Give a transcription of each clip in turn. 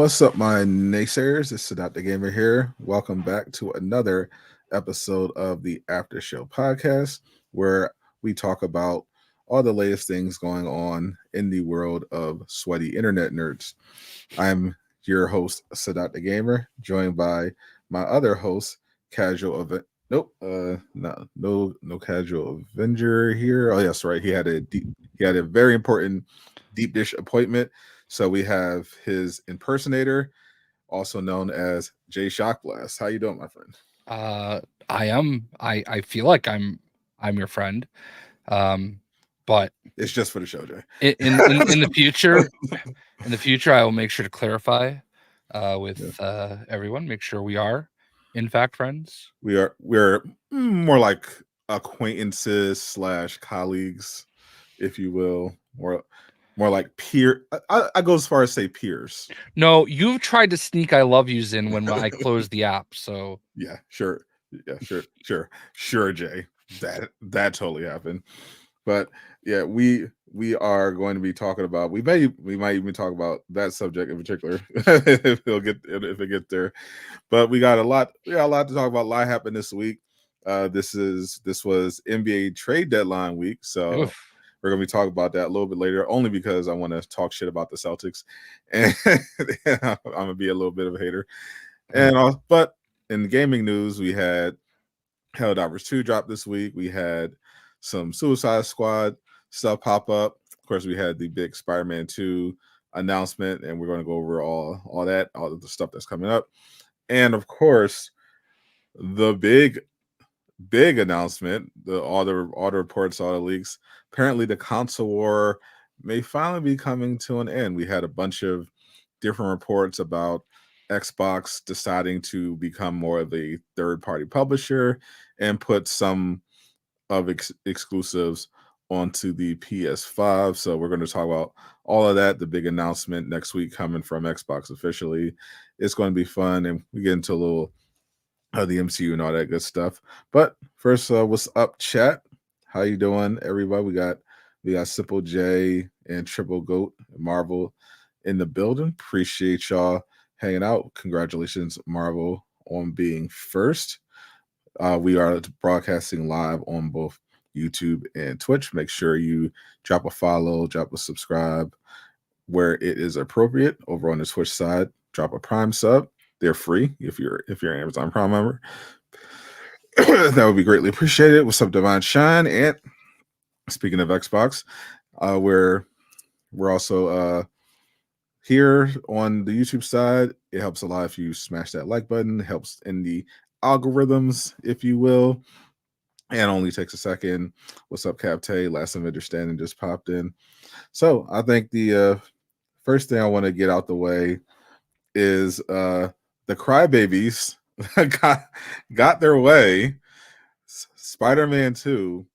What's up, my naysayers? It's Sadot the Gamer here. Welcome back to another episode of the Aftershow podcast, where we talk about all the latest things going on in the world of sweaty internet nerds. I'm your host, Sadot the Gamer, joined by my other host, Casual Event. Nope, no Casual Avenger here. Oh yes, right. He had a very important deep dish appointment. So we have his impersonator, also known as JayShockblast. How you doing, my friend? Uh, I feel like I'm your friend. But It's just for the show, Jay. in the future, I will make sure to clarify Yeah. with everyone. Make sure we are, in fact, friends. We're more like acquaintances slash colleagues, if you will, more like peer. I go as far as say peers. No, you've tried to sneak "I love yous" in when I closed the app. So Yeah, sure. Yeah, sure, Jay. That totally happened. But yeah, we are going to be talking about we might even talk about that subject in particular if it gets there. But we got a lot to talk about. A lot happened this week. This was NBA trade deadline week, so oof. we're gonna be talking about that a little bit later, only because I want to talk shit about the Celtics, and I'm gonna be a little bit of a hater. But in gaming news, we had Helldivers 2 drop this week. We had some Suicide Squad stuff pop up. Of course, we had the big Spider-Man 2 announcement, and we're going to go over all that, all of the stuff that's coming up. And of course, the big announcement, all the reports, all the leaks. Apparently, the console war may finally be coming to an end. We had a bunch of different reports about Xbox deciding to become more of a third-party publisher and put some of exclusives onto the PS5. So we're going to talk about all of that. The big announcement next week coming from Xbox officially. It's going to be fun, and we get into a little the MCU and all that good stuff. But first, what's up, chat? How you doing, everybody? We got Simple J and Triple Goat Marvel in the building. Appreciate y'all hanging out. Congratulations, Marvel, on being first. We are broadcasting live on both YouTube and Twitch. Make sure you drop a follow, drop a subscribe where it is appropriate. Over on the Twitch side, drop a Prime sub. They're free if you're an Amazon Prime member. That would be greatly appreciated. What's up, Divine Shine? And speaking of Xbox, we're also here on the YouTube side. It helps a lot if you smash that like button. It helps in the algorithms, if you will. And only takes a second. What's up, Capte? Last of Understanding just popped in. So I think the first thing I want to get out the way is the crybabies got their way. Spider-Man 2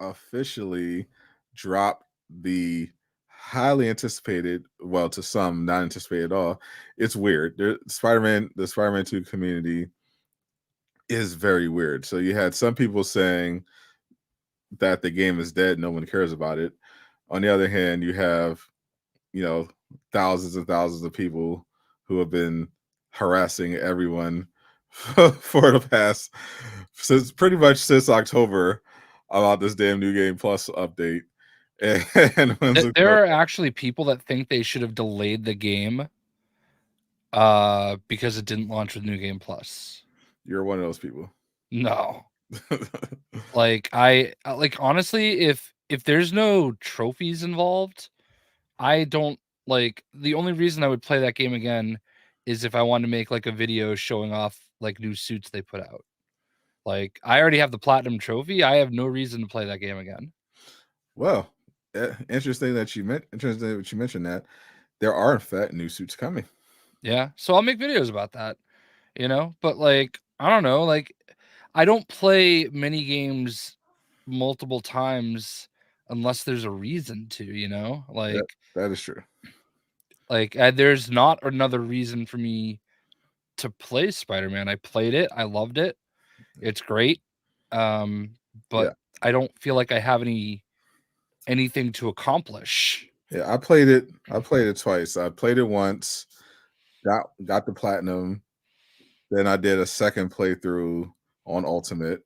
officially dropped the highly anticipated, well, to some not anticipated at all. It's weird. The Spider-Man 2 community is very weird. So you had some people saying that the game is dead, no one cares about it. On the other hand, you have, you know, thousands and thousands of people who have been harassing everyone for the past since October about this damn New Game Plus update. And There are actually people that think they should have delayed the game because it didn't launch with New Game Plus. You're one of those people. No. Like honestly, if there's no trophies involved, I don't like the only reason I would play that game again is if I wanted to make like a video showing off like new suits they put out. Like I already have the platinum trophy. I have no reason to play that game again. Well, interesting that you mentioned that there are in fact new suits coming. Yeah, so I'll make videos about that, but like I don't know, like I don't play mini games multiple times unless there's a reason to. That is true. Like there's not another reason for me to play Spider-Man. I played it, I loved it. It's great. But Yeah. I don't feel like I have anything to accomplish. Yeah, I played it twice. I played it once got the platinum. Then I did a second playthrough on Ultimate,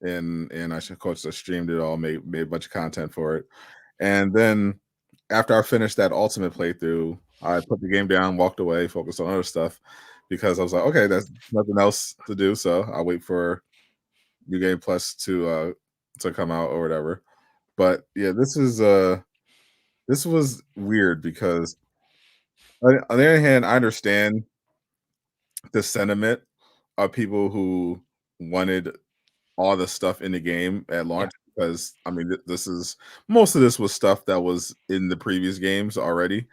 and I of course I streamed it all, made a bunch of content for it, and then after I finished that Ultimate playthrough, I put the game down, walked away, focused on other stuff because I was like, okay, there's nothing else to do, so I'll wait for New Game Plus to come out or whatever. But yeah, this was weird because on the other hand, I understand the sentiment of people who wanted all the stuff in the game at Yeah. launch because I mean this is most of this was stuff that was in the previous games already.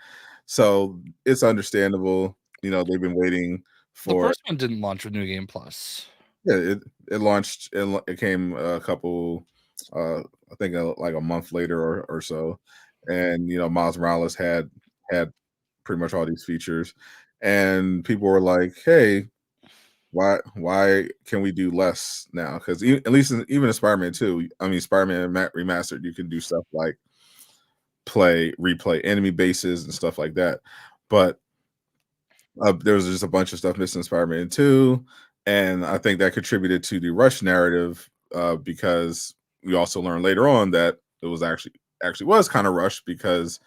So it's understandable, they've been waiting The for first one didn't launch with New Game Plus. yeah, it launched it came a couple I think like a month later or so. And Miles Morales had pretty much all these features and people were like, "Hey, why can we do less now?" Because at least even in Spider-Man 2, I mean Spider-Man Remastered, you can do stuff like replay enemy bases and stuff like that. But there was just a bunch of stuff missing in Spider-Man 2, and I think that contributed to the rush narrative because we also learned later on that it was actually was kind of rushed because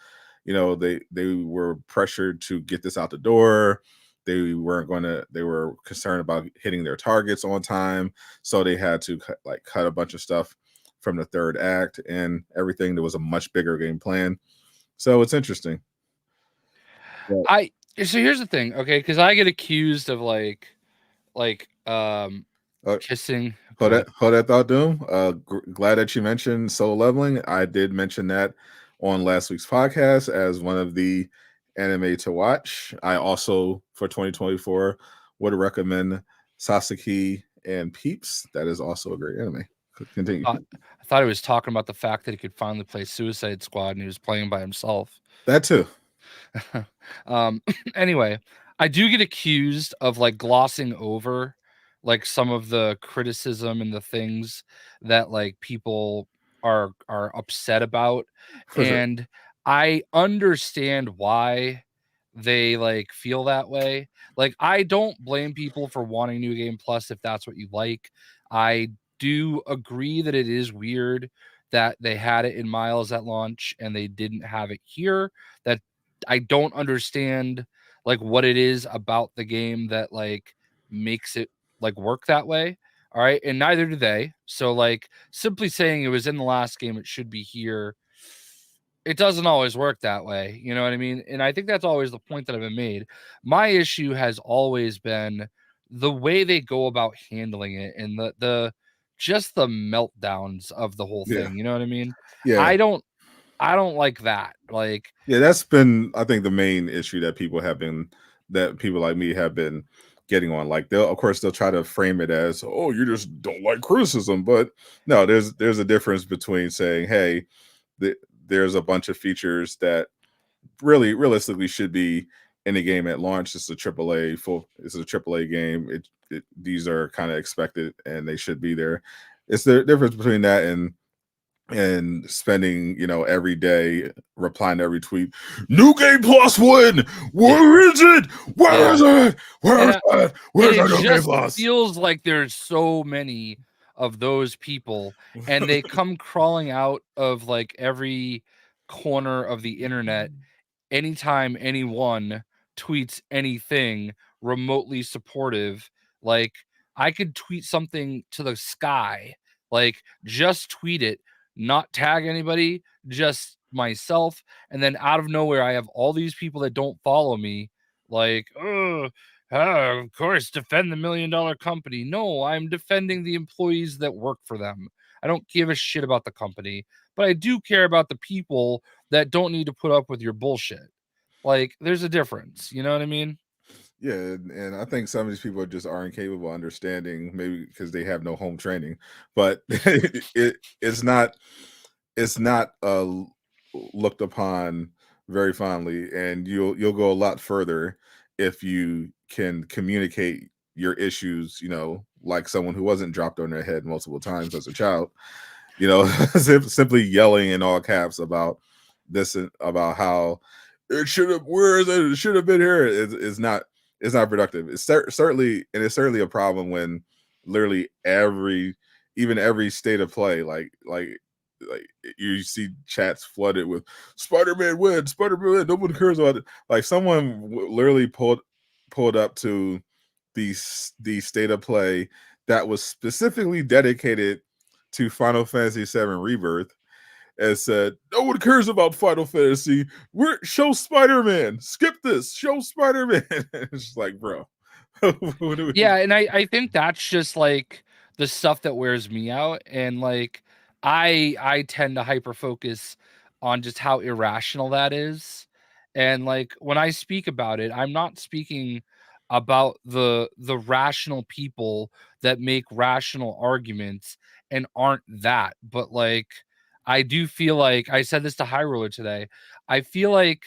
they were pressured to get this out the door. They were concerned about hitting their targets on time, so they had to cut a bunch of stuff from the third act and everything. There was a much bigger game plan, so it's interesting. But, So here's the thing, okay, because I get accused of like uh, kissing. Go ahead. hold that thought, Doom. Glad that you mentioned solo leveling. I did mention that on last week's podcast as one of the anime to watch. I also, for 2024, would recommend Sasaki and Peeps. That is also a great anime. Continue. I thought he was talking about the fact that he could finally play Suicide Squad and he was playing by himself. That too. Anyway, I do get accused of like glossing over like some of the criticism and the things that like people are upset about. For sure. And I understand why they like feel that way. Like I don't blame people for wanting New Game Plus if that's what you like. I do agree that it is weird that they had it in Miles at launch and they didn't have it here. That I don't understand like what it is about the game that like makes it like work that way. All right. And neither do they. So like simply saying it was in the last game, it should be here. It doesn't always work that way. You know what I mean? And I think that's always the point that I've been made. My issue has always been the way they go about handling it and the just the meltdowns of the whole Yeah. thing. You know what I mean? Yeah. I don't like that. Like, yeah, that's been I think the main issue that people like me have been getting on. Like they'll try to frame it as, oh, you just don't like criticism, but no, there's a difference between saying, hey, there's a bunch of features that really realistically should be in the game at launch. It's a AAA game. These are kind of expected and they should be there. It's the difference between that and spending every day replying to every tweet, New Game Plus win, where is it, where is it, where's that, where's it our New Game just Plus? feels like there's so many of those people and they come crawling out of like every corner of the internet anytime anyone tweets anything remotely supportive. Like I could tweet something to the sky, like just tweet it, not tag anybody, just myself, and then out of nowhere I have all these people that don't follow me like, oh, of course, defend the $1 million company. No, I'm defending the employees that work for them. I don't give a shit about the company, but I do care about the people that don't need to put up with your bullshit. Like, there's a difference. You know what I mean? Yeah, and I think some of these people just aren't capable of understanding, maybe because they have no home training. But it's not looked upon very fondly, and you'll go a lot further if you can communicate your issues. Like someone who wasn't dropped on their head multiple times as a child. Simply yelling in all caps about this and about how it should have. Where is it? It should have been here. Is not It's not productive. It's certainly a problem when literally every state of play, like you see chats flooded with Spider-Man win, Spider-Man win. No one cares about it. Like someone literally pulled up to the state of play that was specifically dedicated to Final Fantasy VII Rebirth and said, "No one cares about Final Fantasy. Show Spider-Man. Skip this. Show Spider-Man." It's just like, bro. Yeah, and I think that's just like the stuff that wears me out, and like I tend to hyper focus on just how irrational that is. And like when I speak about it, I'm not speaking about the rational people that make rational arguments and aren't that. But like I do feel like I said this to High Roller today. I feel like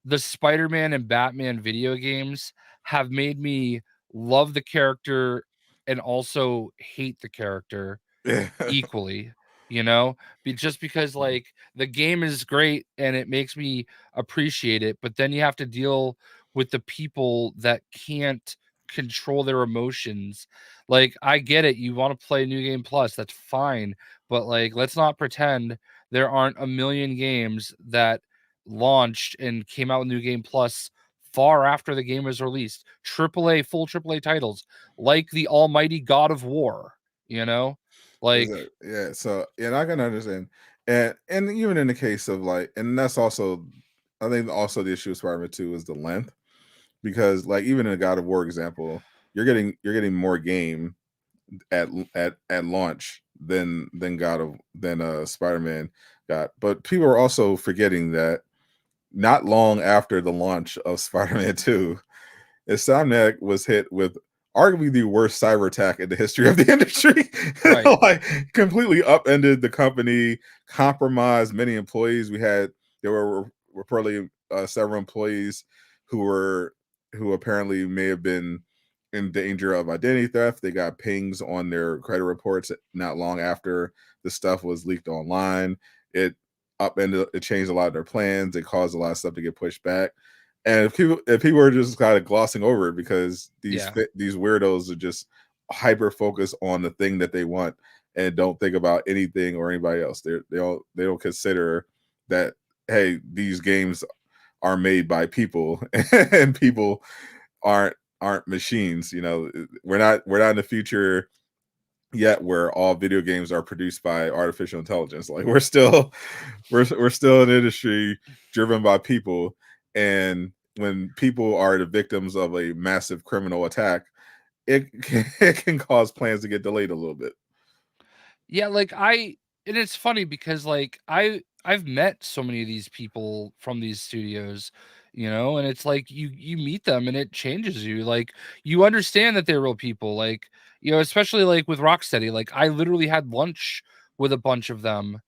the Spider-Man and Batman video games have made me love the character and also hate the character Yeah. equally, you know? Just because like the game is great and it makes me appreciate it, but then you have to deal with the people that can't control their emotions. Like I get it, you want to play New Game Plus, that's fine, but like let's not pretend there aren't a million games that launched and came out with New Game Plus far after the game was released. Full AAA titles like the almighty God of War, you know? Like, Yeah, so and I can understand, and even in the case of like, and that's also, I think also the issue with Spider-Man 2 is the length, because like even in a God of War example, you're getting more game at launch than Spider-Man got, but people are also forgetting that not long after the launch of Spider-Man 2, Insomniac was hit with arguably the worst cyber attack in the history of the industry. right. Like completely upended the company, compromised many employees. There were reportedly several employees who apparently may have been in danger of identity theft. They got pings on their credit reports not long after the stuff was leaked online. It it changed a lot of their plans. It caused a lot of stuff to get pushed back. And if people are just kind of glossing over it because Yeah. these weirdos are just hyper focused on the thing that they want and don't think about anything or anybody else. They don't consider that, hey, these games are made by people and people aren't machines. We're not in the future yet where all video games are produced by artificial intelligence. Like we're still an industry driven by people, and when people are the victims of a massive criminal attack, it can cause plans to get delayed a little bit. Yeah, like and it's funny because like I've met so many of these people from these studios, and it's like you meet them and it changes you. Like you understand that they're real people. Like, especially like with Rocksteady, like I literally had lunch with a bunch of them,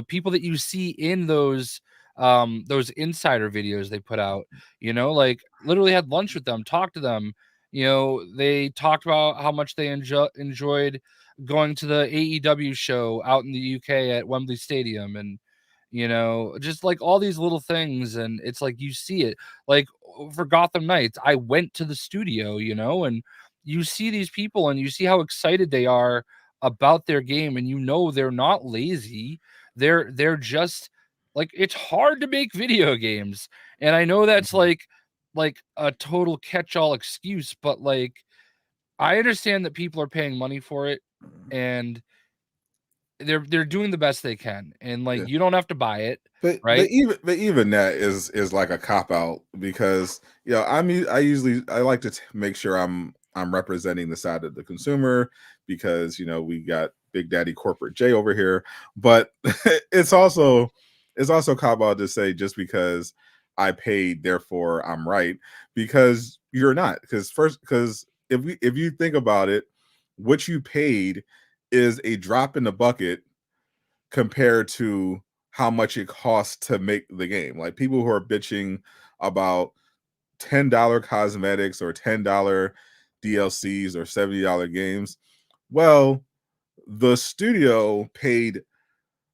people that you see in those insider videos they put out, like literally had lunch with them, talked to them. They talked about how much they enjoyed going to the AEW show out in the UK at Wembley Stadium, and just like all these little things. And it's like you see it, like for Gotham Knights, I went to the studio, and you see these people and you see how excited they are about their game, and they're not lazy. They're just like, it's hard to make video games, and I know that's like a total catch-all excuse, but like I understand that people are paying money for it, and they're doing the best they can, and like Yeah. you don't have to buy it, But but right? even but even that is like a cop out, because I like to make sure I'm representing the side of the consumer, because we got Big Daddy Corporate J over here, but it's also cop out to say just because I paid, therefore I'm right, because you're not. Because if you think about it, what you paid is a drop in the bucket compared to how much it costs to make the game. Like people who are bitching about $10 cosmetics or $10 DLCs or $70 games. Well, the studio paid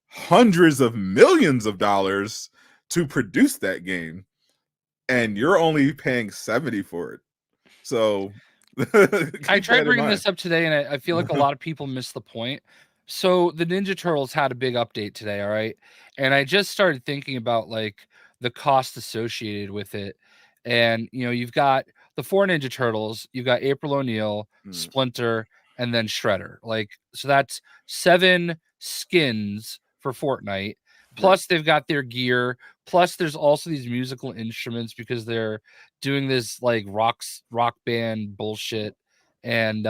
hundreds of millions of dollars to produce that game, and you're only paying 70 for it. So I keep tried that in bringing mind. this up today, and I feel like a lot of people miss the point. So the Ninja Turtles had a big update today, all right? And I just started thinking about like the cost associated with it. And you've got the four Ninja Turtles, you've got April O'Neil, Mm, Splinter, and then Shredder. Like, so that's 7 skins for Fortnite. right. Plus they've got their gear. Plus there's also these musical instruments because they're doing this like rock band bullshit. And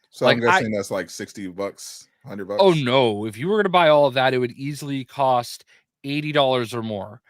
So I'm like guessing that's like $60, $100 oh bucks. no, if you were gonna buy all of that, it would easily cost $80 or more.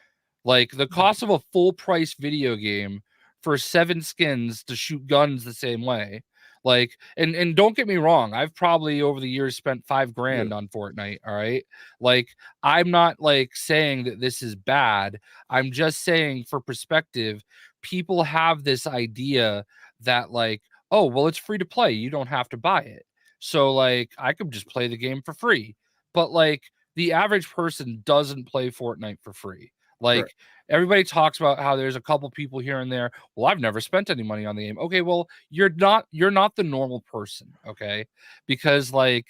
Like the cost of a full price video game for 7 skins to shoot guns the same way. Like, and don't get me wrong, I've probably over the years spent 5 Yeah, grand on Fortnite. All right. Like, I'm not like saying that this is bad. I'm just saying for perspective, people have this idea that like, oh, well, it's free to play. You don't have to buy it. So like I could just play the game for free. But like the average person doesn't play Fortnite for free. right. Like everybody talks about how there's a couple people here and there. Well, I've never spent any money on the game. Okay, well, you're not the normal person, okay? Because like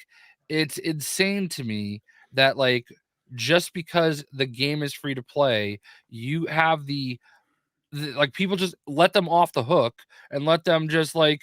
it's insane to me that like just because the game is free to play, you have like people just let them off the hook and let them just like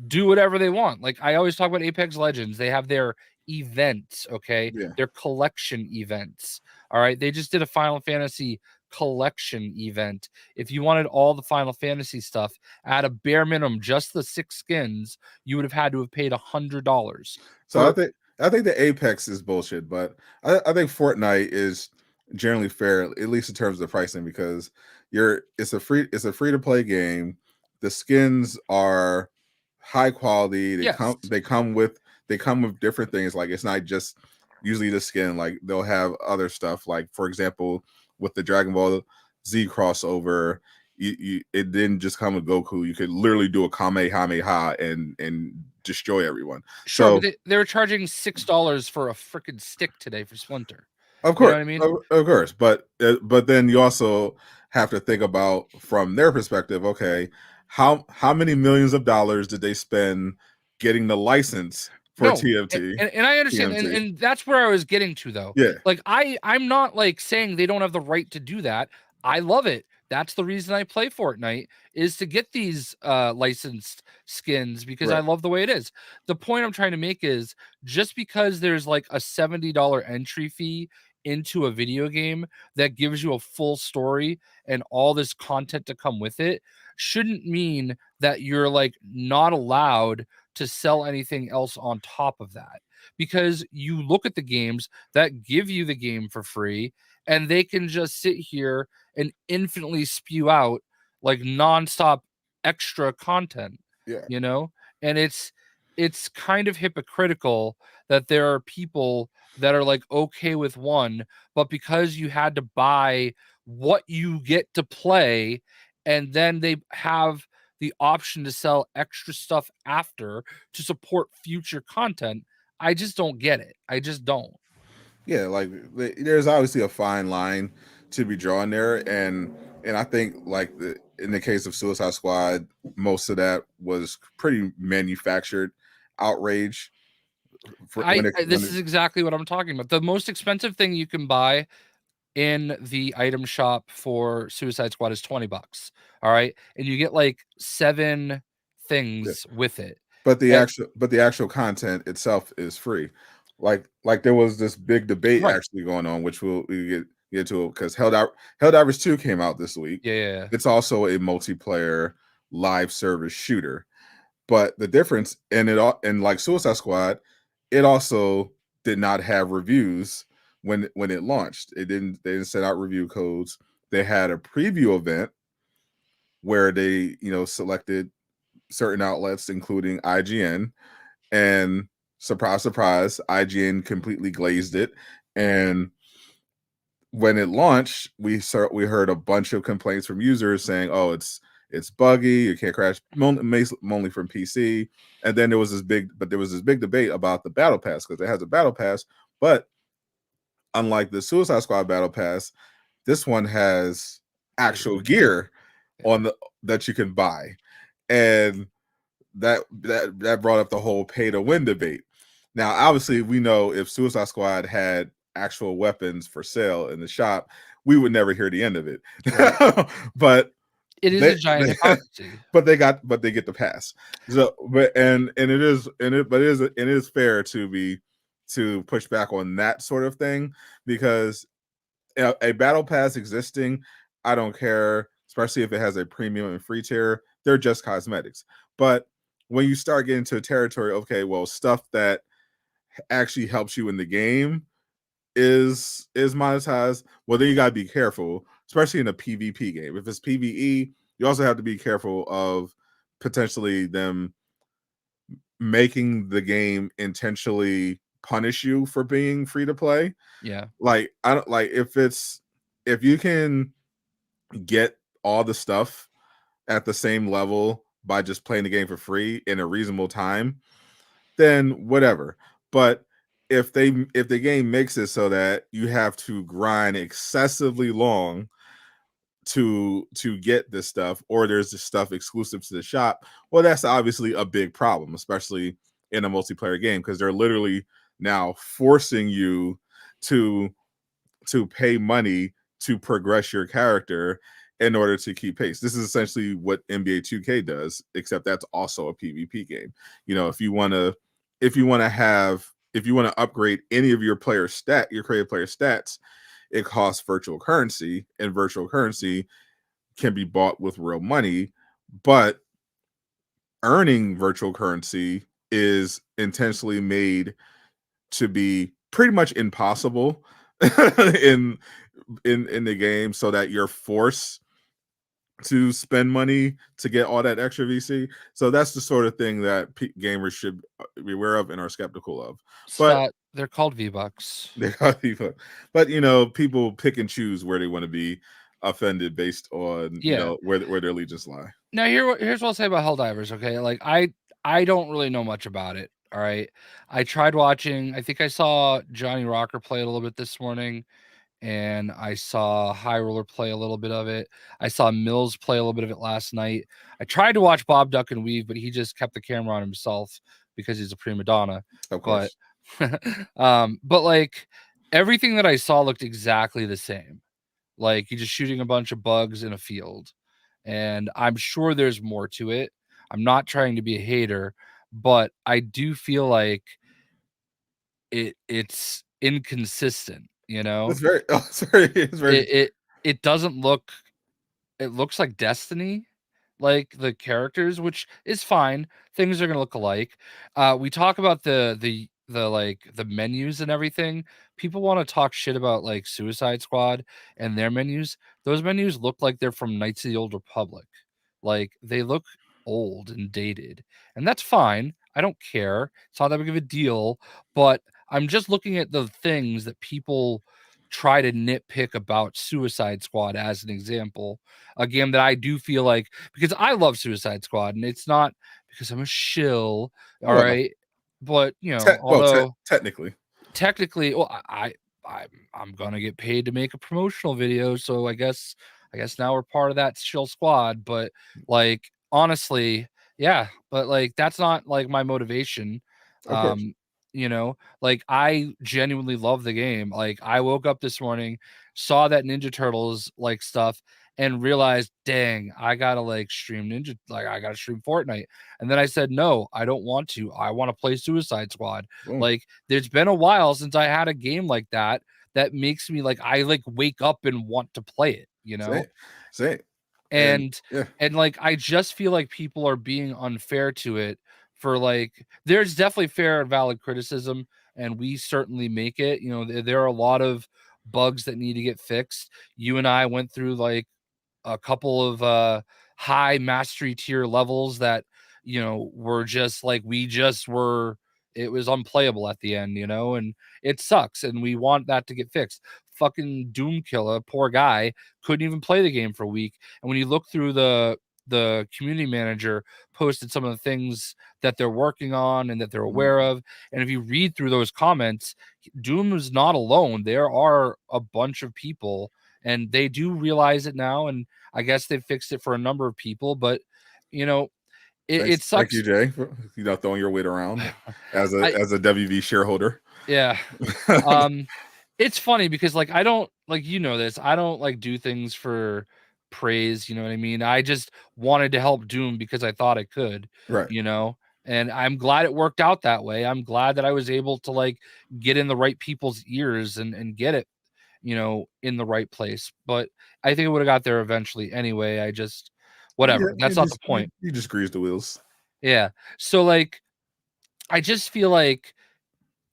do whatever they want. Like I always talk about Apex Legends. They have their events, okay? Yeah. Their collection events. All right. They just did a Final Fantasy collection event. If you wanted all the Final Fantasy stuff at a bare minimum, just the 6 skins, you would have had to have paid $100 So for. I think the Apex is bullshit, but I think Fortnite is generally fair, at least in terms of the pricing, because it's a free to play game. The skins are high quality. Yes. They come with different things. Like it's not just usually the skin. Like they'll have other stuff. Like for example, with the Dragon Ball Z crossover, it didn't just come with Goku. You could literally do a Kamehameha and destroy everyone. Sure, but So they were charging $6 for a freaking stick today for Splinter. of You know course, what I mean? of course, but then you also have to think about from their perspective. Okay, how many millions of dollars did they spend getting the license for No, TMT? and I understand, and TMT, and that's where I was getting to though. yeah, Like I'm not like saying they don't have the right to do that. I love it. That's the reason I play Fortnite is to get these licensed skins because I right, love the way it is. The point I'm trying to make is just because there's like a $70 entry fee into a video game that gives you a full story and all this content to come with it shouldn't mean that you're like not allowed to sell anything else on top of that because you look at the games that give you the game for free and they can just sit here and infinitely spew out like nonstop extra content, yeah, you know? And it's kind of hypocritical that there are people that are like okay with one, but because you had to buy what you get to play, and then they have the option to sell extra stuff after to support future content. I just don't get it. I just don't. yeah. Like there's obviously a fine line to be drawn there, and I think like in the case of Suicide Squad, most of that was pretty manufactured outrage for This is exactly what I'm talking about. The most expensive thing you can buy in the item shop for Suicide Squad is $20. All right. And you get like 7 yeah. things with it. But And the actual content itself is free. Like there was this big debate right. actually going on, which we get to because Helldivers 2 came out this week. Yeah, yeah, yeah. It's also a multiplayer live service shooter. But the difference in it all and like Suicide Squad, it also did not have reviews when it launched. They didn't send out review codes. They had a preview event where they, selected certain outlets, including IGN, and surprise, surprise, IGN completely glazed it. And when it launched, we heard a bunch of complaints from users saying, "Oh, it's buggy, you can't crash," only from PC. And then there was this big debate about the battle pass because it has a battle pass, but unlike the Suicide Squad battle pass, this one has actual gear Yeah. on the that you can buy. and that brought up the whole pay to win debate. Now, obviously, we know if Suicide Squad had actual weapons for sale in the shop, we would never hear the end of it. Right. But It is a giant hypocrisy. but they get the pass. So, but and it is it is fair to push back on that sort of thing, because a battle pass existing, I don't care, especially if it has a premium and free tier. They're just cosmetics. But when you start getting to a territory, okay, well, stuff that actually helps you in the game is monetized. Well, then you gotta be careful, especially in a PvP game. If it's PvE, you also have to be careful of potentially them making the game intentionally punish you for being free to play. Yeah. Like, I don't like if you can get all the stuff at the same level by just playing the game for free in a reasonable time, then whatever. But if the game makes it so that you have to grind excessively long to get this stuff, or there's this stuff exclusive to the shop, well, that's obviously a big problem, especially in a multiplayer game, because they're literally now forcing you to pay money to progress your character in order to keep pace. This is essentially what NBA 2K does, except that's also a PvP game. You know, if you want to upgrade any of your creative player stats, it costs virtual currency, and virtual currency can be bought with real money, but earning virtual currency is intentionally made to be pretty much impossible in the game, so that you're forced to spend money to get all that extra VC. So that's the sort of thing that gamers should be aware of and are skeptical of. But Scott, they're called V-Bucks. but you know, people pick and choose where they want to be offended based on you Yeah. know where their allegiance lie. Now here's what I'll say about Helldivers, okay? Like I don't really know much about it. All right. I tried watching, I think I saw Johnny Rocker play a little bit this morning, and I saw High Roller play a little bit of it. I saw Mills play a little bit of it last night. I tried to watch Bob Duck and Weave, but he just kept the camera on himself because he's a prima donna. Of But course. but like everything that I saw looked exactly the same. Like you're just shooting a bunch of bugs in a field. And I'm sure there's more to it. I'm not trying to be a hater, but I do feel like it's inconsistent, you know? It's very it's very It doesn't look, it looks like Destiny, like the characters, which is fine. Things are gonna look alike. We talk about the like the menus and everything. People want to talk shit about like Suicide Squad and their menus. Those menus look like they're from Knights of the Old Republic. Like they look old and dated, and that's fine. I don't care. It's not that big of a deal. But I'm just looking at the things that people try to nitpick about Suicide Squad as an example, a game that I do feel like, because I love Suicide Squad, and it's not because I'm a shill, all well, right. But you know, although technically. well, I'm gonna get paid to make a promotional video, so I guess now we're part of that shill squad. But like honestly, yeah, but like that's not like my motivation. Of course. Um, you know, like I genuinely love the game. Like I woke up this morning, saw that Ninja Turtles like stuff, and realized, dang, I gotta like stream I gotta stream Fortnite. And then I said, no, I don't want to. I want to play Suicide Squad. Boom. Like there's been a while since I had a game like that that makes me like I like wake up and want to play it, you know? Say say and And yeah. like I just feel like people are being unfair to it for like there's definitely fair and valid criticism, and we certainly make it. You know, there are a lot of bugs that need to get fixed. You and I went through like a couple of high mastery tier levels that were just like we just were, it was unplayable at the end, and it sucks, and we want that to get fixed. Fucking Doom Killer, poor guy, couldn't even play the game for a week. And when you look through the community manager posted some of the things that they're working on and that they're aware of, and if you read through those comments, Doom is not alone. There are a bunch of people, and they do realize it now, and I guess they've fixed it for a number of people. But you know It Thank you, sucks. Jay, for throwing your weight around as I a WV shareholder. Yeah. Um, it's funny because like I don't like this. I don't like do things for praise. You know what I mean? I just wanted to help Doom because I thought I could. Right. You know, and I'm glad it worked out that way. I'm glad that I was able to like get in the right people's ears and get it, in the right place. But I think it would have got there eventually anyway. I just Yeah, whatever. That's not the point. you just grease the wheels. Yeah. So like I just feel like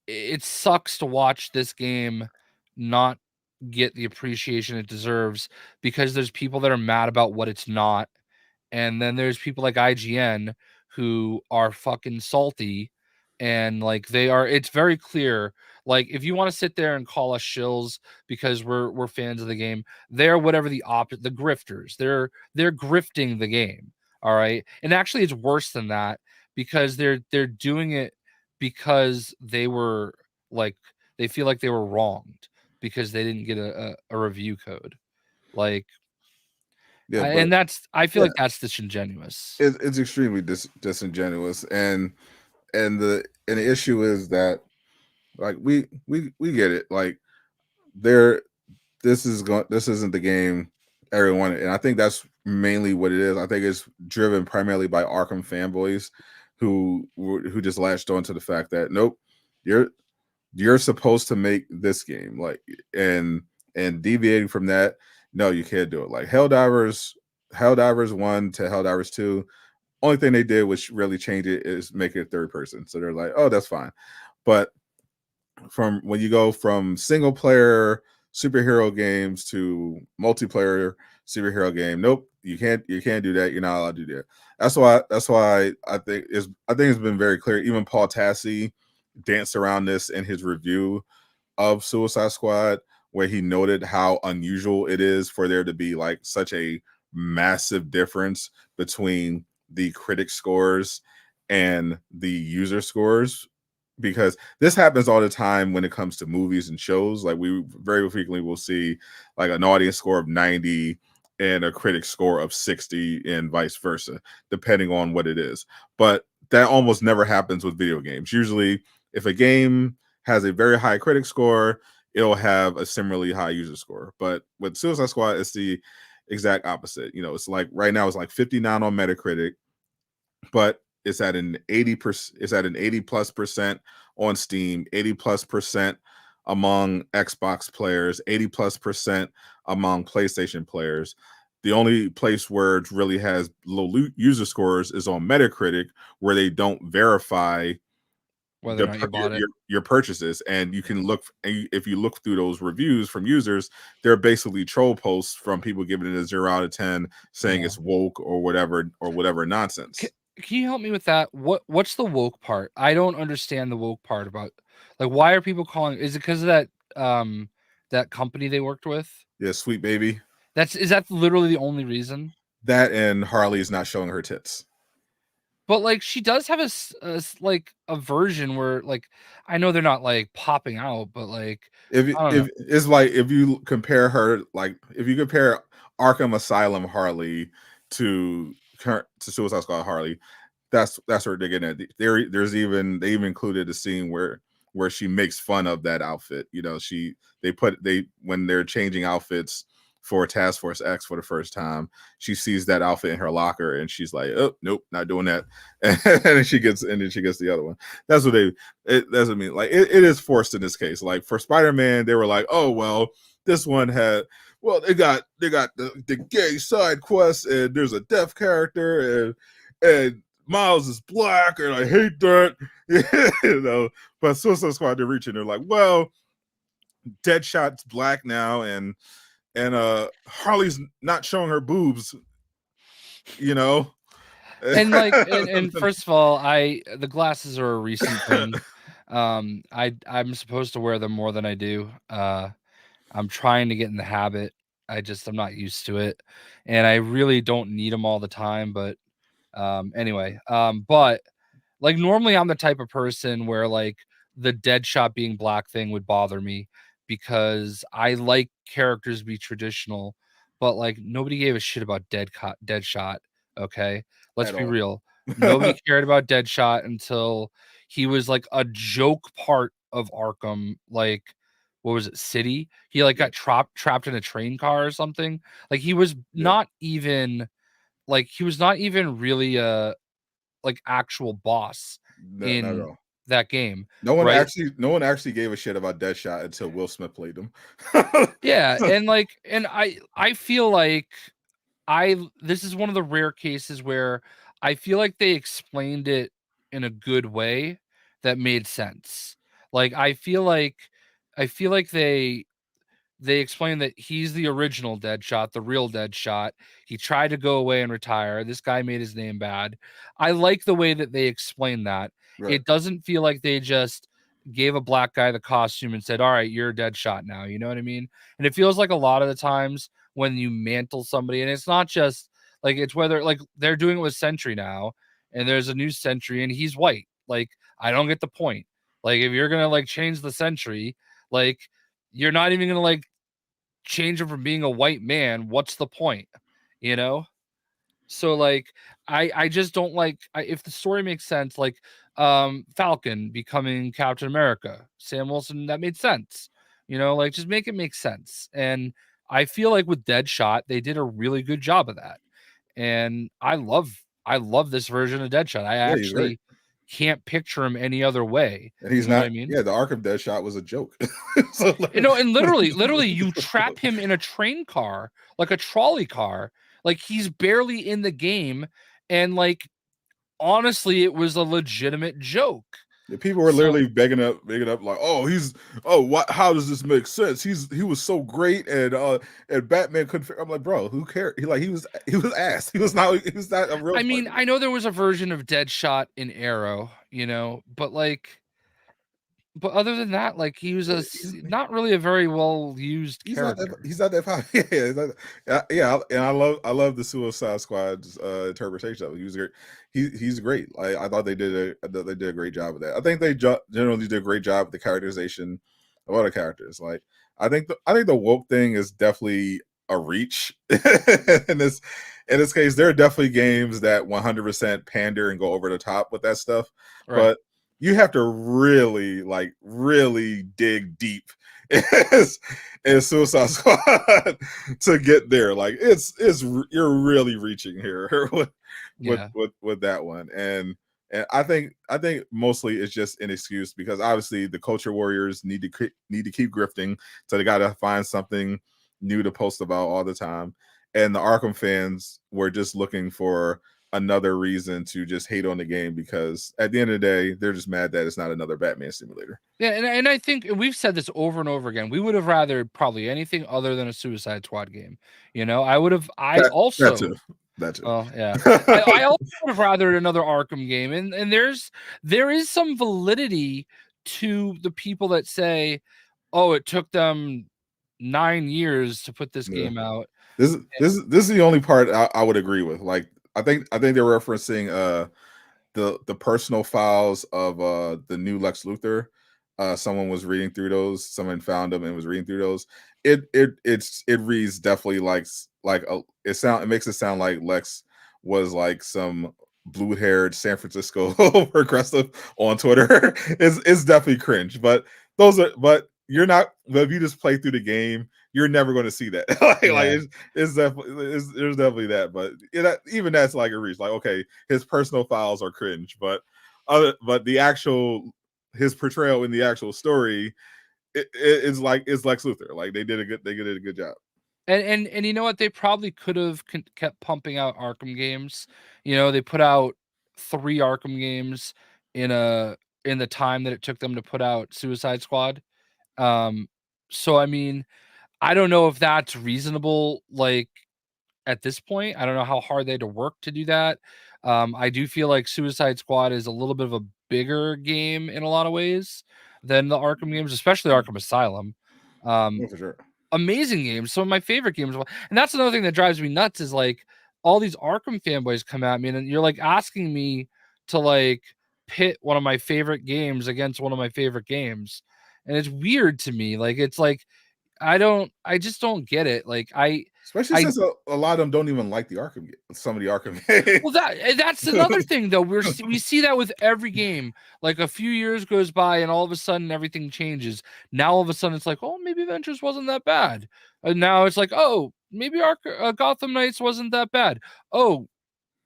it sucks to watch this game not get the appreciation it deserves because there's people that are mad about what it's not, and then there's people like IGN who are fucking salty, and like it's very clear, like if you want to sit there and call us shills because we're fans of the game, they're whatever the grifters. They're grifting the game. All right. And actually it's worse than that because they're doing it because they were like they feel like they were wronged because they didn't get a review code. Like Yeah, but and I feel yeah, like that's disingenuous. it's extremely disingenuous, and the issue is that like we get it. Like there, this isn't the game everyone, and I think that's mainly what it is. I think it's driven primarily by Arkham fanboys who just latched on to the fact that nope, you're supposed to make this game, like, and deviating from that, no, you can't do it. Like Helldivers 1 to Helldivers 2, only thing they did which really change it is make it third person. So they're like, oh, that's fine. But from when you go from single player superhero games to multiplayer superhero game, nope, you can't do that. You're not allowed to do that. That's why I think it's been very clear. Even Paul Tassi danced around this in his review of Suicide Squad, where he noted how unusual it is for there to be like such a massive difference between the critic scores and the user scores, because this happens all the time when it comes to movies and shows. Like we very frequently will see like an audience score of 90 and a critic score of 60 and vice versa, depending on what it is. But that almost never happens with video games. Usually if a game has a very high critic score, it'll have a similarly high user score. But with Suicide Squad, it's the exact opposite. It's like right now it's like 59 on Metacritic, but it's at an 80%, it's at an 80 plus percent on Steam, 80 plus percent among Xbox players, 80 plus percent among PlayStation players. The only place where it really has low user scores is on Metacritic, where they don't verify Whether or not you bought it. your purchases, and you can look, if you look through those reviews from users, they're basically troll posts from people giving it a 0 out of 10, saying Yeah. it's woke or whatever nonsense. Can you help me with that? What's the woke part? I don't understand the woke part about like why are people calling, is it because of that company they worked with? Yeah, Sweet Baby. Is that literally the only reason? That and Harley's not showing her tits. But like she does have like a version where like I know they're not like popping out, but like I don't know. If it's like if you compare her, like if you compare Arkham Asylum Harley to Suicide Squad Harley, that's where they're getting at. They even included a scene where she makes fun of that outfit. They when they're changing outfits for Task Force X for the first time, she sees that outfit in her locker and she's like, oh nope, not doing that. And then she gets the other one. That's what that's what I mean. Like it is forced in this case. Like for Spider-Man, they were like, oh well, this one had, well, they got the gay side quest, and there's a deaf character, and Miles is black, and I hate that. But Suicide Squad, they're reaching, they're like, well, Deadshot's black now, and Harley's not showing her boobs, And like and first of all, the glasses are a recent thing. I'm supposed to wear them more than I do. I'm trying to get in the habit. I'm not used to it, and I really don't need them all the time. But anyway, but like normally I'm the type of person where like the Deadshot being black thing would bother me because I like characters to be traditional, but like nobody gave a shit about Deadshot. Okay, let's at be all. real. Nobody cared about Deadshot until he was like a joke part of Arkham. Like, what was it, City? He like Yeah. got trapped in a train car or something. Like he was Yeah. not even really a like actual boss No, not at in all. that game, No one right? actually, no one actually gave a shit about Deadshot until Will Smith played him. Yeah, and like, and I feel like this is one of the rare cases where I feel like they explained it in a good way that made sense. Like I feel like they explained that he's the original Deadshot, the real Deadshot. He tried to go away and retire. This guy made his name bad. I like the way that they explain that. Right. It doesn't feel like they just gave a black guy the costume and said, "All right, you're a Deadshot now." You know what I mean? And it feels like a lot of the times when you mantle somebody, and it's not just like it's whether like they're doing it with Sentry now, and there's a new Sentry and he's white. Like I don't get the point. Like if you're gonna like change the Sentry, like you're not even gonna like change him from being a white man. What's the point? You know? So like I just don't like if the story makes sense, like Falcon becoming Captain America, Sam Wilson, that made sense. You know, like just make it make sense. And I feel like with Deadshot, they did a really good job of that. And I love this version of Deadshot. I Yeah, he's great. actually can't picture him any other way. And he's You know what I not. mean? Yeah, the arc of Deadshot was a joke. So, You know, and literally, you trap him in a train car, like a trolley car. Like he's barely in the game, and like honestly, it was a legitimate joke. yeah, people were So literally begging up, like, "Oh, what? How does this make sense? He was so great, and Batman couldn't." I'm like, bro, who cared? He was ass. He was not a real I mean, Spider-Man. I know there was a version of Deadshot in Arrow, you know, but other than that, like he was not really a very well used character. He's not that powerful. Yeah, yeah, and I love the Suicide Squad's interpretation of it. He was great. He's great. I thought they did a great job of that. I think they generally did a great job with the characterization of other characters. Like I think the woke thing is definitely a reach in this case. There are definitely games that 100% pander and go over the top with that stuff, Right. but you have to really dig deep in Suicide Squad to get there. Like you're really reaching here Yeah. with that one. And I think mostly it's just an excuse because obviously the culture warriors need to keep grifting, so they got to find something new to post about all the time. And the Arkham fans were just looking for another reason to just hate on the game because at the end of the day, they're just mad that it's not another Batman simulator. Yeah, and I think we've said this over and over again. We would have rather probably anything other than a Suicide Squad game. You know, I That too. also That too. well, yeah. I also would have rathered another Arkham game. And there is some validity to the people that say, "Oh, it took them 9 years to put this Yeah. game out." This is the only part I would agree with. Like I think they're referencing the personal files of the new Lex Luthor. Someone was reading through those. Someone found them and was reading through those. It reads definitely like it makes it sound like Lex was like some blue haired San Francisco progressive on Twitter. It's definitely cringe, but you're not. But if you just play through the game, you're never going to see that. Yeah. It's definitely there's definitely that, but even that's like a reach. Like okay, his personal files are cringe, but the actual his portrayal in the actual story it's like it's Lex Luthor. Like they did a good job. And you know what? They probably could have kept pumping out Arkham games. You know, they put out 3 Arkham games in a in the time that it took them to put out Suicide Squad. So I mean, I don't know if that's reasonable, like, at this point. I don't know how hard they had to work to do that. I do feel like Suicide Squad is a little bit of a bigger game in a lot of ways than the Arkham games, especially Arkham Asylum. Oh, Um, for sure. Amazing games, some of my favorite games, and that's another thing that drives me nuts is, like, all these Arkham fanboys come at me, and you're, like, asking me to, like, pit one of my favorite games against one of my favorite games, and it's weird to me, like, it's like, I just don't get it. Like Especially I since a lot of them don't even like the Arkham game. some of the Arkham games. Well, that's another thing though. We see that with every game. Like a few years goes by, and all of a sudden everything changes. Now all of a sudden it's like, oh, maybe Ventures wasn't that bad, and now it's like, oh, maybe Gotham Knights wasn't that bad. Oh,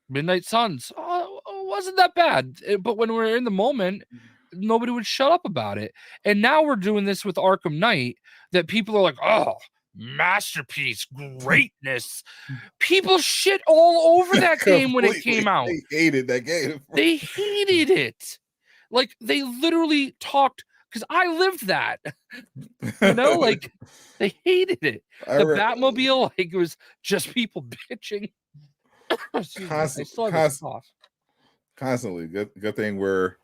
Midnight Suns, wasn't that bad. But when we're in the moment, nobody would shut up about it. And now we're doing this with Arkham Knight, that people are like, oh, masterpiece, greatness. People shit all over that game when it came out. They hated that game. They hated it. Like, they literally talked, because I lived that. You know, like, they hated it. The Batmobile, like, it was just people bitching. Excuse me, I still have a cough. Constantly. Good thing we're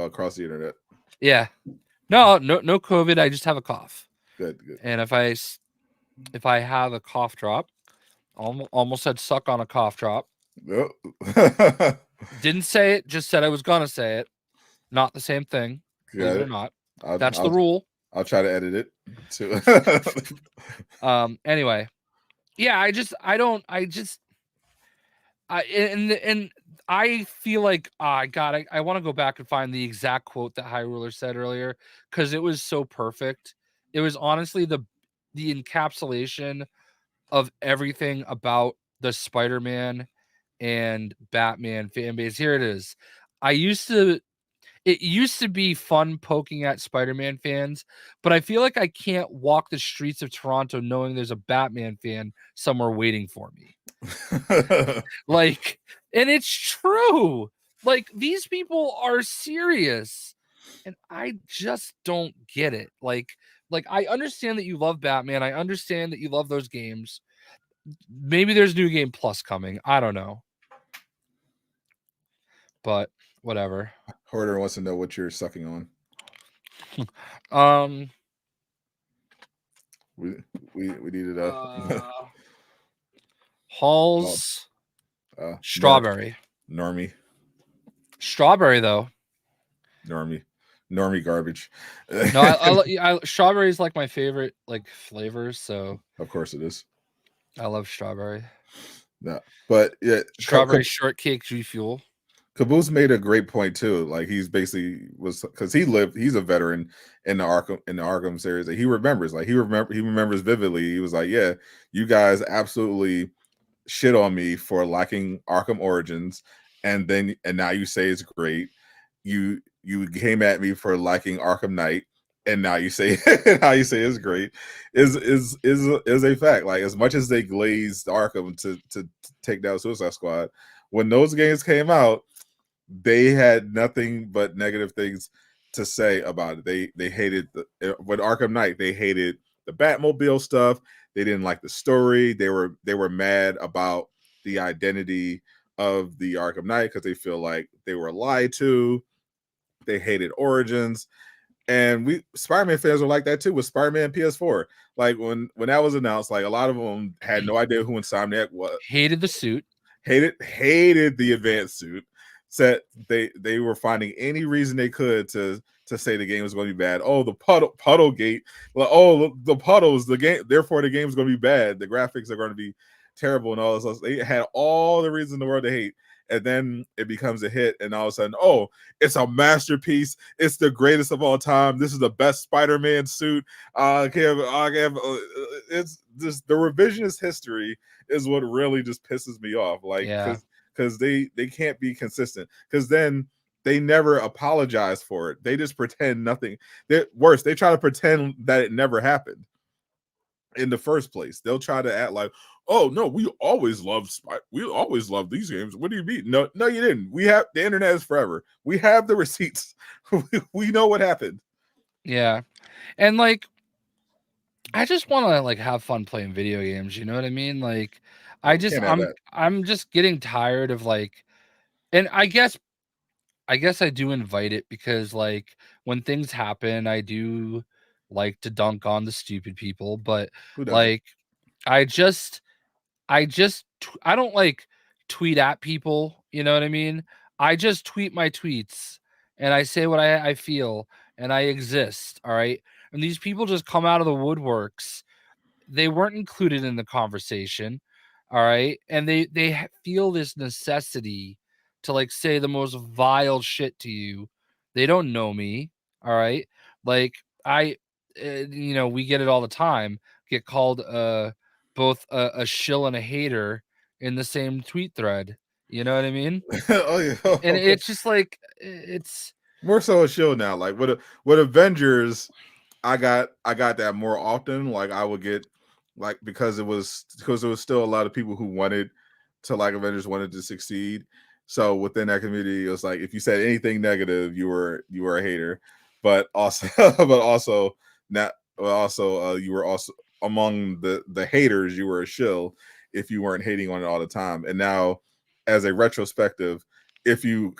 across the internet. Yeah. No COVID. I just have a cough. Good. And if I have a cough drop, almost said suck on a cough drop. Nope. Didn't say it, just said I was gonna say it. Not the same thing. Believe it or not. That's the rule. I'll try to edit it too. Anyway. Yeah, I feel like I want to go back and find the exact quote that High Ruler said earlier, because it was so perfect. It was honestly the encapsulation of everything about the Spider-Man and Batman fan base. Here it is. It used to be fun poking at Spider-Man fans, but I feel like I can't walk the streets of Toronto knowing there's a Batman fan somewhere waiting for me. Like, and it's true. Like, these people are serious, and I just don't get it. Like I understand that you love Batman. I understand that you love those games. Maybe there's New Game Plus coming. I don't know. But whatever. Hoarder wants to know what you're sucking on. We needed Hall's strawberry. Normie. Strawberry though. Normie garbage. No, I strawberry is like my favorite like flavors. So of course it is. I love strawberry. No, but yeah, strawberry shortcake G Fuel. Caboose made a great point too. Like, he's basically was, because he's a veteran in the Arkham series. He remembers, he remembers vividly. He was like, yeah, you guys absolutely shit on me for liking Arkham Origins, and now you say it's great. You came at me for liking Arkham Knight, and now you say it's great. Is a fact. Like, as much as they glazed Arkham to take down Suicide Squad, when those games came out, they had nothing but negative things to say about it. They hated with Arkham Knight. They hated the Batmobile stuff. They didn't like the story. They were mad about the identity of the Arkham Knight because they feel like they were lied to. They hated Origins, and Spider-Man fans were like that too with Spider-Man PS4. Like, when that was announced, like, a lot of them had no idea who Insomniac was. Hated the suit. Hated the advanced suit. Said they were finding any reason they could to say the game was going to be bad. Oh, the puddle gate. Oh, the puddles. The game. Therefore, the game is going to be bad. The graphics are going to be terrible and all this stuff. They had all the reason in the world to hate, and then it becomes a hit, and all of a sudden, oh, it's a masterpiece. It's the greatest of all time. This is the best Spider-Man suit. It's just the revisionist history is what really just pisses me off. Like, because they can't be consistent, because then they never apologize for it. They just pretend nothing. Worse, they try to pretend that it never happened in the first place. They'll try to act like, oh no, we always loved these games. What do you mean? No, you didn't. We have the internet is forever. We have the receipts. We know what happened. Yeah, and like, I just want to like have fun playing video games. You know what I mean? Like, I'm just getting tired of like, and I guess I do invite it because like when things happen, I do like to dunk on the stupid people, but like I don't like tweet at people. You know what I mean? I just tweet my tweets and I say what I feel and I exist. All right. And these people just come out of the woodworks. They weren't included in the conversation. all right, and they feel this necessity to like say the most vile shit to you. They don't know me, all right? Like I we get it all the time. Get called both a shill and a hater in the same tweet thread. You know what I mean? Oh yeah, And okay. it's just like it's More so a show now. Like with Avengers, I got that more often. Like I would get like because there was still a lot of people who wanted to like Avengers wanted to succeed. So within that community, it was like if you said anything negative, you were a hater. But also but also not but also you were also among the haters, you were a shill if you weren't hating on it all the time. And now as a retrospective, if you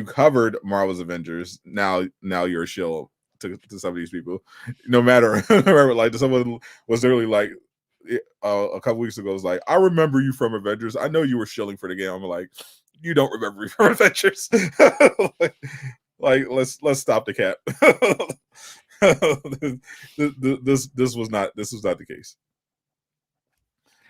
covered Marvel's Avengers, now you're a shill to some of these people. No matter, like someone was literally like a couple weeks ago was like, I remember you from Avengers. I know you were shilling for the game. I'm like, you don't remember me from Avengers. like, let's stop the cap. This was not the case.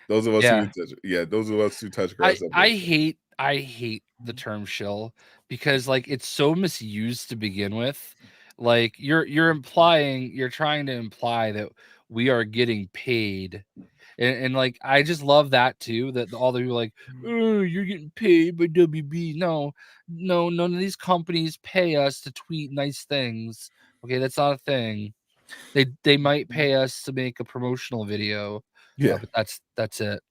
Those of us yeah. who touch grass up there. I hate the term shill because like it's so misused to begin with. Like you're trying to imply that we are getting paid. And like I just love that too. That all the people like, oh, you're getting paid by WB. No, no, none of these companies pay us to tweet nice things. Okay, that's not a thing. They might pay us to make a promotional video, Yeah. but that's it.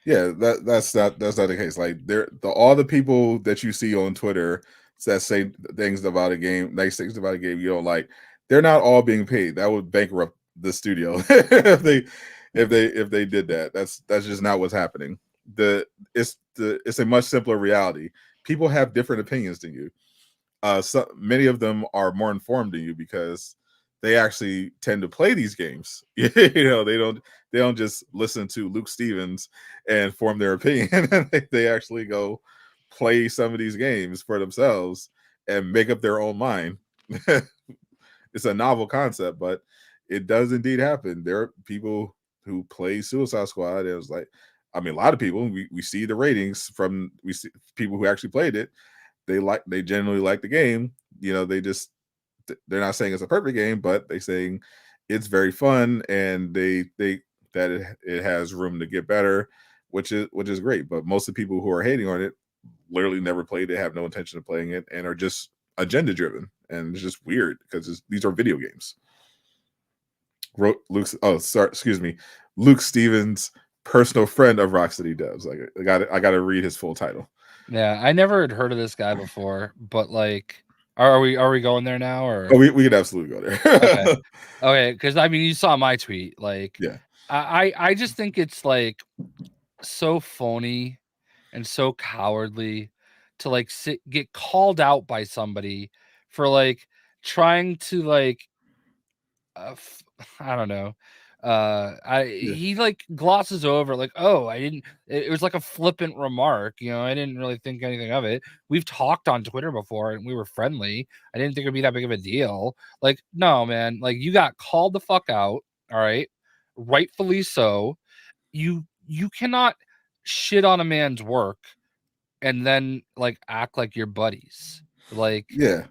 Yeah, that's not the case. Like all the people that you see on Twitter that say things about a game, nice things about a game you don't like, they're not all being paid. That would bankrupt the studio if they did that. That's just not what's happening. It's a much simpler reality. People have different opinions than you. So many of them are more informed than you because they actually tend to play these games. They don't just listen to Luke Stevens and form their opinion. They actually go play some of these games for themselves and make up their own mind. It's a novel concept, but it does indeed happen. There are people who play Suicide Squad. It was like, I mean, a lot of people. We see the ratings from we see people who actually played it. They generally like the game. They're not saying it's a perfect game, but they saying it's very fun and they that it has room to get better, which is great. But most of the people who are hating on it literally never played it, have no intention of playing it, and are just agenda driven. And it's just weird because these are video games. Luke Stevens, personal friend of Rocksteady Devs. Like I got to read his full title. Yeah, I never had heard of this guy before, but like, are we going there now Oh, or we could absolutely go okay, there. okay? Because I mean, you saw my tweet. Like, Yeah. I just think it's like so phony and so cowardly to like get called out by somebody for like trying to like I don't know. I Yeah. he like glosses over like, oh, I didn't. It was like a flippant remark, I didn't really think anything of it. We've talked on Twitter before, and we were friendly. I didn't think it'd be that big of a deal. Like, no, man. Like, you got called the fuck out. All right, rightfully so. You cannot shit on a man's work and then like act like you're buddies. Like, Yeah.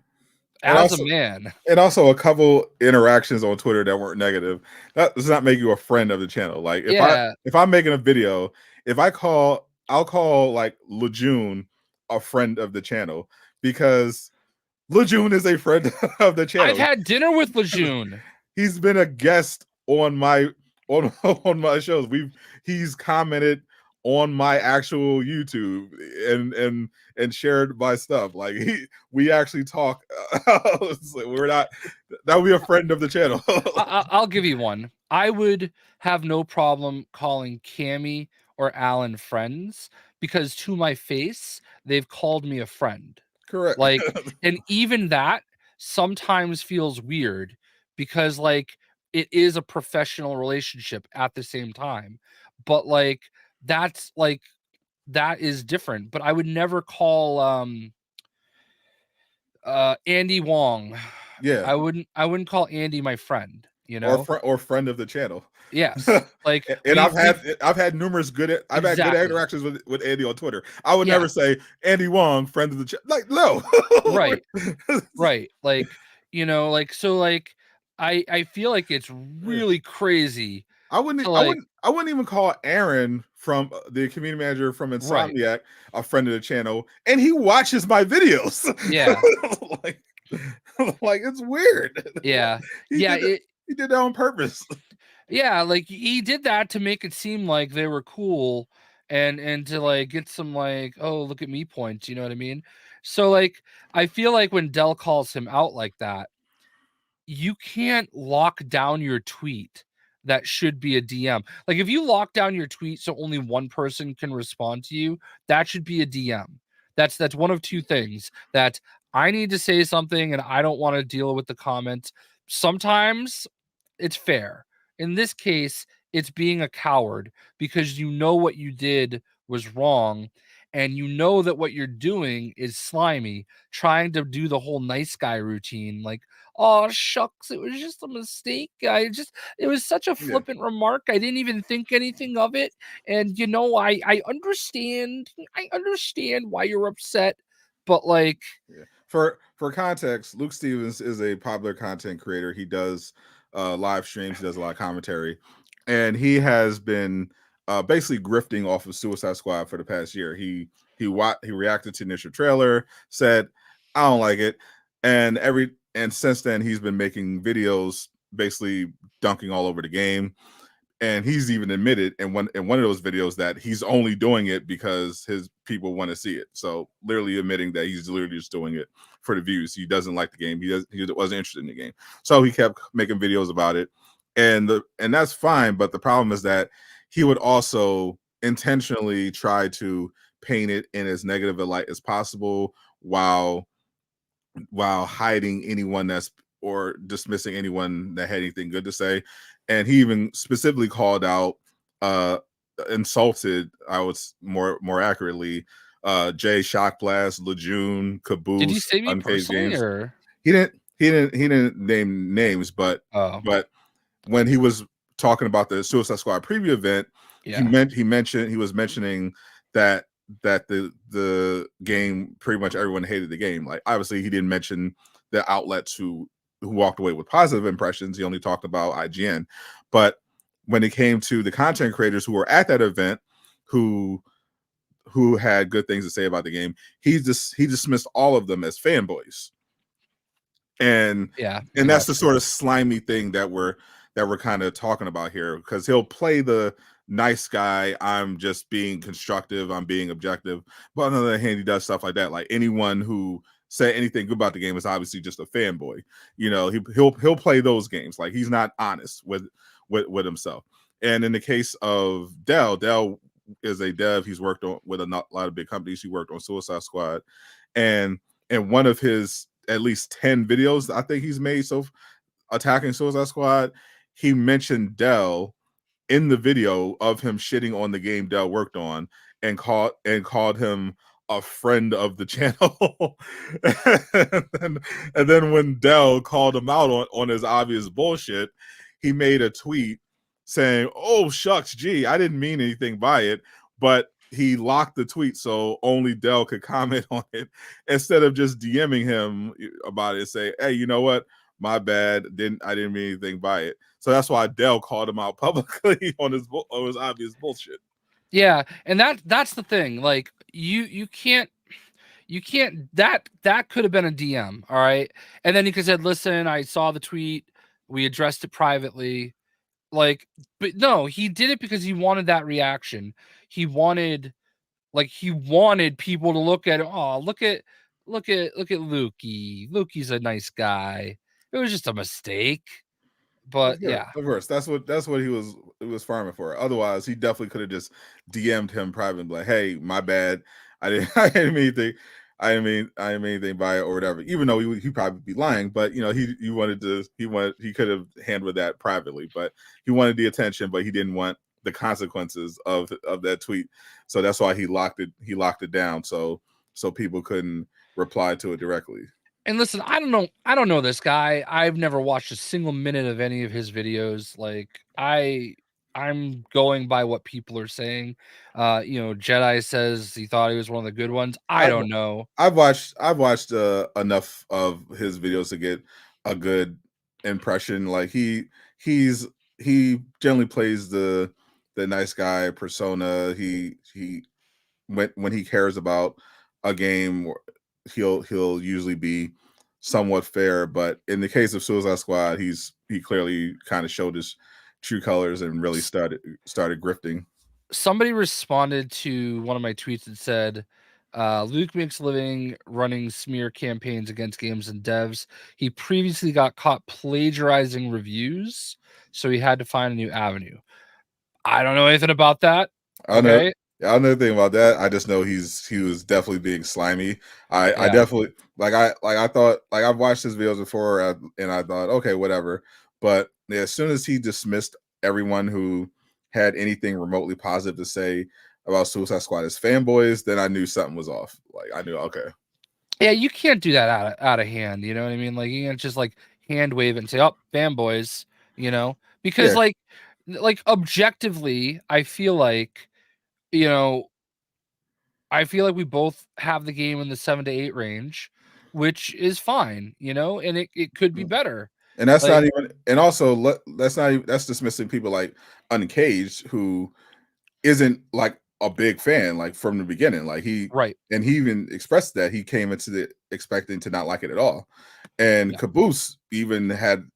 And as a also man, and also a couple interactions on Twitter that weren't negative. That does not make you a friend of the channel. Like yeah. if I'm making a video, I'll call like Lejeune a friend of the channel because Lejeune is a friend of the I've channel. had dinner with Lejeune. He's been a guest on my on my shows. He's commented on my actual YouTube and shared my stuff. Like we actually talk. We're not that would be a friend of the channel. I'll give you one. I would have no problem calling Cammy or Alan friends because to my face, they've called me a friend. Correct. Like, and even that sometimes feels weird because like it is a professional relationship at the same time. But like that's like that is different. But I would never call Andy Wong. Yeah. I wouldn't call Andy my friend, Or friend of the channel. Yes, like And I've we've had numerous good exactly interactions with Andy on Twitter. I would yeah never say Andy Wong, friend of the chat. Like, no. right right like like so like I feel like it's really crazy to like I wouldn't even call Aaron from the community manager from right Insomniac a friend of the channel, and he watches my videos. yeah like, like it's weird. Like, yeah yeah he did that on purpose. yeah like he did that to make it seem like they were cool and to like get some like, oh, look at me points, you know what I mean? So like I feel like when Dell calls him out like that, you can't lock down your tweet that should be a DM. Like if you lock down your tweet so only one person can respond to you, that should be a DM. That's one of two things. That I need to say something and I don't want to deal with the comments. Sometimes it's fair. In this case, it's being a coward because you know what you did was wrong and you know that what you're doing is slimy, trying to do the whole nice guy routine like, oh shucks, it was just a mistake. It was such a Yeah. flippant remark. I didn't even think anything of it. And I understand why you're upset, but like Yeah. For context, Luke Stevens is a popular content creator. He does live streams, he does a lot of commentary, and he has been basically grifting off of Suicide Squad for the past year. He reacted to the initial trailer, said, I don't like it, and since then he's been making videos basically dunking all over the game. And he's even admitted in one of those videos that he's only doing it because his people want to see it. So literally admitting that he's literally just doing it for the views. He doesn't like the game. He wasn't interested in the game. So he kept making videos about it. And that's fine, but the problem is that he would also intentionally try to paint it in as negative a light as possible while hiding anyone that's or dismissing anyone that had anything good to say. And he even specifically called out insulted, I would more accurately, JayShockblast, Lejeune, did you Caboose, say me Uncaged personally Games. or He didn't name names, but oh when he was talking about the Suicide Squad preview event, yeah. he was mentioning that the game, pretty much everyone hated the game. Like obviously he didn't mention the outlets who walked away with positive impressions. He only talked about IGN. But when it came to the content creators who were at that event who had good things to say about the game, he dismissed all of them as fanboys. And Yeah, I that's the got you. sort of slimy thing that we're kind of talking about here, because he'll play the nice guy, I'm just being constructive, I'm being objective, but on the other hand he does stuff like that. Like anyone who say anything good about the game is obviously just a fanboy. He'll play those games. Like he's not honest with himself. And in the case of Dell is a dev. He's worked on with a lot of big companies. He worked on Suicide Squad, and one of his at least 10 videos I think he's made so attacking Suicide Squad, he mentioned Dell in the video of him shitting on the game Dell worked on, and called him a friend of the channel. and then when Dell called him out on his obvious bullshit, he made a tweet saying, "Oh shucks, gee, I didn't mean anything by it," but he locked the tweet so only Dell could comment on it, instead of just DMing him about it and say, "Hey, you know what? My bad. I didn't mean anything by it." So that's why Dell called him out publicly on his obvious bullshit. Yeah, and that's the thing. Like you can't that could have been a DM, all right? And then he could have said, "Listen, I saw the tweet. We addressed it privately." Like, but no, he did it because he wanted that reaction. He wanted he wanted people to look at, oh, look at Lukey. Lukey's a nice guy. It was just a mistake. But yeah. Of course, that's what he was farming for. Otherwise, he definitely could have just DM'd him privately, like, "Hey, my bad. I didn't I didn't mean anything. I didn't mean anything by it or whatever." Even though he probably be lying, but he could have handled that privately, but he wanted the attention, but he didn't want the consequences of that tweet. So that's why he locked it down so people couldn't reply to it directly. And listen, I don't know this guy. I've never watched a single minute of any of his videos. Like I'm going by what people are saying. Jedi says he thought he was one of the good ones. I I've don't know. I've watched enough of his videos to get a good impression. Like he generally plays the nice guy persona. He when he cares about a game, he'll usually be somewhat fair. But in the case of Suicide Squad, he clearly kind of showed his true colors and really started grifting. Somebody responded to one of my tweets and said, Luke makes a living running smear campaigns against games and devs. He previously got caught plagiarizing reviews, so he had to find a new avenue. I don't know anything about that. I don't know. Okay. I don't know anything about that. I just know he was definitely being slimy. I Yeah. definitely I thought like I've watched his videos before and I thought okay whatever. But yeah, as soon as he dismissed everyone who had anything remotely positive to say about Suicide Squad as fanboys, then I knew something was off. Like I knew okay. Yeah, you can't do that out of hand. You know what I mean? Like you can't just like hand wave it and say, "Oh, fanboys," because Yeah, like objectively, you know, I feel like we both have the game in the 7 to 8 range, which is fine, and it could be better. and that's Like not even. And also, that's not even. That's dismissing people like Uncaged who isn't like a big fan like from the beginning. Like right, he even expressed that he came into the expecting to not like it at all. And yeah, Caboose even had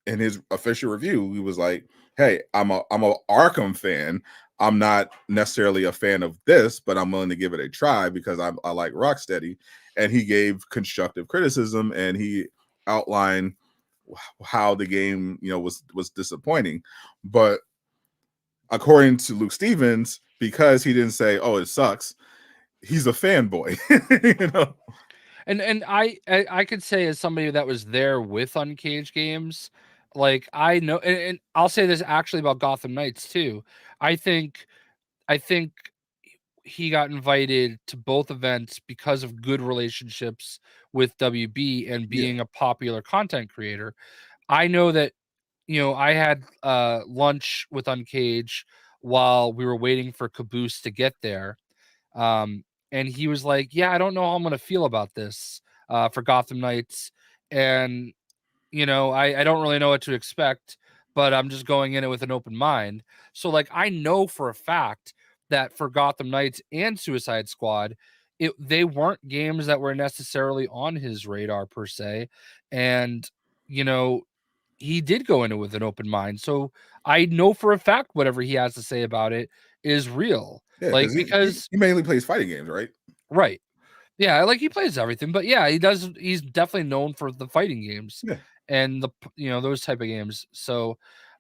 in his official review, he was like, "Hey, I'm a Arkham fan. I'm not necessarily a fan of this, but I'm willing to give it a try because I like Rocksteady." And he gave constructive criticism and he outlined how the game was disappointing, but according to Luke Stevens, because he didn't say, "Oh, it sucks," he's a fanboy. you know? and I could say as somebody that was there with Uncaged Games, like I know, and I'll say this actually about Gotham Knights too. I think I think he got invited to both events because of good relationships with WB and Yeah, being a popular content creator. I know that I had lunch with Uncage while we were waiting for Caboose to get there. And he was like, "Yeah, I don't know how I'm gonna feel about this for Gotham Knights." And I don't really know what to expect, but I'm just going in it with an open mind. So like I know for a fact that for Gotham Knights and Suicide Squad, they weren't games that were necessarily on his radar per se. And you know, he did go into it with an open mind. So I know for a fact whatever he has to say about it is real. yeah, Like because he, because he mainly plays fighting games, right? right. Yeah, like he plays everything, but yeah, he does. He's definitely known for the fighting games Yeah, and those type of games. So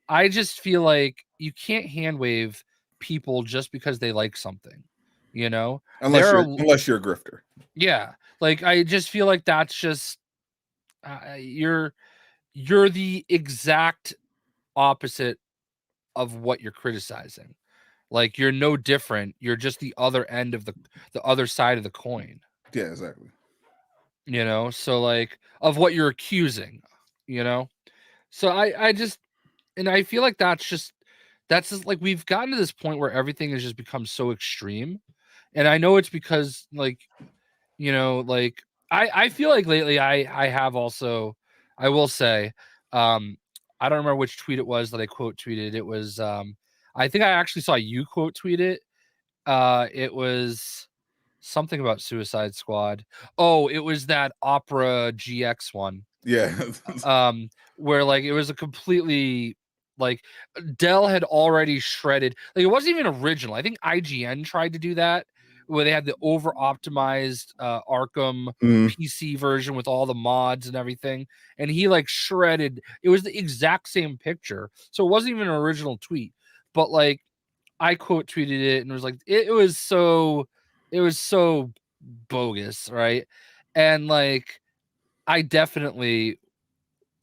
I just feel like you can't hand wave people just because they like something. You know, unless there you're are unless you're a grifter. yeah, like I just feel like that's just you're the exact opposite of what you're criticizing. Like you're no different. You're just the other end of the other side of the coin. Yeah, exactly. So like of what you're accusing you know so I just and I feel like that's just like we've gotten to this point where everything has just become so extreme. And I know it's because like I feel like lately I have also, I will say, um I don't remember which tweet it was that I quote tweeted. It was I think I actually saw you quote tweet it. It was something about Suicide Squad. Oh, it was that Opera GX one. Yeah, Where like it was a completely like Dell had already shredded. Like it wasn't even original. I think IGN tried to do that where they had the over optimized Arkham mm, PC version with all the mods and everything. And he like shredded. It was the exact same picture. So it wasn't even an original tweet. But like I quote tweeted it and was like, it was so bogus, right? And like I definitely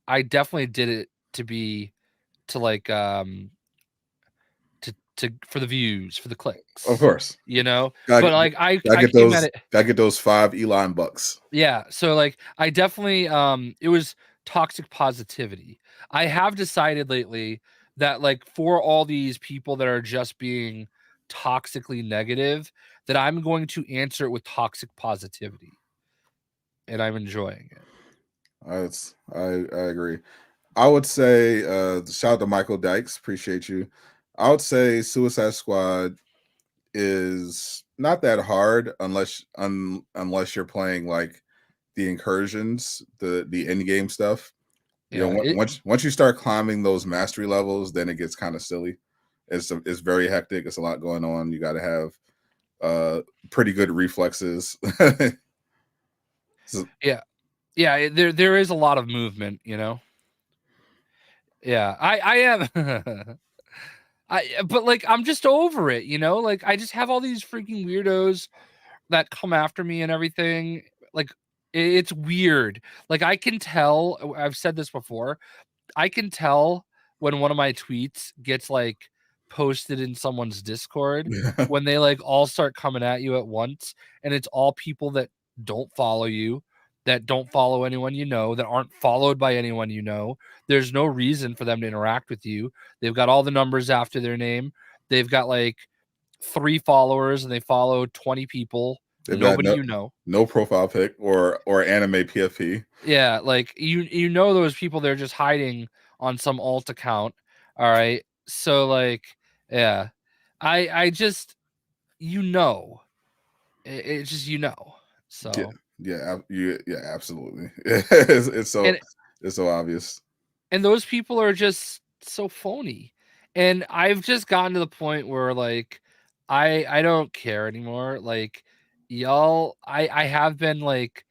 I definitely did it to be to like for the views, for the clicks. Of course. You know, Gotta, but like I get came at those. it. Gotta get those 5 Elon bucks. Yeah, so like I definitely it was toxic positivity. I have decided lately that like for all these people that are just being toxically negative, that I'm going to answer it with toxic positivity. And I'm enjoying it. I agree. I would say shout out to Michael Dykes, appreciate you. I would say Suicide Squad is not that hard unless you're playing like the incursions, the end game stuff. You Yeah, know, once you start climbing those mastery levels, then it gets kind of silly. It's very hectic. It's a lot going on. You got to have pretty good reflexes. So, yeah, there is a lot of movement, you know. Yeah, I am. But like I'm just over it, you know. Like I just have all these freaking weirdos that come after me and everything. Like it's weird. Like I can tell. I've said this before. I can tell when one of my tweets gets like posted in someone's Discord when they like all start coming at you at once, and it's all people that don't follow you, that don't follow anyone you know, that aren't followed by anyone you know. There's no reason for them to interact with you. They've got all the numbers after their name. They've got like 3 followers and they follow 20 people. they've got Nobody you know. no profile pic or anime PFP. Yeah, like you know those people, they're just hiding on some alt account. All right. So like, yeah. I just you know. It's just Yeah, So yeah, absolutely. It's so and obvious. and those people are just so phony. And I've just gotten to the point where like I don't care anymore. Like y'all I have been like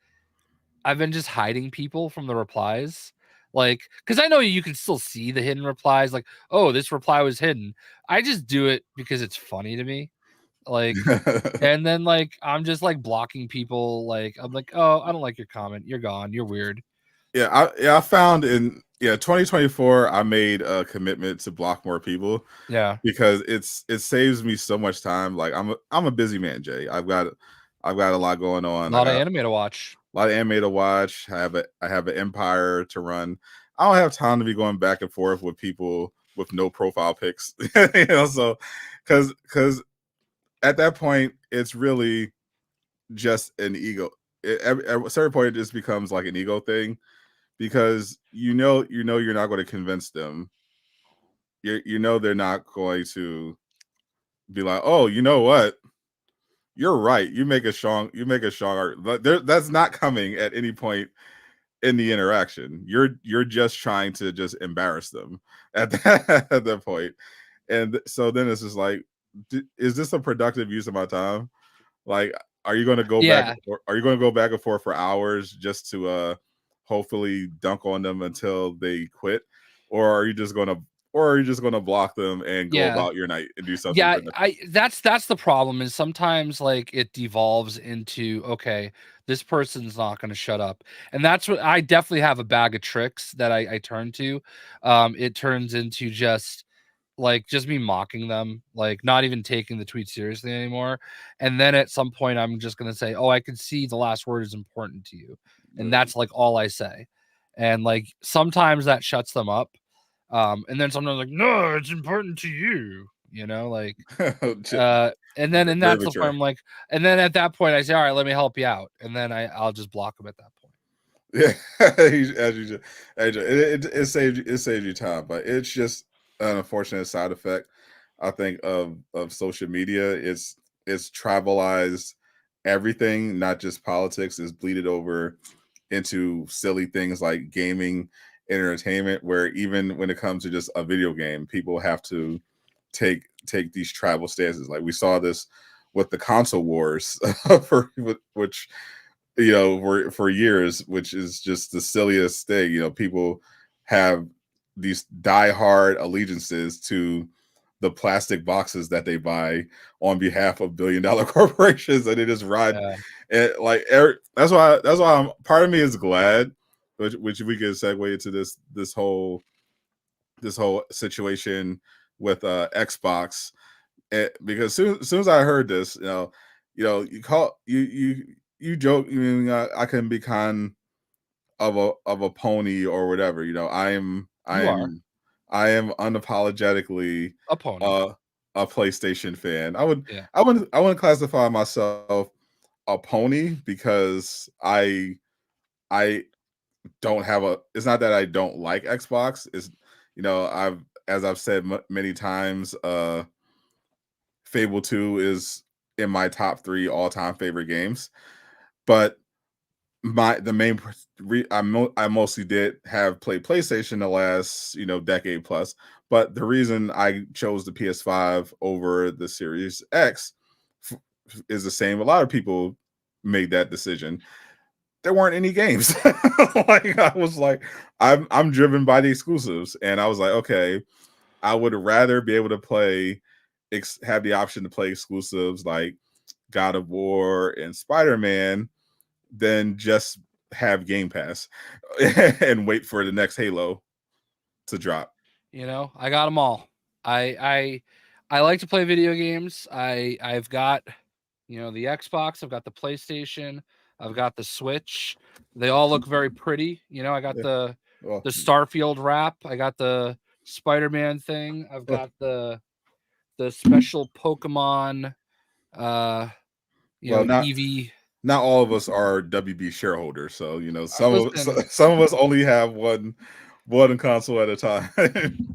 I've been just hiding people from the replies. Like, because I know you can still see the hidden replies, like, oh, this reply was hidden. I just do it because it's funny to me. Like, and then like I'm just like blocking people. Like, I'm like, oh, I don't like your comment. You're gone. You're weird. I found in 2024 I made a commitment to block more people Yeah. because it saves me so much time. Like I'm a busy man, Jay. I've got a lot going A on. I lot of got anime to watch. a lot of anime to watch. I have an empire to run. I don't have time to be going back and forth with people with no profile pics. So because at that point it's really just an ego. At a certain point, it just becomes like an ego thing because you're not going to convince them. You know they're not going to be like, oh, you know what? You're right. You make a strong argument. That's not coming at any point in the interaction. You're just trying to just embarrass them at at that point. And so then it's just like, is this a productive use of my time? Like, are you going to go back? Yeah. Are you going to go back and forth for hours just to hopefully dunk on them until they quit, or are you just going to block them and go Yeah. about your night and do something Yeah, productive? that's the problem is sometimes like it devolves into okay, this person's not going to shut up. And that's what I definitely have a bag of tricks that I turn to. It turns into just me mocking them, like not even taking the tweet seriously anymore. And then at some point I'm just going to say, "Oh, I can see the last word is important to you." And that's like all I say. And like sometimes that shuts them up. And then sometimes like, "No, it's important to you." You know, like and Very that's the point mature. I'm like, and then at that point I say, all right, let me help you out. And then I'll just block them at that point. Yeah, it saves you time, but it's just an unfortunate side effect. I think of social media. It's tribalized everything, not just politics. It's bleeded over into silly things like gaming, entertainment, where even when it comes to just a video game, people have to take these tribal stances. Like we saw this with the console wars, which for years, which is just the silliest thing. People have these diehard allegiances to the plastic boxes that they buy on behalf of billion-dollar corporations, and they just ride. Yeah. And like that's why part of me is glad, which we can segue into this whole situation with Xbox because soon as I heard this, you call you joke, I can be kind of a pony or whatever. You are I am unapologetically a pony. uh, a PlayStation fan. Yeah. I wouldn't classify myself a pony because I don't have a. It's not that I don't like Xbox. It's I've as I've said many times. Fable 2 is in my top 3 all-time favorite games. But the main I mostly did have played PlayStation the last, decade plus, but the reason I chose the PS5 over the Series X is the same. A lot of people made that decision. There weren't any games. Like I was like, I'm driven by the exclusives, and I was like, okay, I would rather be able to have the option to play exclusives like God of War and Spider-Man than just have Game Pass and wait for the next Halo to drop. I got them all. I like to play video games. I've got the Xbox, I've got the PlayStation, I've got the Switch. They all look very pretty. I got Yeah. Well, the Starfield wrap. I got the Spider-Man thing. I've got the special Pokemon well, Eevee. not all of us are WB shareholders, so Listen, some of us only have one console at a time.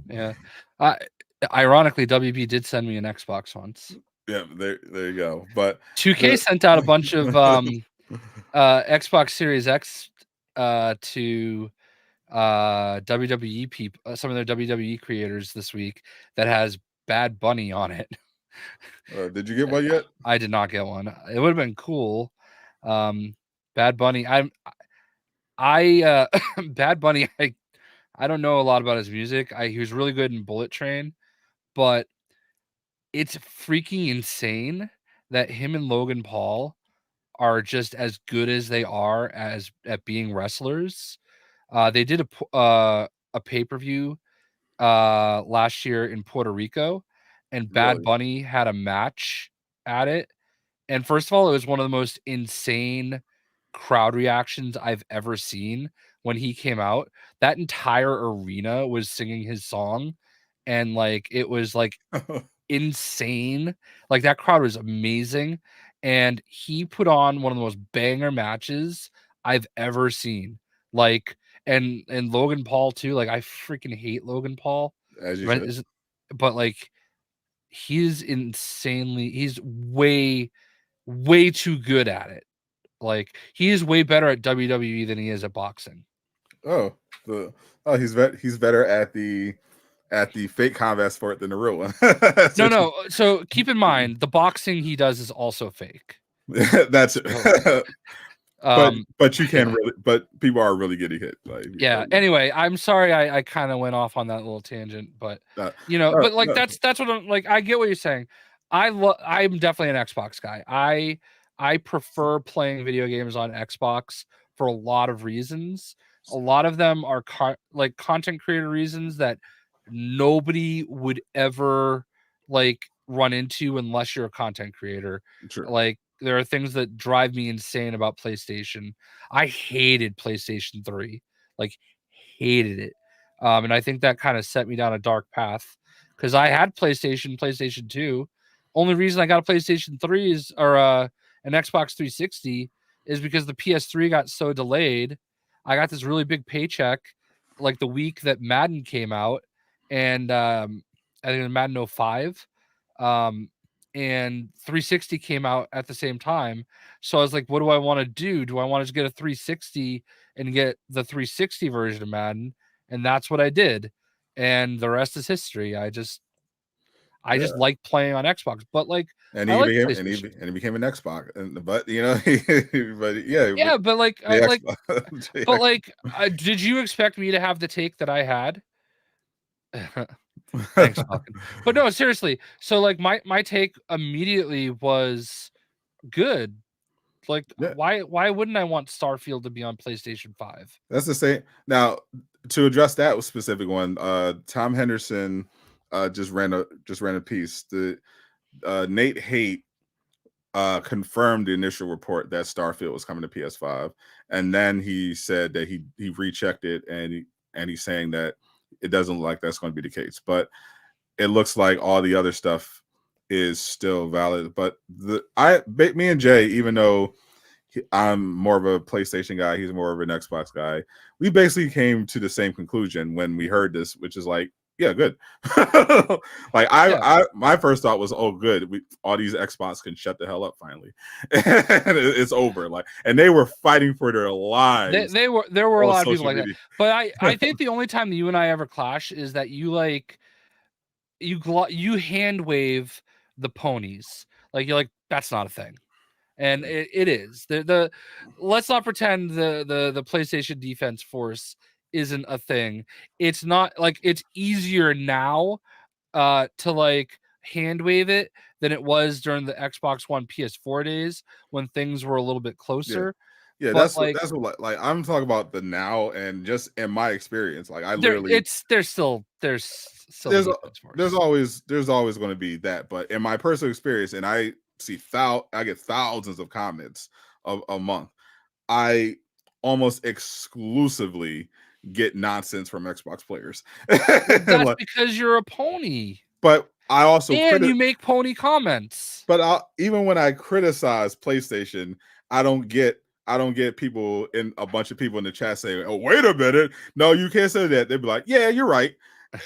yeah. Uh, Ironically, WB did send me an Xbox once. Yeah, there you go. But 2K sent out a bunch of Xbox Series X to WWE people, some of their WWE creators this week that has Bad Bunny on it. Did you get one yet? I did not get one. It would have been cool. Bad Bunny. I Bad Bunny. I don't know a lot about his music. He was really good in Bullet Train, but it's freaking insane that him and Logan Paul are just as good as they are at being wrestlers. They did a pay-per-view last year in Puerto Rico, and Bad Really? Bunny had a match at it. And first of all, it was one of the most insane crowd reactions I've ever seen when he came out. That entire arena was singing his song, and it was insane. Like that crowd was amazing, and he put on one of the most banger matches I've ever seen. And Logan Paul too. Like I freaking hate Logan Paul, As you but should. but he's way too good at it. Like he is way better at WWE than he is at boxing. Oh, he's better at the fake combat sport than the real one. No. So keep in mind the boxing he does is also fake. That's it. So, But you can yeah. really, but people are really getting hit. Yeah. Anyway, I'm sorry I kind of went off on that little tangent, but uh, but no. that's what I'm like. I get what you're saying. I'm definitely an Xbox guy. I prefer playing video games on Xbox for a lot of reasons. A lot of them are content creator reasons that nobody would ever run into unless you're a content creator. True. Like there are things that drive me insane about PlayStation. I hated PlayStation 3. Like hated it. And I think that kind of set me down a dark path because I had PlayStation 2. Only reason I got a PlayStation 3 or an Xbox 360 is because the PS3 got so delayed. I got this really big paycheck like the week that Madden came out, and I think it was Madden 05. And 360 came out at the same time. So I was like, what do I want to do? Do I want to get a 360 and get the 360 version of Madden? And that's what I did. And the rest is history. I just Yeah. like playing on Xbox, but And I he like became PlayStation. and he became an Xbox, but but yeah, Yeah, but the Xbox. did you expect me to have the take that I had? Thanks, Falcon. But no, seriously. So my take immediately was good. Like Yeah, why wouldn't I want Starfield to be on PlayStation 5? that's the same. Now, to address that specific one, Tom Henderson just ran a piece. Nate Haight confirmed the initial report that Starfield was coming to PS5, and then he said that he rechecked it, and he's saying that it doesn't look like that's going to be the case. But it looks like all the other stuff is still valid. But me and Jay, even though I'm more of a PlayStation guy, he's more of an Xbox guy, we basically came to the same conclusion when we heard this, which is like, yeah, good. Like my first thought was, oh, good. All these Xbox can shut the hell up finally. And it's over. Like, and they were fighting for their lives. There were a lot of people like media. that. But I think the only time that you and I ever clash is that you hand wave the ponies. Like, you're like, that's not a thing. And it is. The let's not pretend the PlayStation Defense Force isn't a thing. It's not like it's easier now to like hand wave it than it was during the Xbox One PS4 days when things were a little bit closer. Yeah, but that's what I'm talking about the now, and just in my experience, like I literally there's still there's always going to be that, but in my personal experience, and I get thousands of comments a month. I almost exclusively get nonsense from Xbox players. That's because you're a pony. But I also you make pony comments. But even when I criticize PlayStation, I don't get people in a bunch of people in the chat saying, "Oh, wait a minute, no, you can't say that." They'd be like, "Yeah, you're right."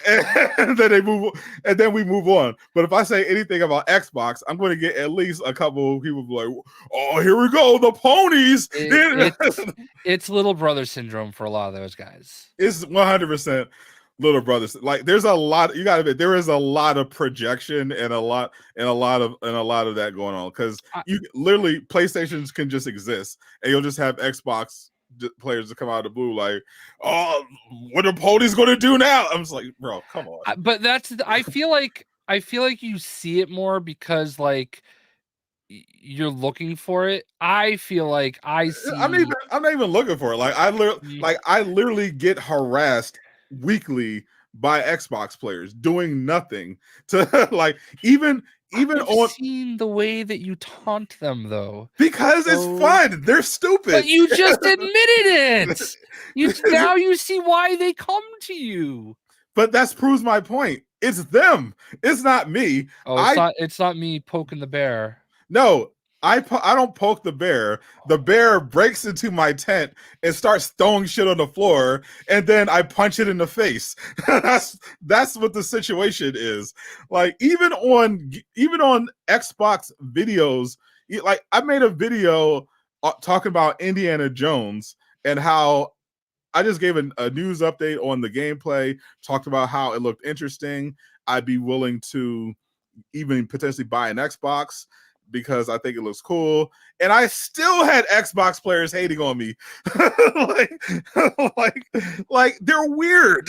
And then we move on. But if I say anything about Xbox, I'm going to get at least a couple of people like, "Oh, here we go, the ponies." It's little brother syndrome for a lot of those guys. It's 100% little brothers. Like, there's a lot. You got to admit, there is a lot of projection and a lot of that going on, because you literally PlayStations can just exist, and you'll just have Xbox players to come out of the blue like, oh, what are ponies going to do now? I'm just like, bro, come on. But I feel like you see it more because like you're looking for it. I feel like I see. I'm not even looking for it. Like, I literally get harassed weekly by Xbox players doing nothing to like even I've seen the way that you taunt them though, because it's fun. They're stupid. But you just admitted it. Now you see why they come to you. But that proves my point. It's them. It's not me. Oh, it's not me poking the bear. No, I don't poke the bear. The bear breaks into my tent and starts throwing shit on the floor, and then I punch it in the face. That's what the situation is. Like, even on Xbox videos, like, I made a video talking about Indiana Jones and how I just gave a news update on the gameplay, talked about how it looked interesting. I'd be willing to even potentially buy an Xbox because I think it looks cool, and I still had Xbox players hating on me. like they're weird.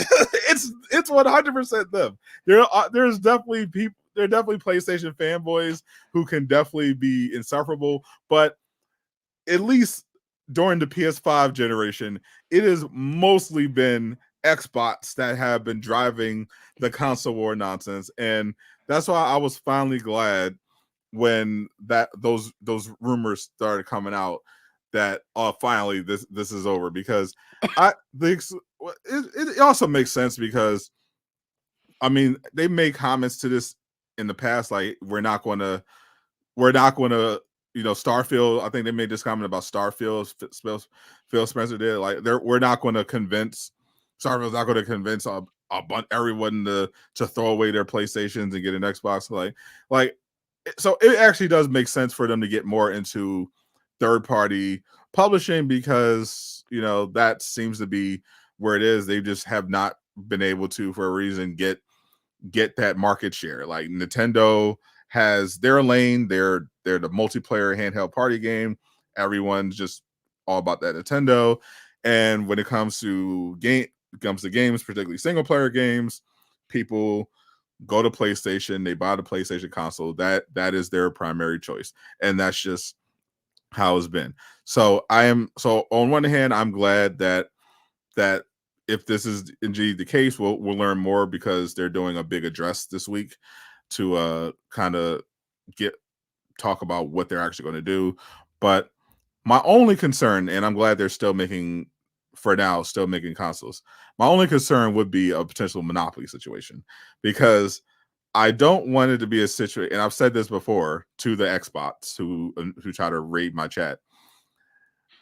It's 100% them. There's definitely people. There are definitely PlayStation fanboys who can definitely be insufferable, but at least during the PS5 generation, it has mostly been Xbox that have been driving the console war nonsense, and that's why I was finally glad when those rumors started coming out that finally this is over, because I think it also makes sense, because I mean, they made comments to this in the past, like, we're not going to Starfield. I think they made this comment about Starfield. Phil Spencer did, like, we're not going to convince Starfield's not going to convince everyone to throw away their PlayStations and get an Xbox. Like so it actually does make sense for them to get more into third-party publishing, because that seems to be where it is. They just have not been able to, for a reason, get that market share. Like, Nintendo has their lane. They're the multiplayer handheld party game. Everyone's just all about that Nintendo. And when it comes to games, particularly single player games, people go to PlayStation, they buy the PlayStation console. That is their primary choice, and that's just how it's been. So on one hand, I'm glad that if this is indeed the case, we'll learn more, because they're doing a big address this week to kind of talk about what they're actually going to do. But my only concern, and I'm glad they're still making consoles. My only concern would be a potential monopoly situation, because I don't want it to be a situation, and I've said this before to the Xbox who try to raid my chat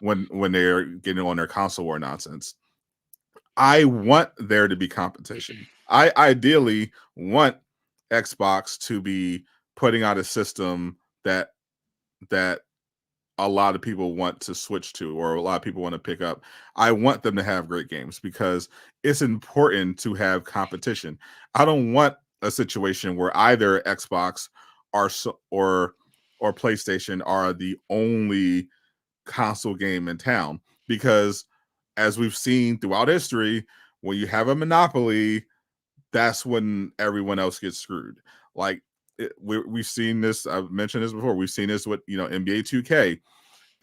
when they're getting on their console war nonsense. I want there to be competition. I ideally want Xbox to be putting out a system that a lot of people want to switch to, or a lot of people want to pick up. I want them to have great games, because it's important to have competition. I don't want a situation where either Xbox or PlayStation are the only console game in town, because as we've seen throughout history, when you have a monopoly, that's when everyone else gets screwed. Like we've seen this. I've mentioned this before. We've seen this with NBA 2K.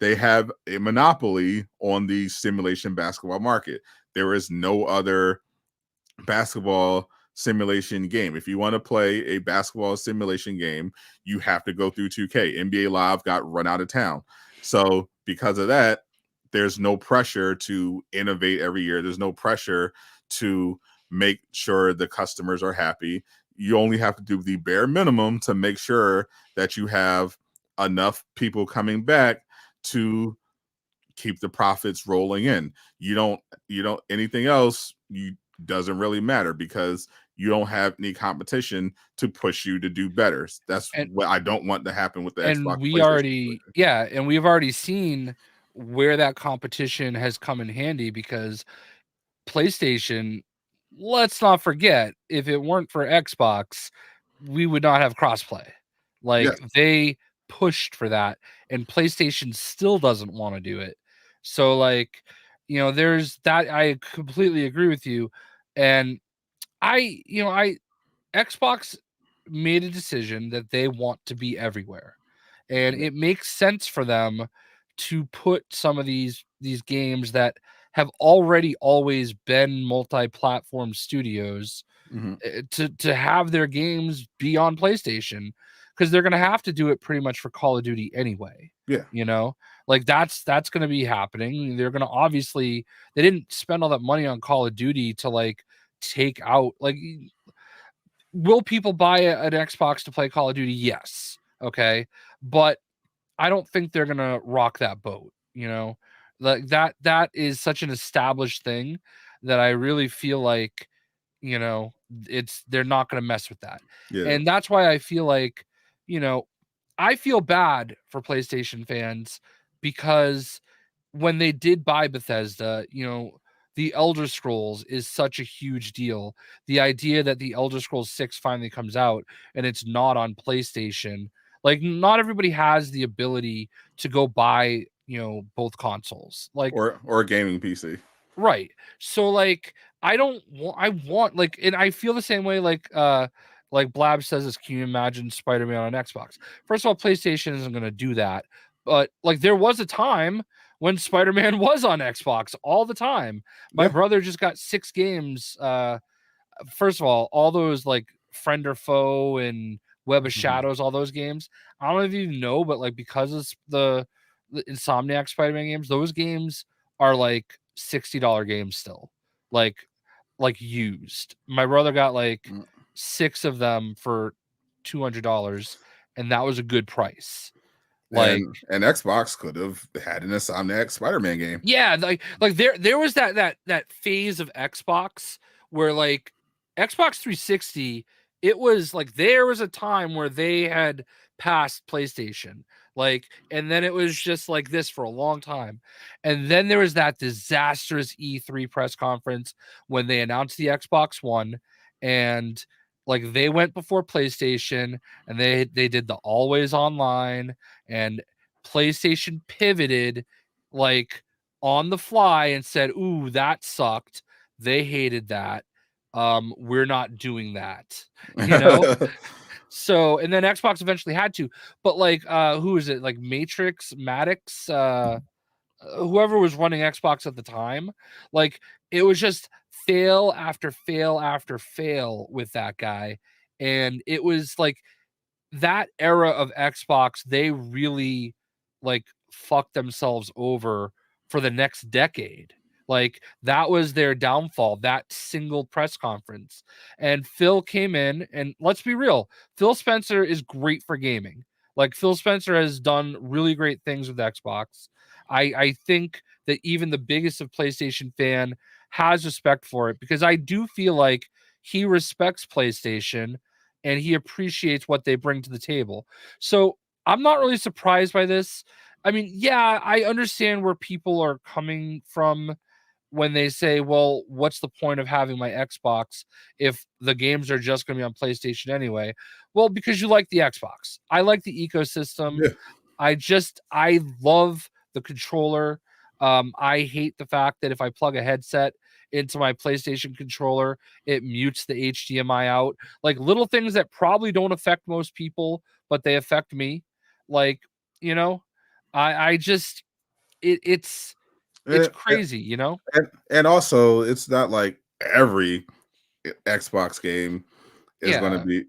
They have a monopoly on the simulation basketball market. There is no other basketball simulation game. If you want to play a basketball simulation game, you have to go through 2K. NBA Live got run out of town. So because of that, there's no pressure to innovate every year. There's no pressure to make sure the customers are happy. You only have to do the bare minimum to make sure that you have enough people coming back to keep the profits rolling in. You don't anything else doesn't really matter, because you don't have any competition to push you to do better. That's what I don't want to happen with the Xbox PlayStation. And we've already seen where that competition has come in handy, because PlayStation, let's not forget, if it weren't for Xbox, we would not have crossplay. Like, they pushed for that, and PlayStation still doesn't want to do it. So, like, there's that. I completely agree with you. And Xbox made a decision that they want to be everywhere, and it makes sense for them to put some of these games that have already always been multi-platform studios to have their games be on PlayStation, because they're going to have to do it pretty much for Call of Duty anyway. Like that's going to be happening. They're going to obviously, they didn't spend all that money on Call of Duty to like take out, like, will people buy an Xbox to play Call of Duty? Yes. Okay. But I don't think they're going to rock that boat, like that is such an established thing that I really feel like, they're not going to mess with that. And that's why I feel like, I feel bad for PlayStation fans, because when they did buy Bethesda, the Elder Scrolls is such a huge deal. The idea that the Elder Scrolls 6 finally comes out and it's not on PlayStation, like, not everybody has the ability to go buy, both consoles. Like, or a gaming PC. Right. So, like, I want, like, and I feel the same way, like Blab says this, can you imagine Spider-Man on Xbox? First of all, PlayStation isn't going to do that. But, like, there was a time when Spider-Man was on Xbox all the time. My brother just got 6 games. First of all those, like, Friend or Foe and Web of Shadows, all those games. I don't know if you know, but, like, because of the Insomniac Spider-Man games, those games are like $60 games still, like used. My brother got like 6 of them for $200, and that was a good price. Like, and Xbox could have had an Insomniac Spider-Man game. Yeah, like there was that phase of Xbox where, like, Xbox 360, it was like there was a time where they had passed PlayStation. Like, and then it was just like this for a long time. And then there was that disastrous E3 press conference when they announced the Xbox One, and like they went before PlayStation, and they did the always online, and PlayStation pivoted like on the fly and said, "Ooh, that sucked. They hated that. We're not doing that." You know? So, and then Xbox eventually had to. But like, who is it? Like Maddox, whoever was running Xbox at the time, like, it was just fail after fail after fail with that guy. And it was like that era of Xbox, they really like fucked themselves over for the next decade. Like that was their downfall, that single press conference. And Phil came in, and let's be real, Phil Spencer is great for gaming. Like Phil Spencer has done really great things with Xbox. I think that even the biggest of PlayStation fan has respect for it, because I do feel like he respects PlayStation and he appreciates what they bring to the table. So I'm not really surprised by this. I mean, yeah, I understand where people are coming from when they say, well, what's the point of having my Xbox if the games are just going to be on PlayStation anyway? Well, because you like the Xbox. I like the ecosystem. Yeah. I love the controller. I hate the fact that if I plug a headset into my PlayStation controller, it mutes the HDMI out. Like little things that probably don't affect most people, but they affect me. Like, you know, I just it's And, crazy, you know? and also, it's not like every Xbox game Yeah.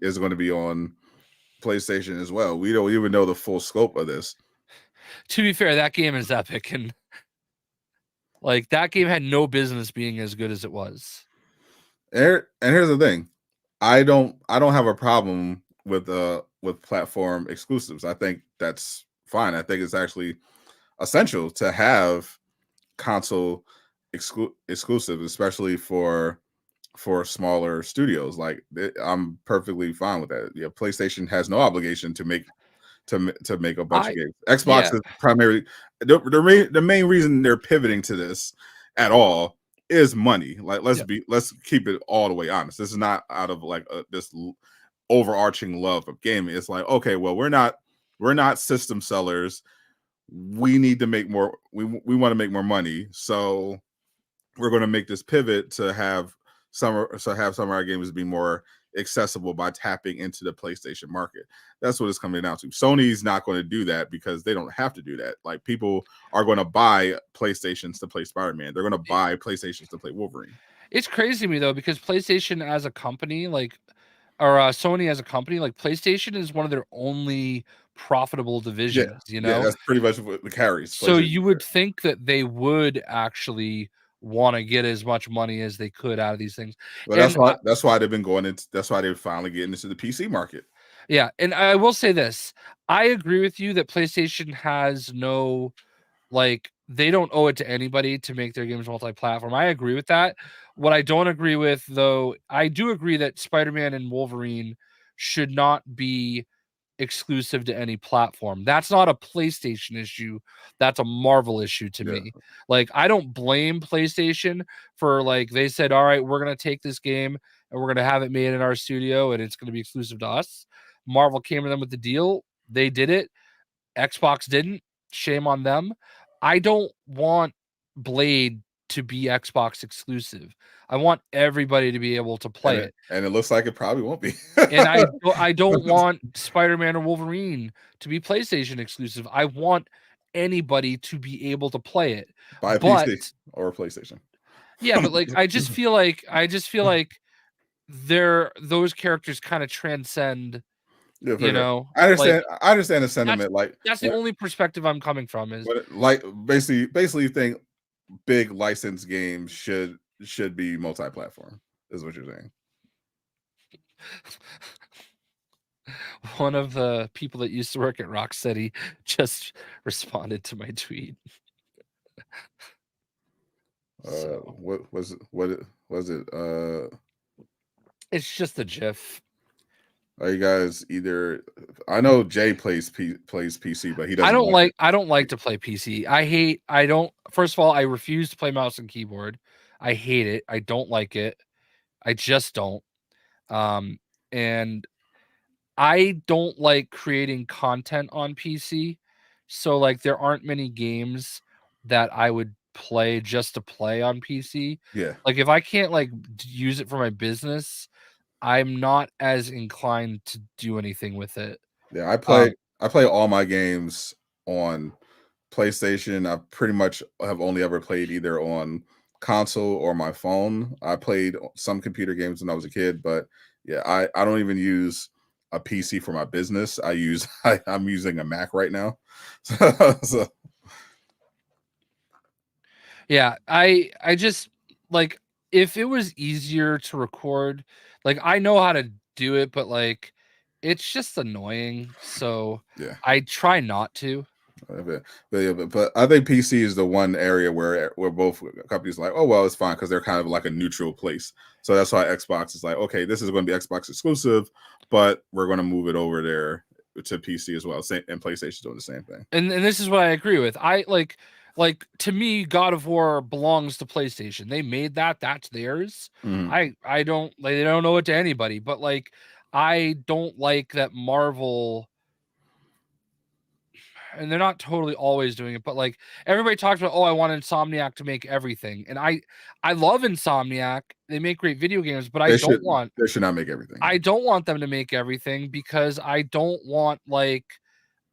is going to be on PlayStation as well. We don't even know the full scope of this. To be fair, that game is epic, and like that game had no business being as good as it was. And here's the thing. I don't have a problem with platform exclusives. I think that's fine. I think it's actually essential to have console exclusive, especially for smaller studios. Like I'm perfectly fine with that. Yeah, PlayStation has no obligation to make a bunch of I games. Xbox Yeah. is primarily the main reason they're pivoting to this at all is money. Like Yeah. let's keep it all the way honest. This is not out of like this overarching love of gaming. It's like, okay, well, we're not system sellers. We need to make more. We want to make more money, so we're going to make this pivot to have some of our games be more accessible by tapping into the PlayStation market. That's what it's coming down to. Sony's not going to do that because they don't have to do that. Like people are going to buy PlayStations to play Spider-Man. They're going to buy PlayStations to play Wolverine. It's crazy to me though, because PlayStation as a company, like, or Sony as a company, like PlayStation is one of their only profitable Yeah, divisions, you yeah, know? that's pretty much what the carries. So PlayStation. you would think that they would actually want to get as much money as they could out of these things. Well, And that's why they've been going into. That's why they're finally getting into the PC market. yeah, and I will say this. I agree with you that PlayStation has no, like, they don't owe it to anybody to make their games multi-platform. I agree with that. What I don't agree with, though, I do agree that Spider-Man and Wolverine should not be exclusive to any platform. That's not a PlayStation issue. That's a Marvel issue to Yeah, me. Like, I don't blame PlayStation for, like, they said, all right, we're going to take this game and we're going to have it made in our studio and it's going to be exclusive to us. Marvel came to them with the deal. They did it. Xbox didn't. Shame on them. I don't want Blade to be Xbox exclusive. I want everybody to be able to play it. and it looks like it probably won't be. And I don't want Spider-Man or Wolverine to be PlayStation exclusive. I want anybody to be able to play it. Buy a But PC or a PlayStation. yeah, but like I just feel like those characters kind of transcend, Yeah, for you sure. know, I like understand. I understand the that's sentiment. Like, that's the only perspective I'm coming from is like basically, you think big licensed games should be multi-platform. Is what you're saying. one of the people that used to work at Rocksteady just responded to my tweet. So What was it? What was it? it's just a GIF. Are you guys either? I know Jay plays PC, but he doesn't like it. I don't like to play PC. I don't First of all, I refuse to play mouse and keyboard. I hate it. I don't like it. I just don't. Um and I don't like creating content on PC. So like there aren't many games that I would play just to play on PC. Yeah, Like if I can't like use it for my business, I'm not as inclined to do anything with it. yeah. Um I play all my games on PlayStation. I pretty much have only ever played either on console or my phone. I played some computer games when I was a kid, but yeah, I don't even use a PC for my business. I'm using a Mac right now. So Yeah, I just like if it was easier to record, like I know how to do it, but like it's just annoying. So yeah. I try not to. But I think PC is the one area where both companies are like, oh well, it's fine because they're kind of like a neutral place. So that's why Xbox is like, okay, this is going to be Xbox exclusive, but we're going to move it over there to PC as well. And PlayStation's doing the same thing. And this is what I agree with. I like to me, God of War belongs to PlayStation. They made that, that's theirs. Mhm. I don't like they don't know it to anybody, but like I don't like that Marvel, and they're not totally always doing it, but like everybody talks about, oh, I want Insomniac to make everything. And I love Insomniac. They make great video games, but They should not make everything. I don't want them to make everything because I don't want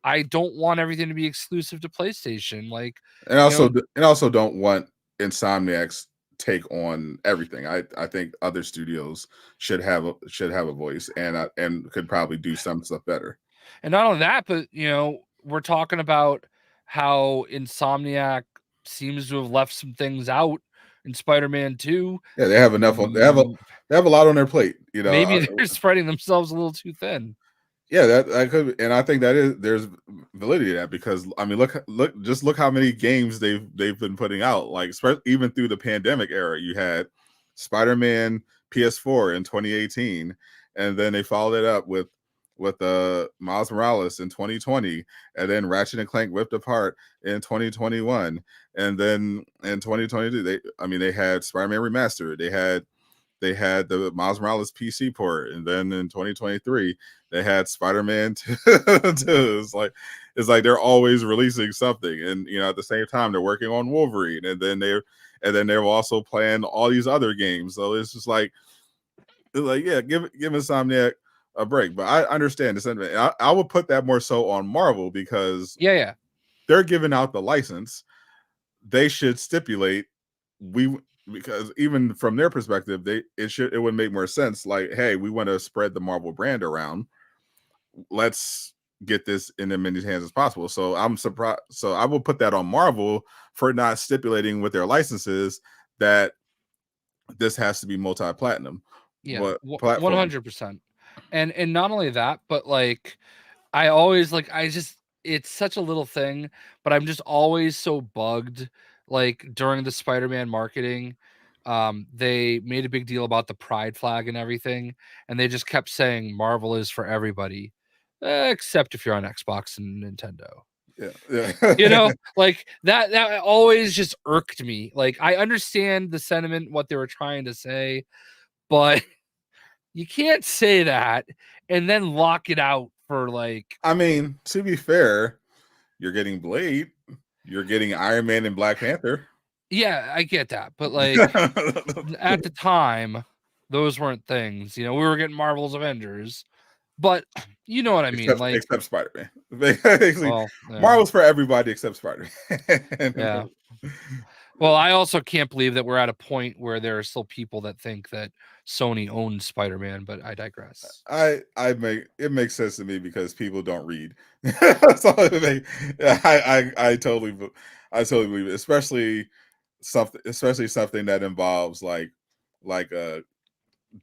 everything to be exclusive to PlayStation. Like, And you know, also don't want Insomniac's take on everything. I think other studios should have a voice and could probably do some stuff better. and not only that, but we're talking about how Insomniac seems to have left some things out in Spider-Man 2. Yeah, they have enough. They have a lot on their plate. Maybe they're spreading themselves a little too thin. Yeah, that could, and I think there's validity to that because I mean, look how many games they've been putting out. Like even through the pandemic era, you had Spider-Man PS4 in 2018, and then they followed it up with Miles Morales in 2020, and then Ratchet and Clank Rift Apart in 2021, and then in 2022 they had Spider-Man Remastered. They had the Miles Morales PC port, and then in 2023 they had Spider-Man 2. It's like they're always releasing something, and at the same time they're working on Wolverine, and then they're also playing all these other games. So it's just like yeah, give Insomniac a break. But I understand the sentiment. I would put that more so on Marvel because Yeah. they're giving out the license. They should stipulate because even from their perspective, it would make more sense. Like, hey, we want to spread the Marvel brand around. Let's get this in as many hands as possible. So I'm surprised. So I will put that on Marvel for not stipulating with their licenses that this has to be multi-platinum. Yeah, But platform. 100%. And not only that, but like I always it's such a little thing, but I'm just always so bugged. Like during the Spider-Man marketing, they made a big deal about the pride flag and everything, and they just kept saying Marvel is for everybody, except if you're on Xbox and Nintendo. Yeah. Like that always just irked me. Like I understand the sentiment, what they were trying to say, but you can't say that and then lock it out for like. I mean, to be fair, you're getting Blade, you're getting Iron Man and Black Panther. Yeah, I get that, but like at the time, those weren't things. We were getting Marvel's Avengers, but you know what I mean. Like, except Spider-Man. Basically, well, yeah. Marvel's for everybody except Spider-Man. Yeah. Well, I also can't believe that we're at a point where there are still people that think that Sony owns Spider-Man, but I digress. It makes sense to me because people don't read. So I totally believe it, especially something that involves like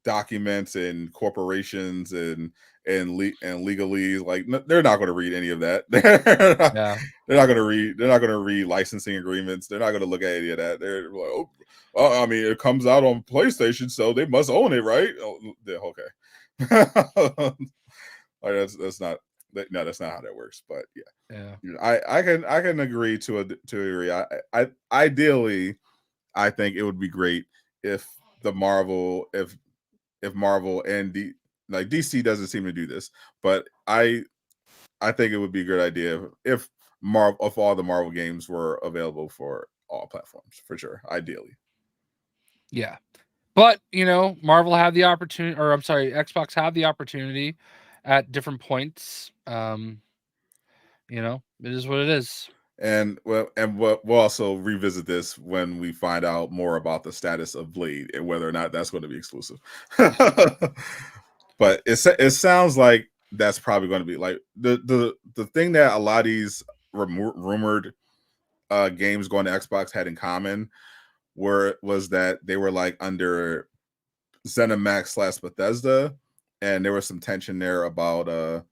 documents and corporations and legalese. Like they're not going to read any of that. Yeah. They're not going to read licensing agreements. They're not going to look at any of that. They're like, oh, well, I mean, it comes out on PlayStation, so they must own it, right? Oh, yeah, okay. Like, that's not how that works. But yeah, I can agree to a degree. I ideally, I think it would be great if Marvel and DC doesn't seem to do this, but I think it would be a good idea if all the Marvel games were available for all platforms, for sure, ideally. Yeah. But, Marvel had the opportunity, or I'm sorry, Xbox had the opportunity at different points. It is what it is. And we'll also revisit this when we find out more about the status of Blade and whether or not that's going to be exclusive. But it sounds like that's probably going to be like the thing that a lot of these rumored games going to Xbox had in common was that they were like under ZeniMax / Bethesda, and there was some tension there about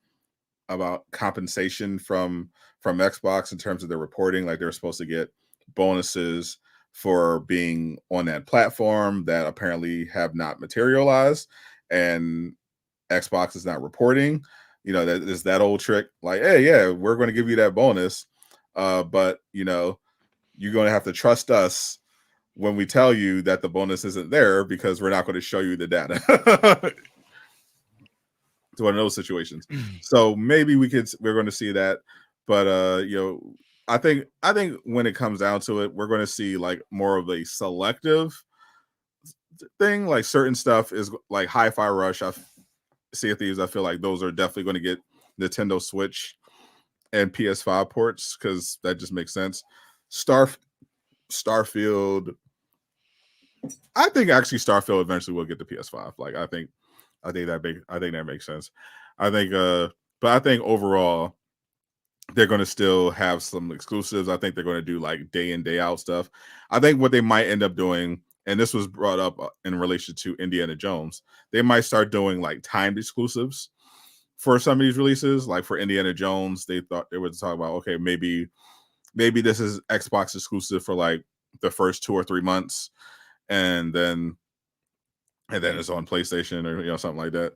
compensation from Xbox in terms of their reporting. Like they were supposed to get bonuses for being on that platform that apparently have not materialized, and Xbox is not reporting. You know, that is that old trick. Like, hey, yeah, we're going to give you that bonus, but you know, you're going to have to trust us when we tell you that the bonus isn't there because we're not going to show you the data. To one of those situations. So maybe we're going to see that, but you know, I think when it comes down to it, we're going to see like more of a selective thing. Like certain stuff is like Hi-Fi Rush, Sea of Thieves. I feel like those are definitely going to get Nintendo Switch and PS5 ports because that just makes sense. Starfield. I think actually Starfield eventually will get the PS5. Like I think that makes sense. I think but I think overall they're going to still have some exclusives. I think they're going to do like day in day out stuff. I think what they might end up doing, and this was brought up in relation to Indiana Jones, they might start doing like timed exclusives for some of these releases. Like for Indiana Jones, they thought they would talk about, okay, maybe this is Xbox exclusive for like the first 2 or 3 months, and then it's on PlayStation or something like that.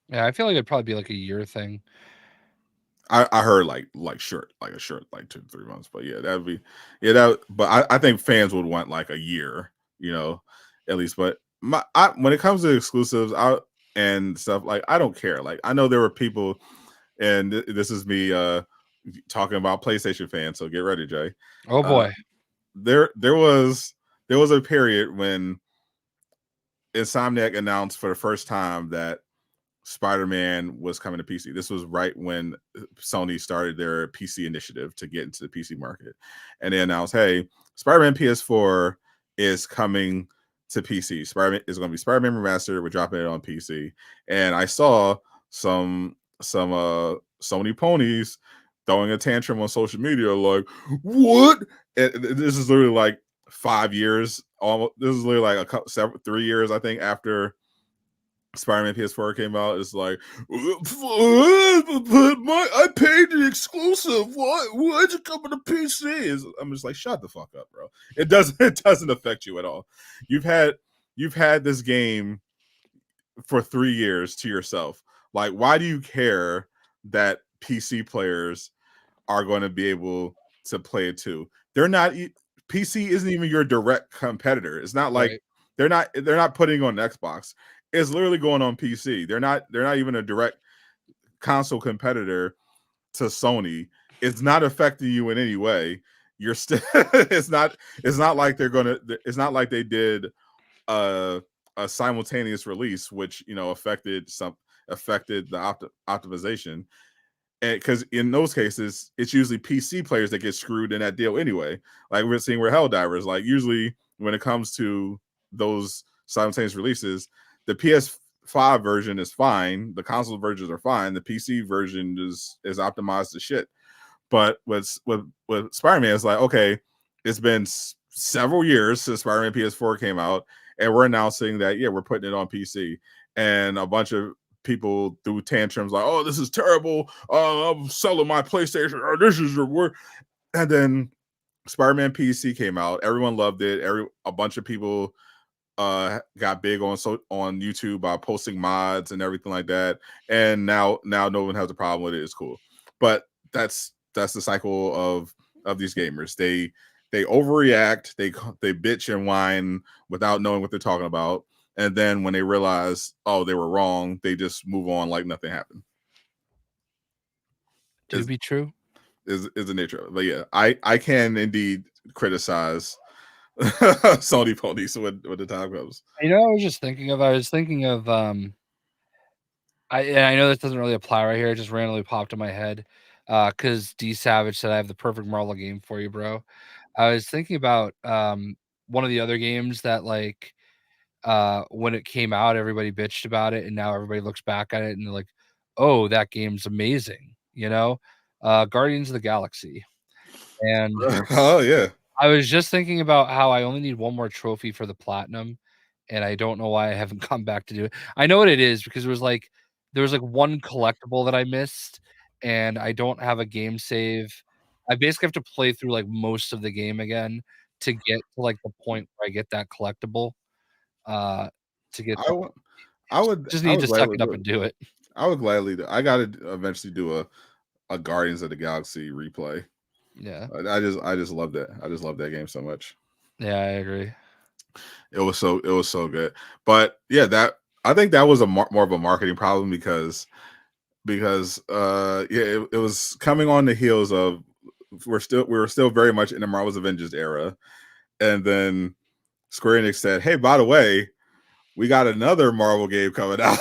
Yeah, I feel like it'd probably be like a year thing. I heard like short, like a short, like 2 to 3 months. But yeah, that'd be that. But I think fans would want like a year, at least. But when it comes to exclusives, and stuff, like I don't care. Like I know there were people, and this is me talking about PlayStation fans. So get ready, Jay. Oh boy. There was a period when Insomniac announced for the first time that Spider-Man was coming to PC. This was right when Sony started their PC initiative to get into the PC market. And they announced, hey, Spider-Man PS4 is coming to PC. Spider-Man is going to be Spider-Man Remastered. We're dropping it on PC. And I saw some Sony ponies throwing a tantrum on social media like, what? And this is literally like 5 years. Almost, this is literally like 3 years, I think, after Spider-Man PS4 came out. It's like, but I paid the exclusive. Why'd you come to the PC? I'm just like, shut the fuck up, bro. It doesn't affect you at all. You've had this game for 3 years to yourself. Like, why do you care that PC players are going to be able to play it too? They're not. PC isn't even your direct competitor. It's not like Right. they're not putting on Xbox. It's literally going on PC. They're not even a direct console competitor to Sony. It's not affecting you in any way. You're still it's not like it's not like they did a simultaneous release, which affected the optimization. And because in those cases, it's usually PC players that get screwed in that deal anyway. Like we're seeing where Helldivers, like usually when it comes to those simultaneous releases, the PS5 version is fine, the console versions are fine, the PC version is optimized to shit. But with Spider-Man, it's like, okay, it's been several years since Spider-Man PS4 came out, and we're announcing that we're putting it on PC, and a bunch of people threw tantrums like, "Oh, this is terrible! I'm selling my PlayStation. Oh, this is your work." And then Spider-Man PC came out. Everyone loved it. A bunch of people got big on YouTube by posting mods and everything like that. And now no one has a problem with it. It's cool. But that's the cycle of these gamers. They overreact. They bitch and whine without knowing what they're talking about. And then when they realize, oh, they were wrong, they just move on like nothing happened. To be true. Is the nature of it. But yeah, I can indeed criticize Sony ponies when the time comes. I was just thinking of. I was thinking of. I know this doesn't really apply right here. It just randomly popped in my head. Because D Savage said I have the perfect Marvel game for you, bro. I was thinking about one of the other games that when it came out, everybody bitched about it, and now everybody looks back at it and they're like, oh, that game's amazing, Guardians of the Galaxy. And Oh yeah. I was just thinking about how I only need one more trophy for the platinum, and I don't know why I haven't come back to do it. I know what it is because there was like one collectible that I missed, and I don't have a game save. I basically have to play through like most of the game again to get to like the point where I get that collectible. Uh, to get I that, would, I would, just I need would to suck gladly it up do it. and do it. I would gladly do. I gotta eventually do a Guardians of the Galaxy replay. Yeah, I just love that. I just love that game so much. yeah, I agree. It was so good. But yeah, that I think that was more of a marketing problem because yeah, it was coming on the heels of we were still very much in the Marvel's Avengers era, and then Square Enix said, "Hey, by the way, we got another Marvel game coming out,"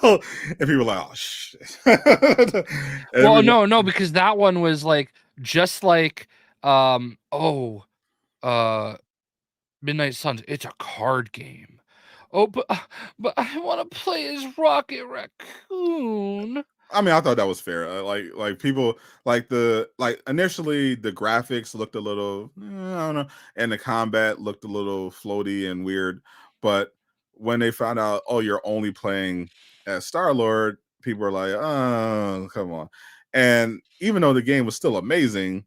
and people were like, "Oh shit!" And Well, we, no, because that one was like just like uh Midnight Suns. It's a card game. Oh, but I want to play as Rocket Raccoon. I mean, I thought that was fair. Like people like initially the graphics looked a little I don't know, and the combat looked a little floaty and weird. But when they found out, oh, you're only playing as Star Lord, people were like, oh, come on. And even though the game was still amazing,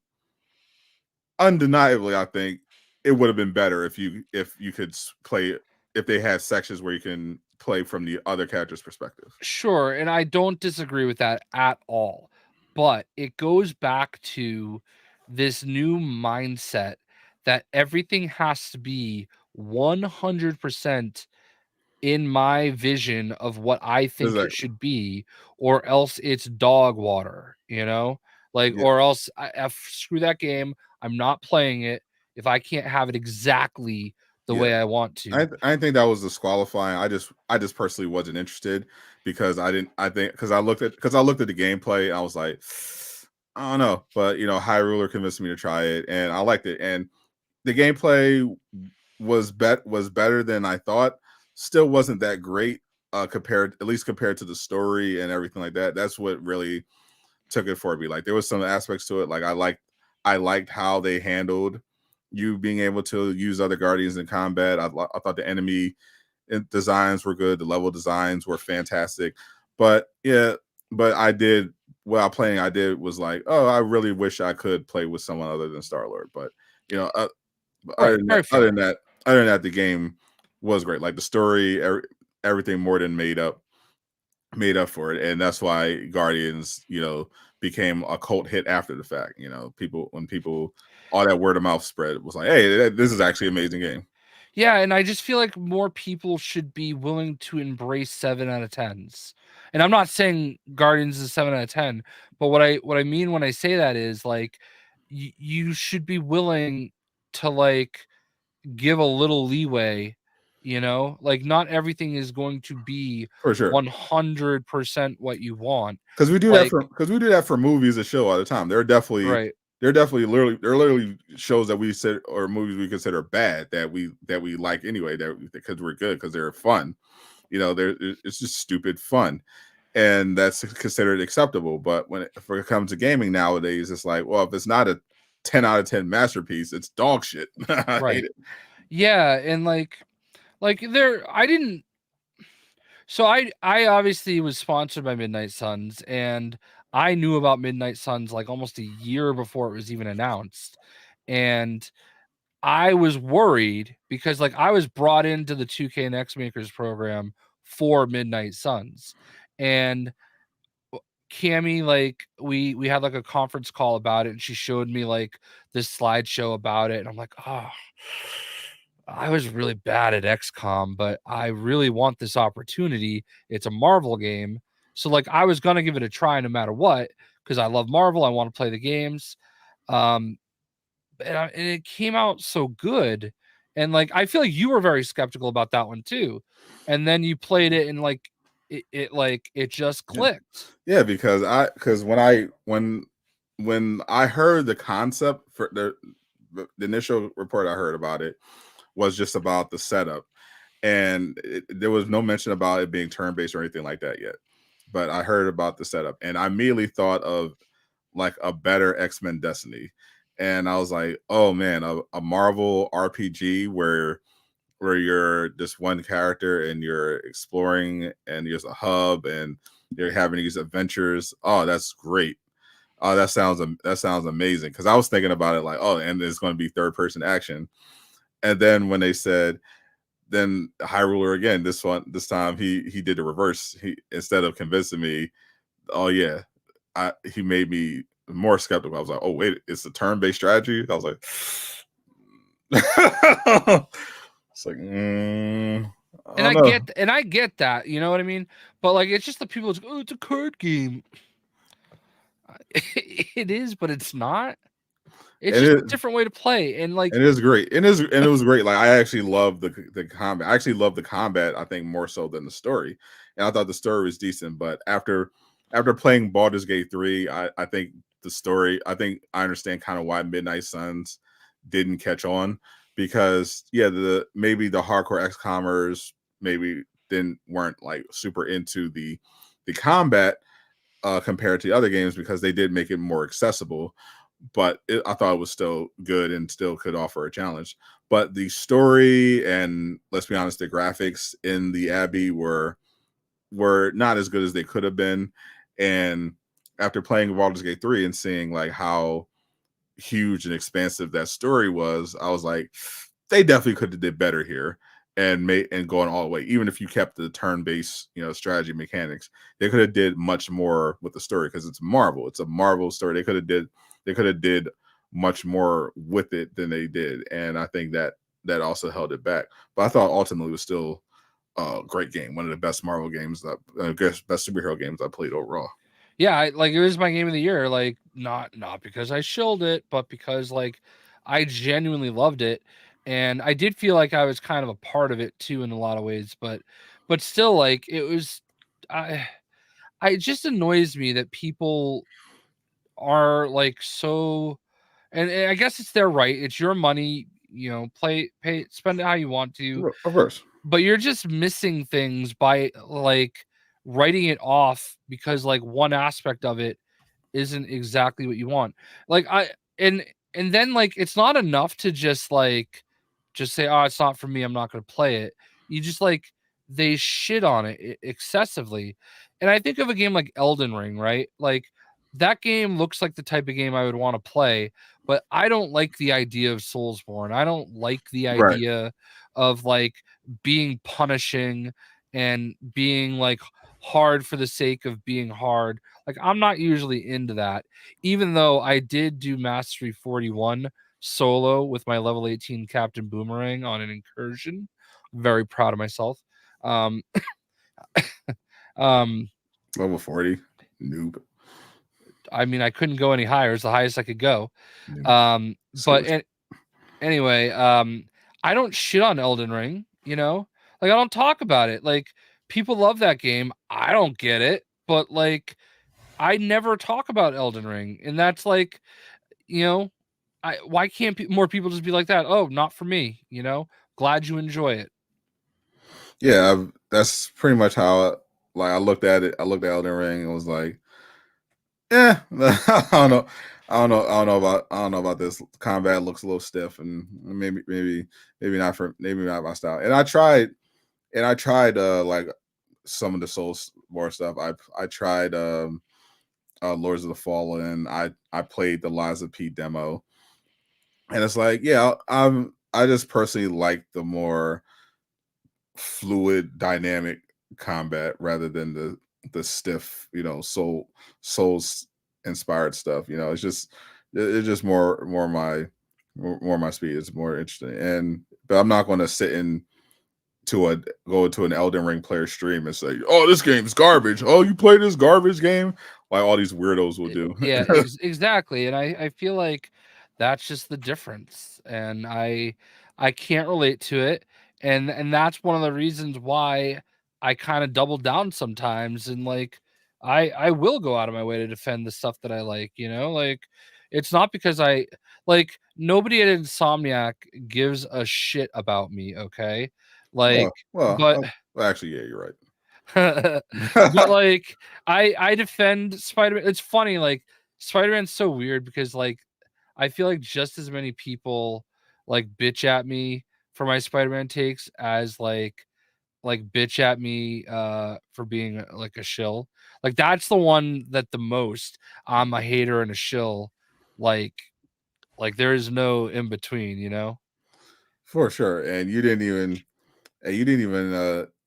undeniably, I think it would have been better if you could play if they had sections where you can play from the other character's perspective. Sure, and I don't disagree with that at all. But it goes back to this new mindset that everything has to be 100% in my vision of what I think it Exactly. should be, or else it's dog water, Like, Yeah. or else screw that game. I'm not playing it if I can't have it exactly the Yeah. way I want to. I didn't think that was disqualifying. I just personally wasn't interested because I think because I looked at the gameplay and I was like, I don't know, but High Ruler convinced me to try it and I liked it. And the gameplay was better than I thought. Still wasn't that great compared at least compared to the story and everything like that. That's what really took it for me. Like there was some aspects to it. Like I liked how they handled you being able to use other guardians in combat. I thought the enemy designs were good. The level designs were fantastic. But yeah, but I did while playing. I did was like, oh, I really wish I could play with someone other than Star Lord. But you know, Right, very other fair. than that, the game was great. Like the story, everything more than made up for it, and that's why Guardians, became a cult hit after the fact. People all that word of mouth spread was like, hey, this is actually an amazing game. Yeah, and I just feel like more people should be willing to embrace 7 out of 10s. And I'm not saying Guardians is 7 out of 10, but what I mean when I say that is like you should be willing to like give a little leeway, Like not everything is going to be For sure. 100% what you want. Because Like, we do that for movies and show all the time. right, They're definitely literally shows that we said or movies we consider bad that we like anyway because we're good because they're fun. It's just stupid fun, and that's considered acceptable. But when it comes to gaming nowadays, it's like, well, if it's not a 10 out of 10 masterpiece, it's dog shit. I hate right. it. Yeah, and like there I didn't So I obviously was sponsored by Midnight Suns, and I knew about Midnight Suns like almost a year before it was even announced. And I was worried because like I was brought into the 2K and X Makers program for Midnight Suns. And Cammy, like we had like a conference call about it, and she showed me like this slideshow about it, and I'm like, oh, I was really bad at XCOM, but I really want this opportunity. It's a Marvel game. So like I was gonna give it a try no matter what, because I love Marvel. I want to play the games. Um and it came out so good. And like I feel like you were very skeptical about that one too. And then you played it and like it just Yeah, clicked. yeah, because when I heard the concept for the initial report I heard about it was just about the setup, and there was no mention about it being turn based or anything like that yet. but I heard about the setup, and I immediately thought of like a better X-Men Destiny. And I was like, oh man, a Marvel RPG where you're just one character and you're exploring and there's a hub and you're having these adventures. Oh, that's great. Oh, that sounds amazing. Because I was thinking about it like, oh, and it's going to be third person action. And then when they said, then High Ruler again, this time he did the reverse. He, instead of convincing me, oh yeah, he made me more skeptical. I was like, oh wait, it's a turn based strategy. I was like, it's like, I And don't know. I get that, you know what I mean? But like, it's just the people. Oh, it's a card game. It is, but it's not. It's And just it a different way to play, and like, and it is great. It was great. Like I actually love the combat. I actually love the combat. I think more so than the story. And I thought the story was decent. But after playing Baldur's Gate 3, I think the story. I think I understand kind of why Midnight Suns didn't catch on because yeah, maybe the hardcore XCommers maybe didn't weren't like super into the combat compared to the other games because they did make it more accessible. But I thought it was still good and still could offer a challenge. But the story and let's be honest, the graphics in the Abbey were not as good as they could have been. And after playing Baldur's Gate 3 and seeing like how huge and expansive that story was, I was like, they definitely could have did better here and going all the way. Even if you kept the turn-based, strategy mechanics, they could have did much more with the story because it's Marvel. It's a Marvel story. They could have did much more with it than they did, and I think that also held it back. But I thought ultimately it was still a great game, one of the best Marvel games that best superhero games I played overall. yeah, like it was my game of the year. Like not because I shilled it, but because like I genuinely loved it, and I did feel like I was kind of a part of it too in a lot of ways. But still, like it was, it just annoys me that people are like so, and I guess it's their right. It's your money, pay, spend it how you want to, Of course, but you're just missing things by like writing it off because like one aspect of it isn't exactly what you want. Like and then like it's not enough to just say, oh, it's not for me, I'm not going to play it. You just like, they shit on it excessively. And I think of a game like Elden Ring, right? Like that game looks like the type of game I would want to play, but I don't like the idea of Soulsborne. I don't like the right. idea of like being punishing and being like hard for the sake of being hard. Like I'm not usually into that, even though I did do Mastery 41 solo with my level 18 Captain Boomerang on an incursion. Very proud of myself. Um, um, Level 40, noob. I mean, I couldn't go any higher. It's the highest I could go. Noob. But Skills. anyway, I don't shit on Elden Ring, like I don't talk about it. Like people love that game. I don't get it, but like I never talk about Elden Ring, and that's like, why can't more people just be like that? Oh, not for me, Glad you enjoy it. Yeah, that's pretty much how like I looked at it. I looked at Elden Ring and was like, yeah, I don't know. I don't know about this. Combat looks a little stiff and maybe not my style. And I tried like some of the Souls War stuff. I tried Lords of the Fallen. I played the Lies of P demo. And it's like, yeah, I just personally like the more fluid, dynamic combat rather than the stiff, souls inspired stuff. It's just more my speed. It's more interesting. But I'm not going to sit in go to an Elden Ring player stream and say, "Oh, this game's garbage. Oh, you play this garbage game," like all these weirdos will do. Yeah, exactly. And I feel like that's just the difference. And I can't relate to it. And that's one of the reasons why I kind of double down sometimes, and like I will go out of my way to defend the stuff that I like, like it's not because I like, nobody at Insomniac gives a shit about me, okay? Like, well, but actually, yeah, you're right. But like I defend Spider-Man. It's funny, like Spider-Man's so weird because like I feel like just as many people like bitch at me for my Spider-Man takes as like bitch at me for being like a shill. Like that's the one that the most I'm a hater and a shill. Like like there is no in between, you know? For sure. And you didn't even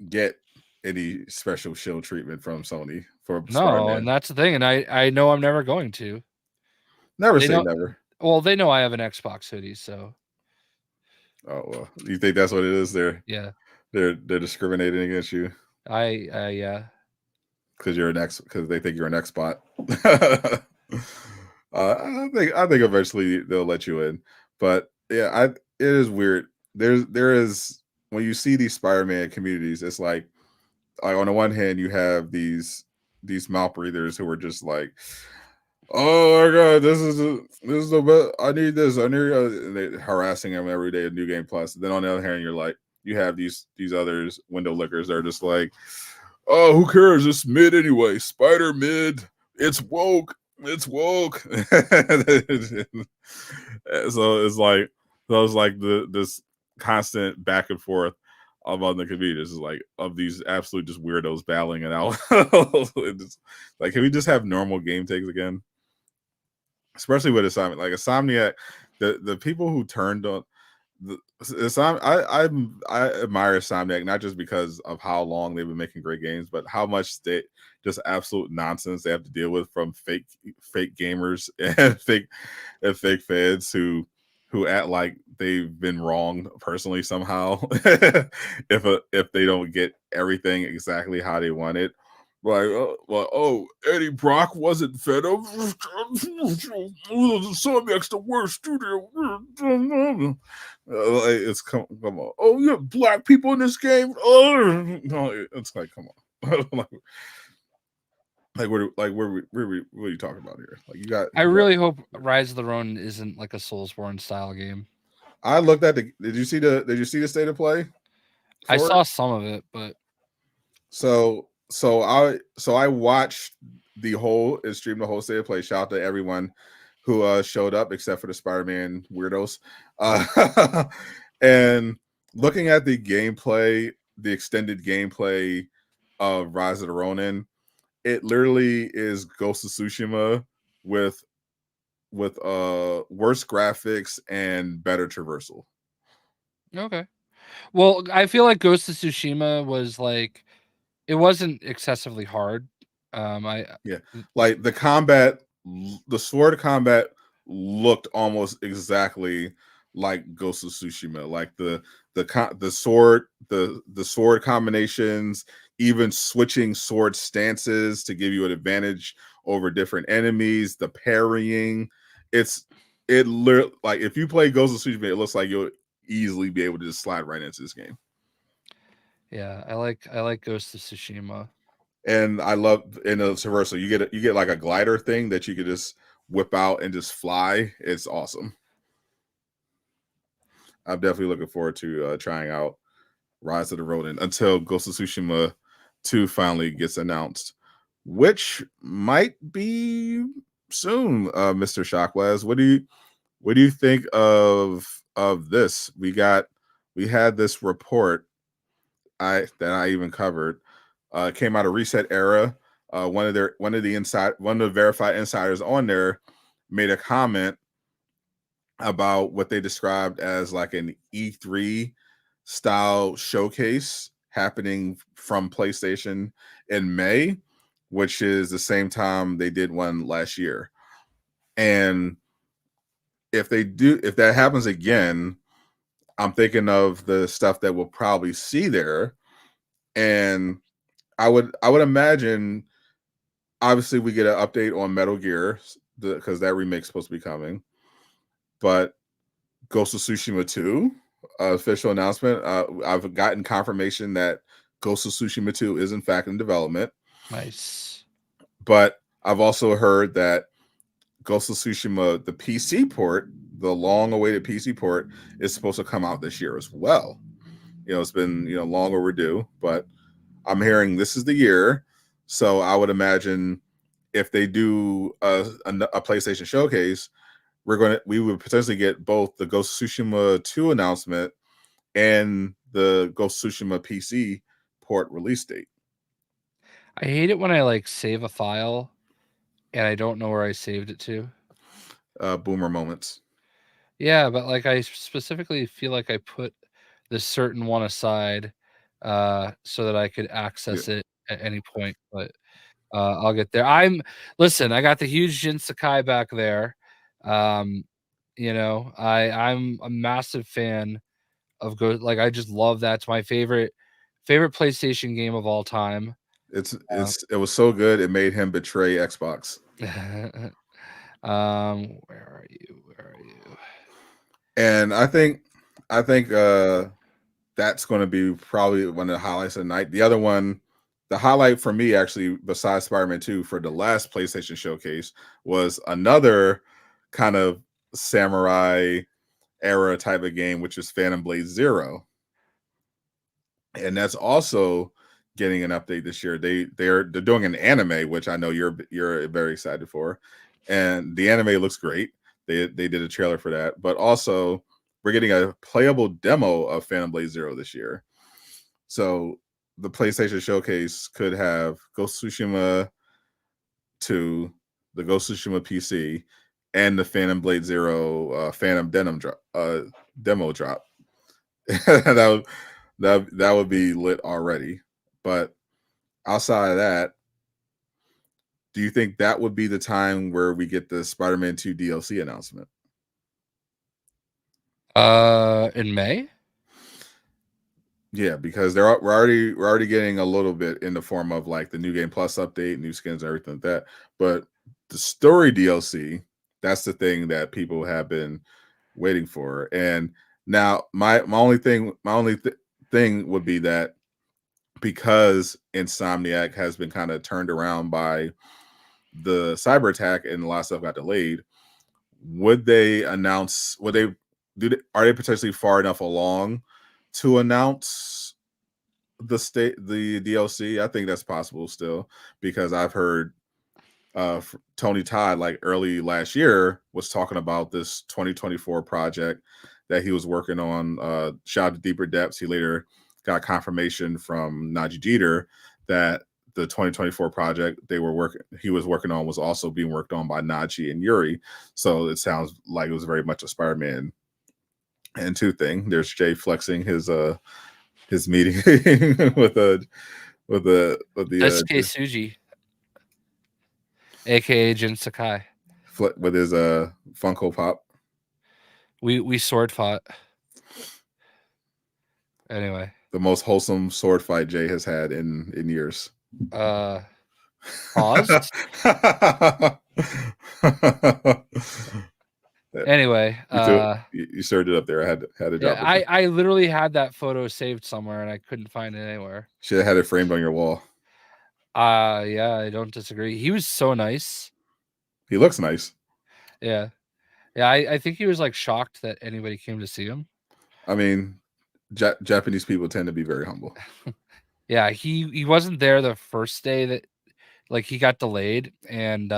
get any special shield treatment from Sony for No, and Spider-Man. that's the thing. And I know I'm never going to. Never They say know never. well, they know I have an Xbox hoodie, so Oh well. You think that's what it is? yeah. They're discriminating against you I yeah. because you're an X because they think you're an X bot. I think eventually they'll let you in. But yeah, it is weird. There is when you see these Spider-Man communities, it's like on the one hand you have these mouth breathers who are just like, oh my god, this is the best. I need this. I need and they harassing him every day at New Game Plus. Then on the other hand, you're like, you have these others window lickers that are just like, oh, who cares? It's mid anyway. Spider mid. It's woke. It's woke. So it's like this constant back and forth among the communities is like of these absolute just weirdos battling it out. It's like, can we just have normal game takes again? Especially with Insomniac, like Insomniac, the people who turned on I admire Insomniac not just because of how long they've been making great games, but how much they just absolute nonsense they have to deal with from fake gamers and fake fans who act like they've been wronged personally somehow if they don't get everything exactly how they want it. Like, oh, Eddie Brock wasn't Venom. Insomniac's the worst studio. It's come on. Oh, you have black people in this game. Oh, no, it's like, come on. What are you talking about here? Like I really hope Rise of the Ronin isn't like a Soulsborne style game. I looked at the. Did you see the state of play? I For saw it? some of it, but So I watched the whole and streamed the whole state of play. Shout out to everyone who showed up except for the Spider-Man weirdos. And looking at the gameplay, the extended gameplay of Rise of the Ronin, it literally is Ghost of Tsushima with worse graphics and better traversal. okay. Well, I feel like Ghost of Tsushima was like it wasn't excessively hard. I Yeah, like the sword combat looked almost exactly like Ghost of Tsushima. Like the sword combinations, even switching sword stances to give you an advantage over different enemies, the parrying. It literally, like if you play Ghost of Tsushima, it looks like you'll easily be able to just slide right into this game. yeah, I like Ghost of Tsushima. And I love in the traversal you get like a glider thing that you could just whip out and just fly. It's awesome. I'm definitely looking forward to trying out Rise of the Ronin until Ghost of Tsushima 2 finally gets announced, which might be soon. Mr. Shockblast, what do you think of this? We had this report that I even covered. Came out of Reset Era. One of the verified insiders on there made a comment about what they described as like an E3 style showcase happening from PlayStation in May, which is the same time they did one last year. And if that happens again, I'm thinking of the stuff that we'll probably see there. And I would imagine obviously we get an update on Metal Gear because that remake's supposed to be coming. But Ghost of Tsushima 2 official announcement. I've gotten confirmation that Ghost of Tsushima 2 is in fact in development. Nice. But I've also heard that Ghost of Tsushima, the PC port, the long-awaited PC port, is supposed to come out this year as well. It's been long overdue, but I'm hearing this is the year. So I would imagine if they do a PlayStation showcase, we would potentially get both the Ghost of Tsushima 2 announcement and the Ghost of Tsushima PC port release date. I hate it when I like save a file and I don't know where I saved it to. Boomer moments. Yeah, but like I specifically feel like I put this certain one aside so that I could access it at any point. But I'll get there. Listen, I got the huge Jin Sakai back there. You know, I'm a massive fan of Ghost. Like I just love that. It's my favorite PlayStation game of all time. It was so good it made him betray Xbox. Where are you? Where are you? And I think that's going to be probably one of the highlights of the night. The other one, the highlight for me actually, besides Spider-Man 2 for the last PlayStation showcase, was another kind of samurai era type of game, which is Phantom Blade Zero. And that's also getting an update this year. They're doing an anime, which I know you're very excited for, and the anime looks great. They did a trailer for that, but also we're getting a playable demo of Phantom Blade Zero this year. So the PlayStation Showcase could have Ghost of Tsushima 2, the Ghost of Tsushima PC, and the Phantom Blade Zero Phantom demo drop. that would be lit already. But outside of that, do you think that would be the time where we get the Spider-Man 2 DLC announcement? In May? Yeah, because we're already getting a little bit in the form of like the new game plus update, new skins, everything like that. But the story DLC, that's the thing that people have been waiting for. And now my only thing would be that because Insomniac has been kind of turned around by the cyber attack and a lot of stuff got delayed, would they announce? Are they potentially far enough along to announce the DLC? I think that's possible still, because I've heard Tony Todd like early last year was talking about this 2024 project that he was working on. Shout out to Deeper Depths. He later got confirmation from Najee Jeter that the 2024 project he was working on was also being worked on by Najee and Yuri. So it sounds like it was very much a Spider-Man and 2 thing. There's Jay flexing his meeting with the Daisuke Suji, aka Jin Sakai. With his Funko Pop. We sword fought. Anyway, the most wholesome sword fight Jay has had in years. Paused. Anyway, you served it up there. I had to drop it. I literally had that photo saved somewhere and I couldn't find it anywhere. Should have had it framed on your wall. Yeah, I don't disagree. He was so nice. He looks nice. Yeah. I think he was like shocked that anybody came to see him. I mean, Japanese people tend to be very humble. Yeah, he wasn't there the first day that like he got delayed, and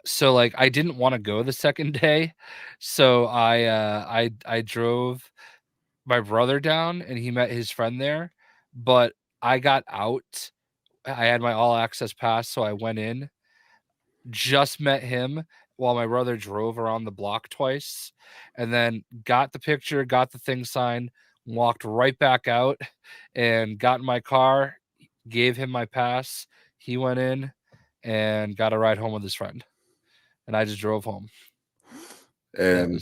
so like I didn't want to go the second day, so I drove my brother down and he met his friend there, but I got out. I had my all access pass, so I went in, just met him while my brother drove around the block twice, and then got the picture, got the thing signed, walked right back out and got in my car, gave him my pass. He went in and got a ride home with his friend, and I just drove home. And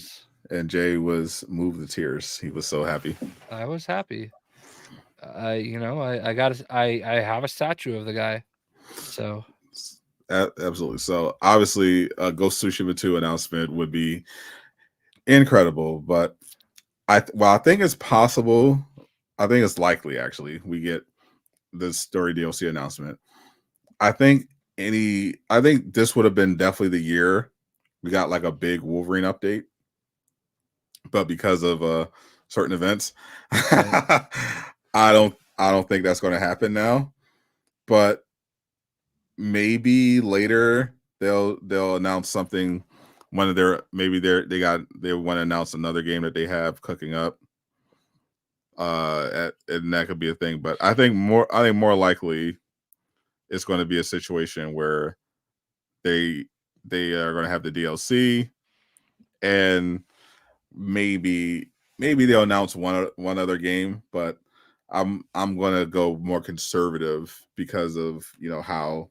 Jay was moved to tears. He was so happy. I was happy. I have a statue of the guy. So absolutely. So obviously, Ghost of Tsushima 2 announcement would be incredible. But I think it's possible. I think it's likely actually we get the story DLC announcement. I think this would have been definitely the year we got like a big Wolverine update, but because of certain events, I I don't think that's going to happen now, but maybe later they'll announce something. One of their they want to announce another game that they have cooking up. And that could be a thing, but I think more likely it's going to be a situation where they are going to have the DLC, and maybe they'll announce one other game, but I'm going to go more conservative because of how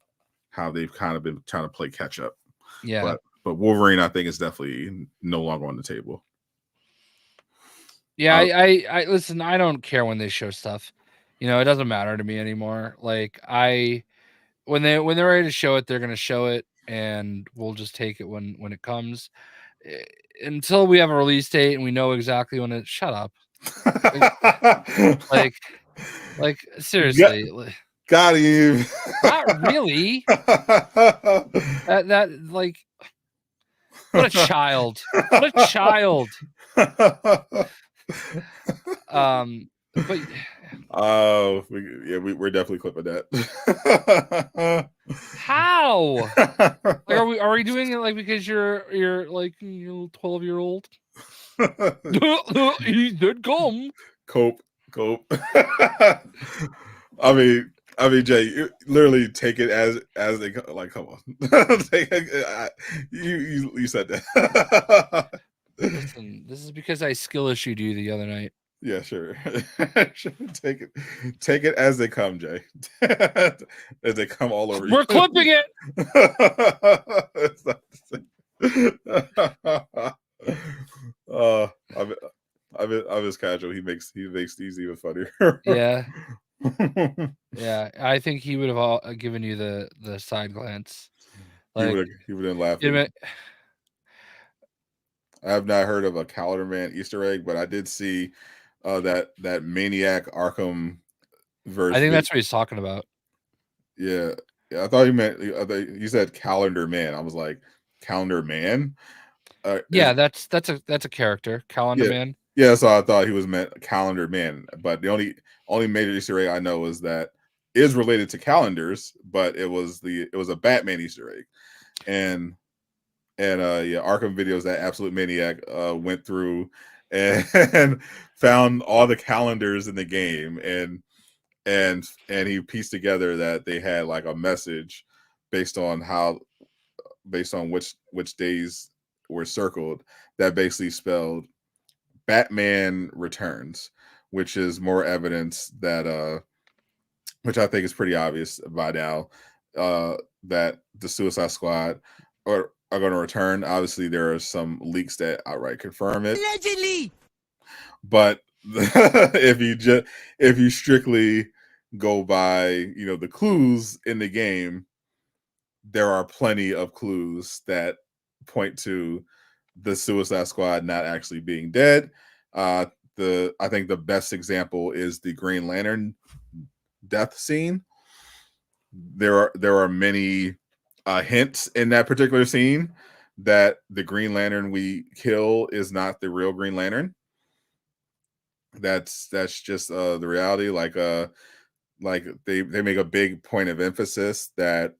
they've kind of been trying to play catch up. Yeah. But Wolverine, I think, is definitely no longer on the table. Yeah, I listen, I don't care when they show stuff. It doesn't matter to me anymore. Like when they're ready to show it, they're gonna show it, and we'll just take it when it comes. Until we have a release date and we know exactly when it. Shut up. like seriously. Got him. Not really. That like, what a child. What a child. But we're definitely clipping that. How? Like, are we doing it like because you're like 12-year-old? He did come. Cope. I mean, Jay, you literally take it as they like. Come on, you said that. Listen, this is because I skill issued you the other night. Yeah, sure. Take it as they come, Jay. As they come all over. We're clipping it. I'm just casual. He makes these even funnier. Yeah. Yeah, I think he would have given you the side glance. Like he would have laughed. I have not heard of a Calendar Man Easter egg, but I did see that Maniac Arkham verse. I think that's what he's talking about. Yeah, I thought you meant you said Calendar Man. I was like, Calendar Man. Yeah, that's a character, Calendar Man. Yeah, so I thought he was meant Calendar Man, but the only major Easter egg I know is that is related to calendars, but it was a Batman Easter egg, and Arkham Videos, that absolute maniac, went through and found all the calendars in the game, and he pieced together that they had like a message based on which days were circled that basically spelled Batman Returns, which is more evidence that which I think is pretty obvious by now, that the Suicide Squad are going to return. Obviously, there are some leaks that outright confirm it. Allegedly. But if you strictly go by the clues in the game, there are plenty of clues that point to the Suicide Squad not actually being dead. I think the best example is the Green Lantern death scene. There are many hints in that particular scene that the Green Lantern we kill is not the real Green Lantern. That's just the reality. Like they make a big point of emphasis that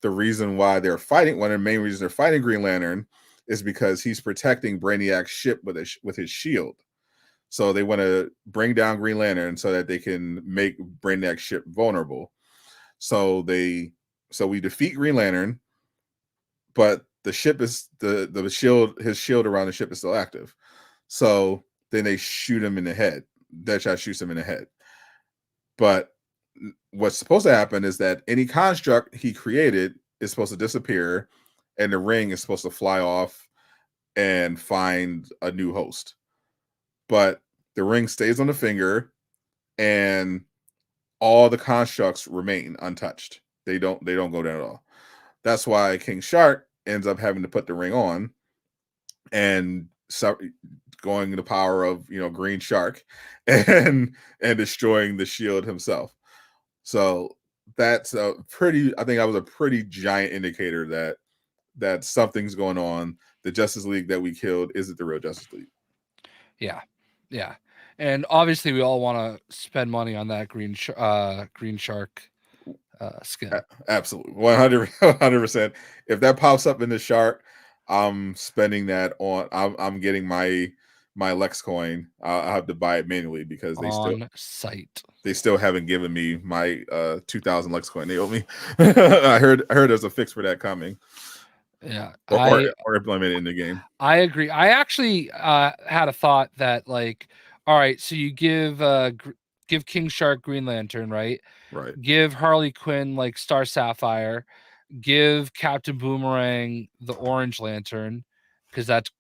the reason why they're fighting, one of the main reasons they're fighting Green Lantern, is because he's protecting Brainiac's ship with his shield. So they want to bring down Green Lantern so that they can make Brainiac's ship vulnerable. So we defeat Green Lantern, but the ship is the shield. His shield around the ship is still active. So then they shoot him in the head. Deadshot shoots him in the head. But what's supposed to happen is that any construct he created is supposed to disappear, and the ring is supposed to fly off and find a new host. But the ring stays on the finger, and all the constructs remain untouched. They don't go down at all. That's why King Shark ends up having to put the ring on, and going the power of Green Shark and destroying the shield himself. So that's I think that was a pretty giant indicator that something's going on. The Justice League that we killed isn't the real Justice League. Yeah. And obviously, we all want to spend money on that green shark skin. Absolutely, 100%. If that pops up in the shark, I'm spending that on. I'm getting my Lex coin. I'll have to buy it manually because On site. they still haven't given me my 2,000 Lex coin they owe me. I heard there's a fix for that coming. Yeah, Or implemented in the game. I agree. I actually had a thought that like, all right, so you give King Shark Green Lantern, right? Right. Give Harley Quinn like Star Sapphire, give Captain Boomerang the Orange Lantern, because that's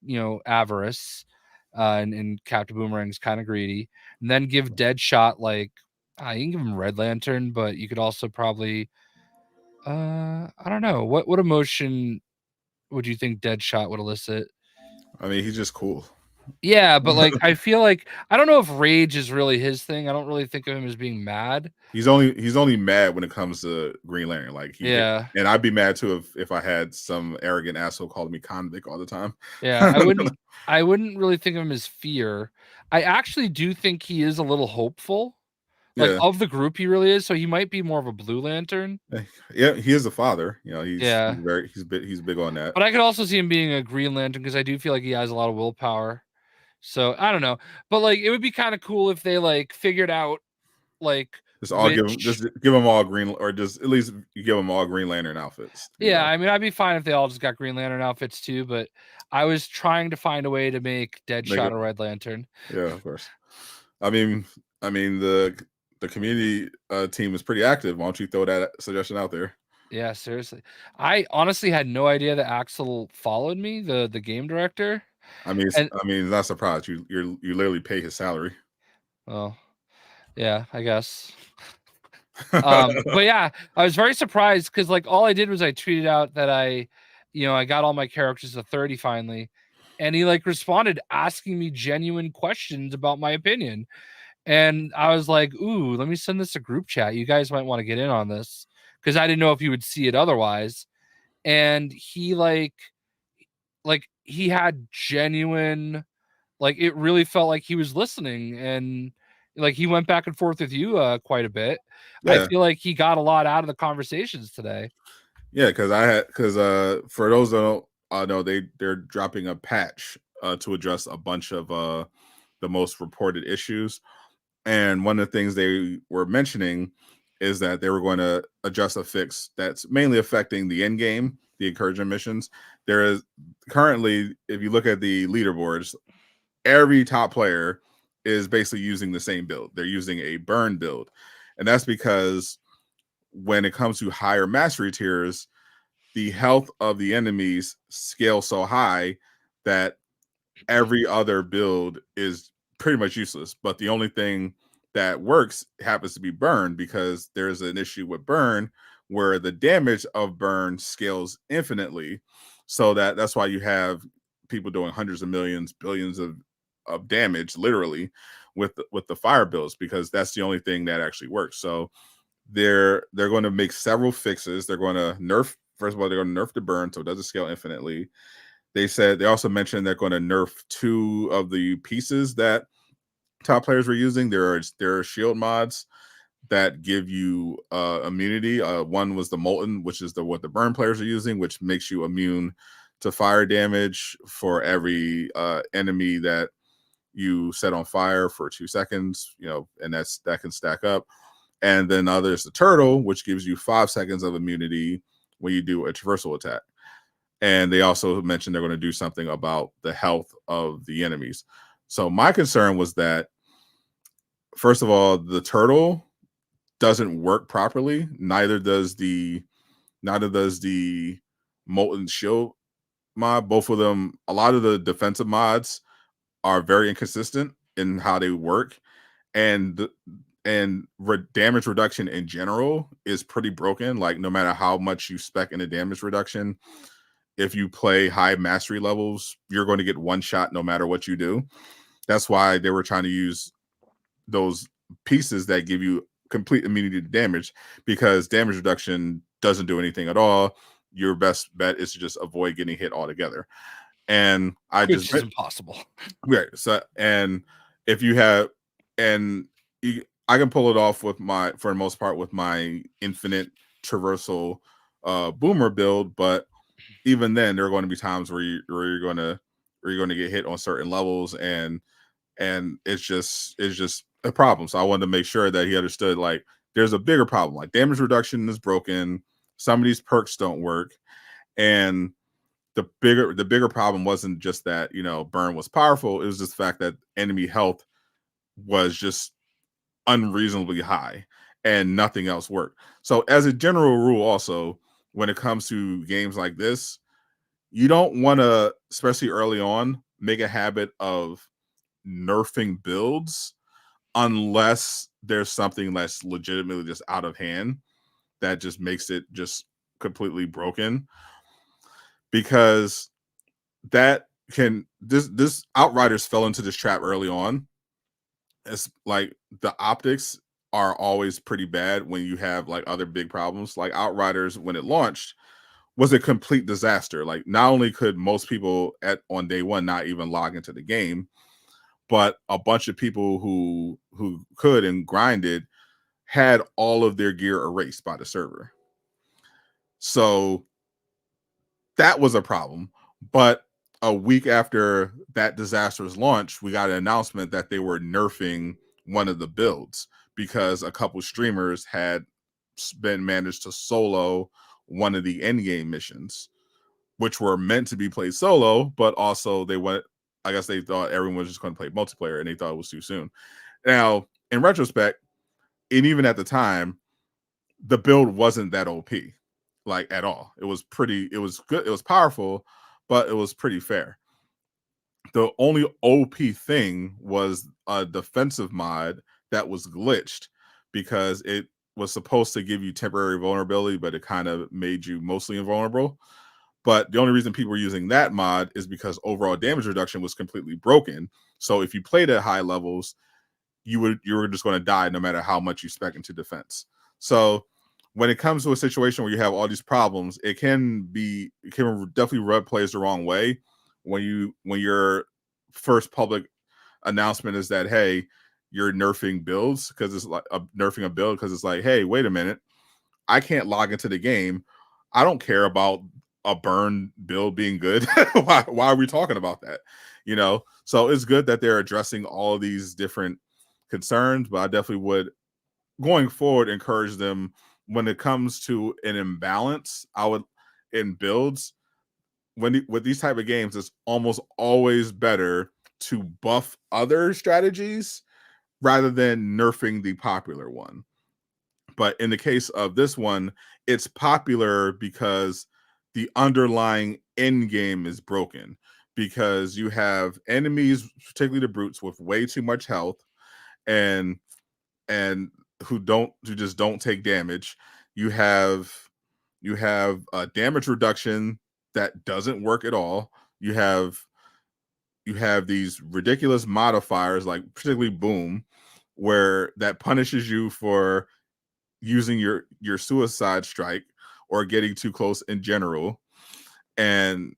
avarice, and Captain Boomerang's kind of greedy. And then give Deadshot like you can give him Red Lantern, but you could also probably I don't know what emotion would you think Deadshot would elicit? I mean, he's just cool. Yeah, but like I feel like I don't know if rage is really his thing. I don't really think of him as being mad. He's only mad when it comes to Green Lantern. Like Yeah. and I'd be mad too if I had some arrogant asshole calling me convict all the time. Yeah, I wouldn't really think of him as fear. I actually do think he is a little hopeful. Like Yeah. of the group he really is, so he might be more of a Blue Lantern. Yeah, he is a father. Yeah. He's big on that. But I could also see him being a Green Lantern because I do feel like he has a lot of willpower. So I don't know. But like it would be kind of cool if they like figured out like Just give them all green, or just at least you give them all Green Lantern outfits. Yeah, I mean, I'd be fine if they all just got Green Lantern outfits too, but I was trying to find a way to make Deadshot a Red Lantern. Yeah, of course. I mean, the community team is pretty active. Why don't you throw that suggestion out there? Yeah, seriously. I honestly had no idea that Axel followed me, the game director. I mean, And not surprised. You literally pay his salary. well, yeah, I guess. But yeah, I was very surprised because like all I did was I tweeted out that I got all my characters to 30 finally, and he like responded asking me genuine questions about my opinion. And I was like, ooh, let me send this to group chat. You guys might want to get in on this because I didn't know if you would see it otherwise. And he like he had genuine, like it really felt like he was listening, and like he went back and forth with you quite a bit. Yeah. I feel like he got a lot out of the conversations today. Yeah, because for those that don't know, they're dropping a patch to address a bunch of the most reported issues. And one of the things they were mentioning is that they were going to adjust a fix that's mainly affecting the end game, the encouragement missions. There is currently, if you look at the leaderboards, every top player is basically using the same build. They're using a burn build. And that's because when it comes to higher mastery tiers, the health of the enemies scale so high that every other build is pretty much useless. But the only thing that works happens to be burn, because there's an issue with burn where the damage of burn scales infinitely. So that's why you have people doing hundreds of millions, billions of damage, literally, with the fire builds, because that's the only thing that actually works. So they're going to make several fixes. They're going to nerf. First of all, they're going to nerf the burn so it doesn't scale infinitely. They also mentioned they're going to nerf 2 of the pieces that top players were using. There are shield mods that give you immunity. One was the molten, which is what the burn players are using, which makes you immune to fire damage for every enemy that you set on fire for 2 seconds. And that can stack up. And then there's the turtle, which gives you 5 seconds of immunity when you do a traversal attack. And they also mentioned they're going to do something about the health of the enemies. So my concern was that, first of all, the turtle doesn't work properly. Neither does the molten shield mod. Both of them, a lot of the defensive mods are very inconsistent in how they work, and damage reduction in general is pretty broken. Like, no matter how much you spec in a damage reduction, if you play high mastery levels, you're going to get one shot no matter what you do. That's why they were trying to use those pieces that give you complete immunity to damage, because damage reduction doesn't do anything at all. Your best bet is to just avoid getting hit altogether. And which is impossible. Right. So, and if you have and I can pull it off with my, for the most part, with my infinite traversal boomer build, but even then there are going to be times where you're going to get hit on certain levels, and it's just a problem. So I wanted to make sure that he understood, like, there's a bigger problem. Like, damage reduction is broken, some of these perks don't work, and the bigger problem wasn't just that, burn was powerful. It was just the fact that enemy health was just unreasonably high and nothing else worked. So as a general rule, also, when it comes to games like this, you don't want to, especially early on, make a habit of nerfing builds unless there's something that's legitimately just out of hand that just makes it just completely broken, because that can this Outriders fell into this trap early on. It's like the optics are always pretty bad when you have like other big problems. Like Outriders, when it launched, was a complete disaster. Like, not only could most people on day one not even log into the game, but a bunch of people who could and grinded had all of their gear erased by the server. So that was a problem. But a week after that disastrous launch, we got an announcement that they were nerfing one of the builds because a couple streamers had been managed to solo one of the end game missions, which were meant to be played solo, but also they went, I guess they thought everyone was just going to play multiplayer, and they thought it was too soon. Now, in retrospect, and even at the time, the build wasn't that OP, like, at all. It was good, it was powerful, but it was pretty fair. The only OP thing was a defensive mod that was glitched because it was supposed to give you temporary vulnerability, but it kind of made you mostly invulnerable. But the only reason people were using that mod is because overall damage reduction was completely broken. So if you played at high levels, you were just going to die no matter how much you spec into defense. So when it comes to a situation where you have all these problems, it can definitely rub players the wrong way when your first public announcement is that, hey, you're nerfing builds, because it's like nerfing a build because it's like, hey, wait a minute, I can't log into the game. I don't care about a burn build being good. why are we talking about that? So it's good that they're addressing all of these different concerns, but I definitely would, going forward, encourage them when it comes to an imbalance. I would, in builds, with these type of games, it's almost always better to buff other strategies rather than nerfing the popular one. But in the case of this one, it's popular because the underlying end game is broken, because you have enemies, particularly the brutes, with way too much health, and who just don't take damage. You have a damage reduction that doesn't work at all. You have these ridiculous modifiers, like particularly boom, where that punishes you for using your suicide strike or getting too close in general. And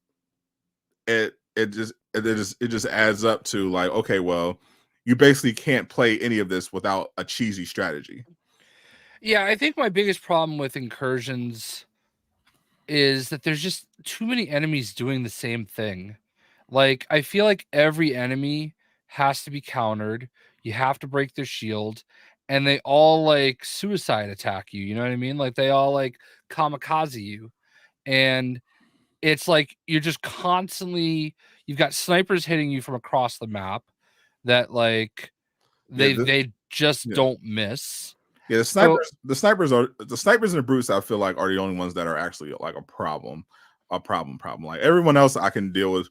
it just adds up to, like, okay, well, you basically can't play any of this without a cheesy strategy. Yeah, I think my biggest problem with incursions is that there's just too many enemies doing the same thing. Like, I feel like every enemy has to be countered. You have to break their shield, and they all like suicide attack you. You know what I mean? Like, they all like kamikaze you. And it's like you're just constantly, you've got snipers hitting you from across the map that like Yeah, they just yeah. don't miss. Yeah, the So snipers and the brutes, I feel like, are the only ones that are actually like a problem. Like, everyone else I can deal with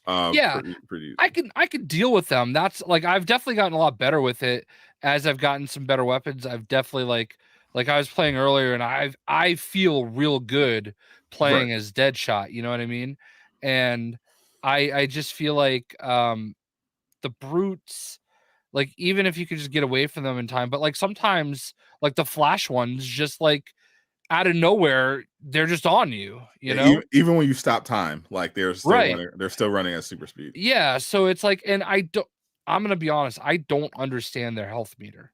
yeah, pretty I easily. can deal with them. That's like, I've definitely gotten a lot better with it as I've gotten some better weapons. I've definitely like I was playing earlier, and I feel real good Right. playing as Deadshot, you know what I mean? And I just feel like the brutes, like, even if you could just get away from them in time, but like sometimes like the flash ones just like out of nowhere, they're just on you, you Yeah, know? even when you stop time, like, Right. they're still running at super speed. Yeah, so it's like, and I don't. I'm gonna be honest, I don't understand their health meter.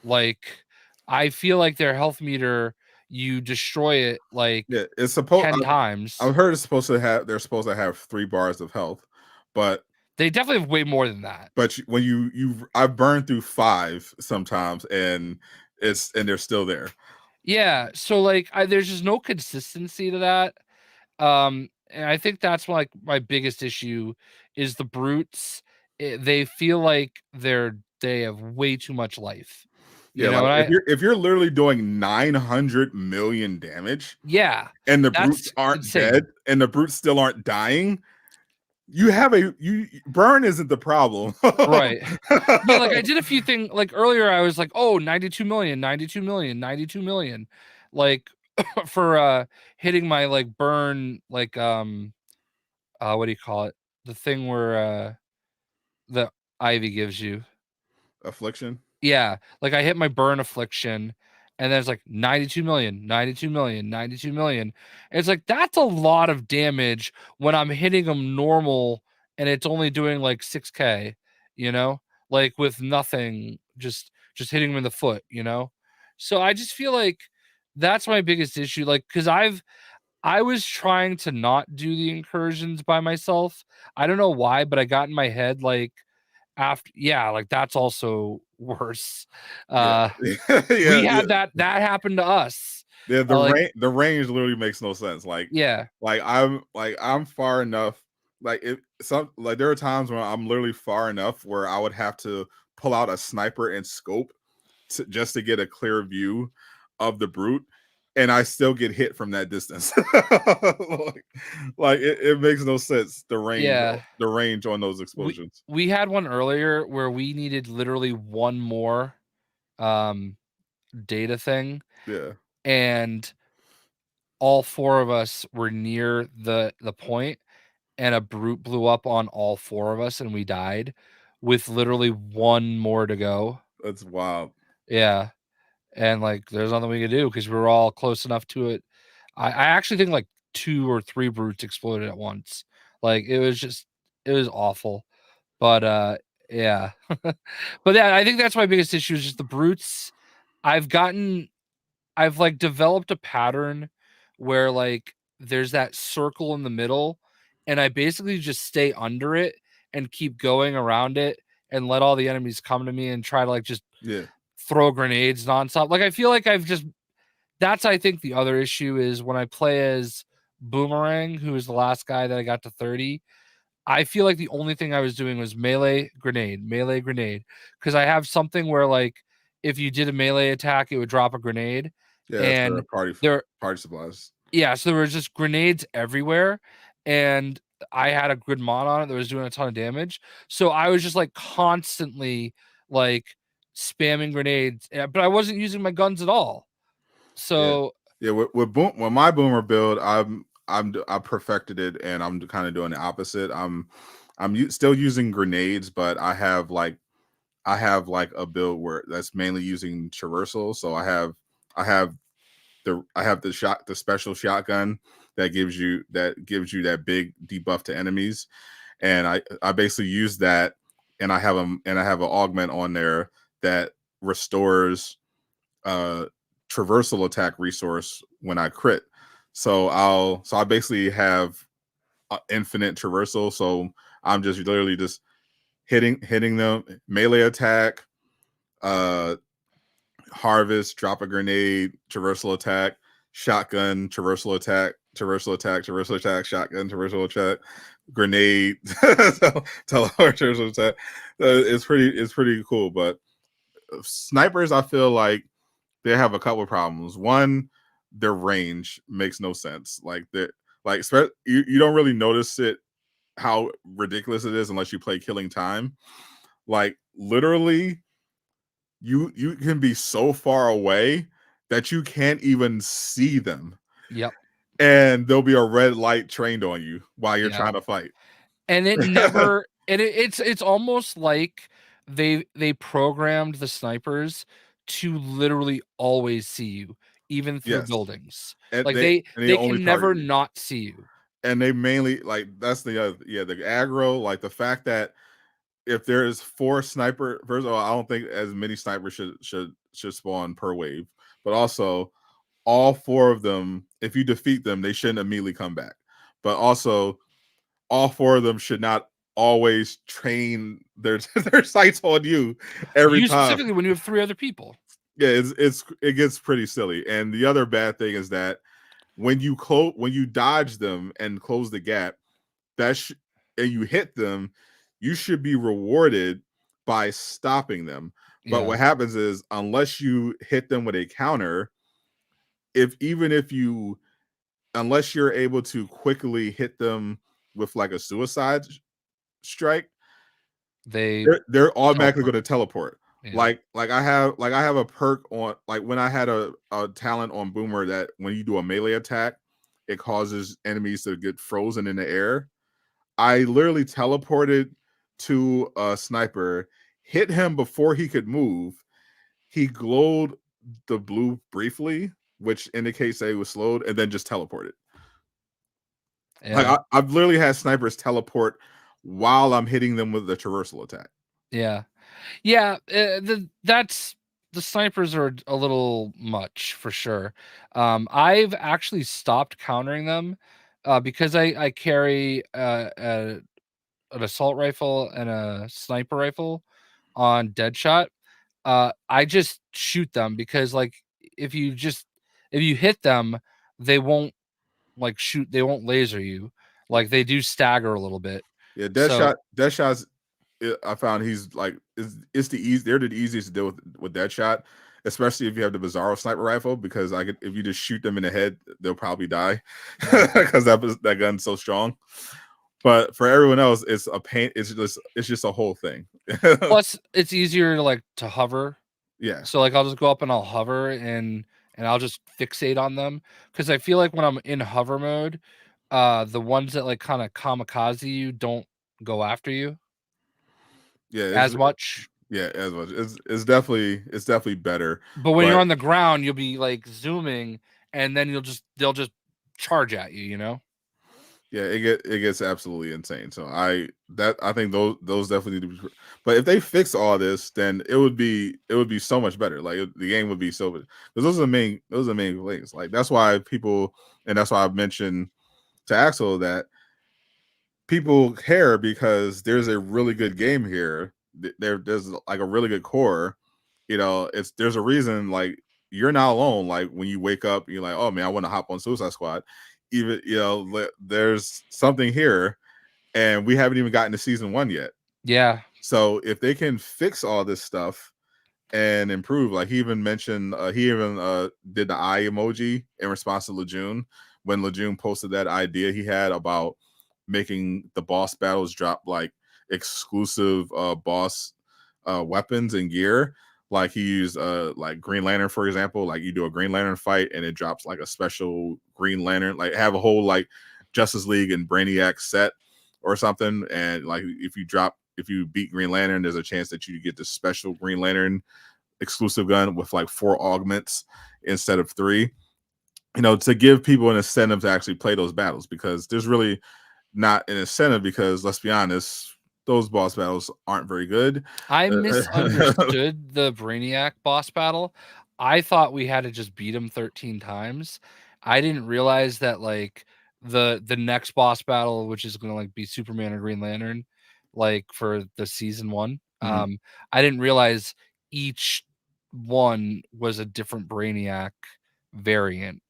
Like, I feel like their health meter, you destroy it like Yeah, it's supposed. 10 times. I've heard it's supposed to have. They're supposed to have 3 bars of health, but They definitely have way more than that. when I've burned through 5 sometimes, and they're still there. Yeah, so, like, there's just no consistency to that. And I think that's like my biggest issue is the brutes. They feel like they have way too much life, Yeah, you know. like And if you're literally doing 900 million damage, yeah, and the brutes that's aren't dead, insane, and the brutes still aren't dying, you have burn isn't the problem. right? Yeah, like I did a few things like earlier. I was like, oh, 92 million, 92 million, 92 million, like for hitting my like burn, like what do you call it? The thing where the ivy gives you. Affliction. Yeah, like I hit my burn affliction, and then it's like 92 million, 92 million, 92 million. And it's like that's a lot of damage when I'm hitting them normal and it's only doing like 6k, you know? Like with nothing, just hitting them in the foot, you know? So I just feel like that's my biggest issue. Like, because I was trying to not do the incursions by myself. I don't know why, but I got in my head like after, yeah, like that's also worse. Yeah, Uh yeah, we yeah. had that happened to us. Yeah, Like the range literally makes no sense. yeah, I'm far enough. There are times when I'm literally far enough where I would have to pull out a sniper and scope just to get a clear view of the brute, and I still get hit from that distance. It makes no sense. yeah. The range on those We explosions. we had one earlier where we needed literally one more um data thing, Yeah, and all four of us were near the point, and a brute blew up on all four of us and we died with literally one more to go. that's wild. Yeah. And like there's nothing we could do because we were all close enough to it. I actually think like 2 or 3 brutes exploded at once. Like it was awful. But yeah. But yeah, I think that's my biggest issue is just the brutes. I've gotten I've like developed a pattern where like there's that circle in the middle, and I basically just stay under it and keep going around it and let all the enemies come to me and try to like just Yeah, throw grenades nonstop. Like I feel like I've just that's I think the other issue is when I play as Boomerang, who is the last guy that I got to 30. I feel like the only thing I was doing was melee grenade, because I have something where like if you did a melee attack, it would drop a grenade, yeah. It's and there, party supplies. yeah, so there was just grenades everywhere, and I had a good mod on it that was doing a ton of damage, so I was just like constantly like spamming grenades, but I wasn't using my guns at all. Yeah, So yeah. With my boomer build, I perfected it, and I'm kind of doing the opposite. Still using grenades, but I have like a build where that's mainly using traversal. So I have the special shotgun that gives you that big debuff to enemies, and I basically use that, and I have an augment on there that restores traversal attack resource when I crit. So I basically have infinite traversal. So I'm just literally just hitting them melee attack, uh, harvest, drop a grenade, traversal attack, shotgun, traversal attack, traversal attack, traversal attack, shotgun, traversal attack, grenade, teleport, traversal attack. It's pretty cool. But snipers, I feel like they have a couple of problems. One, their range makes no sense. You don't really notice it how ridiculous it is unless you play Killing Time. Like literally, you can be so far away that you can't even see them, yep, and there'll be a red light trained on you while you're yeah. trying to fight. And it never and it's almost like they programmed the snipers to literally always see you, even through Yes, buildings. and Like they they only can never target you, not see you. and they mainly like that's the other, yeah, the aggro, like the fact that if there is 4 sniper, first of all, I don't think as many snipers should spawn per wave, but also all 4 of them, if you defeat them, they shouldn't immediately come back. But also, all 4 of them should not always train their their sights on you every You time. specifically when you have 3 other people. Yeah, it gets pretty silly. And the other bad thing is that when you dodge them and close the gap, and you hit them, you should be rewarded by stopping them. But Yeah. what happens is, unless you hit them with a counter, if you unless you're able to quickly hit them with like a suicide strike, They they're automatically teleport. going to teleport. Yeah. I have a perk on, like when I had a talent on Boomer that when you do a melee attack, it causes enemies to get frozen in the air. I literally teleported to a sniper, hit him before he could move. He glowed the blue briefly, which indicates that he was slowed, and then just teleported. Like Yeah. I've literally had snipers teleport while I'm hitting them with the traversal attack. Yeah. Yeah, that's the snipers are a little much for sure. I've actually stopped countering them because I carry an assault rifle and a sniper rifle on Deadshot. I just shoot them because like if you just if you hit them, they won't like shoot. They won't laser you. Like they do stagger a little bit. Yeah, So Deadshot's. I found he's like it's the easy. They're the easiest to deal with Deadshot, especially if you have the Bizarro sniper rifle, because if you just shoot them in the head, they'll probably die because that gun's so strong. But for everyone else, it's a pain. It's just a whole thing. plus it's easier to like to hover. Yeah, So like I'll just go up and I'll hover and I'll just fixate on them because I feel like when I'm in hover mode, the ones that like kind of kamikaze you don't go after you yeah, as much. as much. It's definitely better. But when you're But on the ground, you'll be like zooming and then they'll just charge at you, you know? yeah, it gets absolutely insane. So I think those definitely need to be. But if they fix all this, then it would be so much better. Like the game would be so, because those are the main things. Like that's why I've mentioned to Axel that people care, because there's a really good game here. There's like a really good core. There's a reason, like, you're not alone. Like when you wake up, you're like, oh man, I want to hop on Suicide Squad. Even there's something here, and we haven't even gotten to season 1 yet. Yeah. So if they can fix all this stuff and improve, like he even mentioned, he even did the eye emoji in response to Lejeune, when Lejeune posted that idea he had about making the boss battles drop like exclusive boss weapons and gear. Like he used like Green Lantern, for example. Like you do a Green Lantern fight and it drops like a special Green Lantern, like have a whole like Justice League and Brainiac set or something. And like if you beat Green Lantern, there's a chance that you get the special Green Lantern exclusive gun with like 4 augments instead of 3. To give people an incentive to actually play those battles, because there's really not an incentive, because let's be honest, those boss battles aren't very good. I misunderstood the Brainiac boss battle. I thought we had to just beat him 13 times. I didn't realize that like the next boss battle, which is gonna like be Superman or Green Lantern, like for the season 1. Mhm. I didn't realize each one was a different Brainiac variant.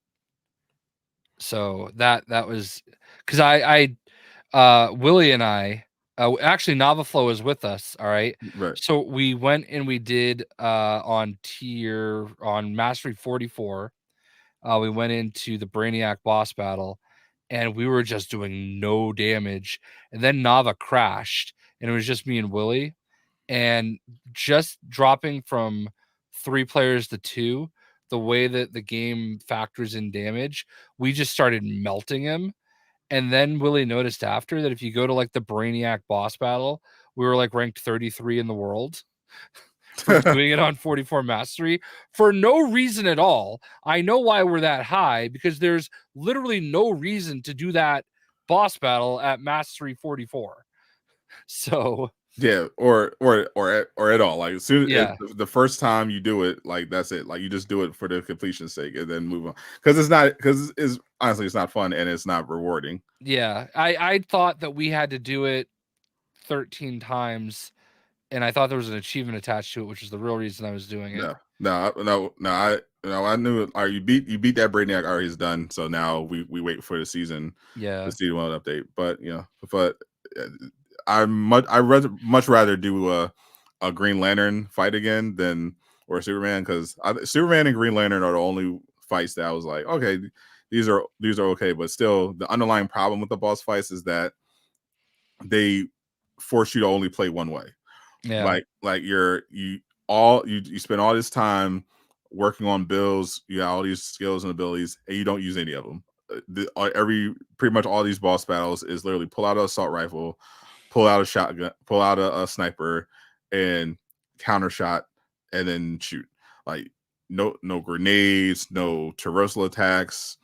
So that was because Willie and I, actually Navaflow is with us. All right. Right. So we went and we did on Mastery 44. We went into the Brainiac boss battle and we were just doing no damage. And then Nava crashed and it was just me and Willie. And just dropping from 3 players to 2, the way that the game factors in damage, we just started melting him. And then Willie noticed after that if you go to like the Brainiac boss battle, we were like ranked 33 in the world for doing it on 44 mastery for no reason at all. I know why we're that high, because there's literally no reason to do that boss battle at mastery 44. So Yeah, or at all. Like as soon as Yeah, the first time you do it, like that's it. Like you just do it for the completion's sake and then move on. Because it's not because it's honestly it's not fun and it's not rewarding. yeah. I thought that we had to do it 13 times, and I thought there was an achievement attached to it, which is the real reason I was doing it. I knew it. All right, you beat that Brainiac. All right, he's done. So now we wait for the season Yeah, one update. But uh, much rather do a Green Lantern fight again than or Superman because Superman and Green Lantern are the only fights that I was like, okay, these are okay, but still the underlying problem with the boss fights is that they force you to only play one way. yeah. Like you spend all this time working on builds, you got all these skills and abilities, and you don't use any of them. Every pretty much all these boss battles is literally pull out an assault rifle, pull out a shotgun, pull out a sniper, and counter shot, and then shoot. Like no grenades, no traversal attacks,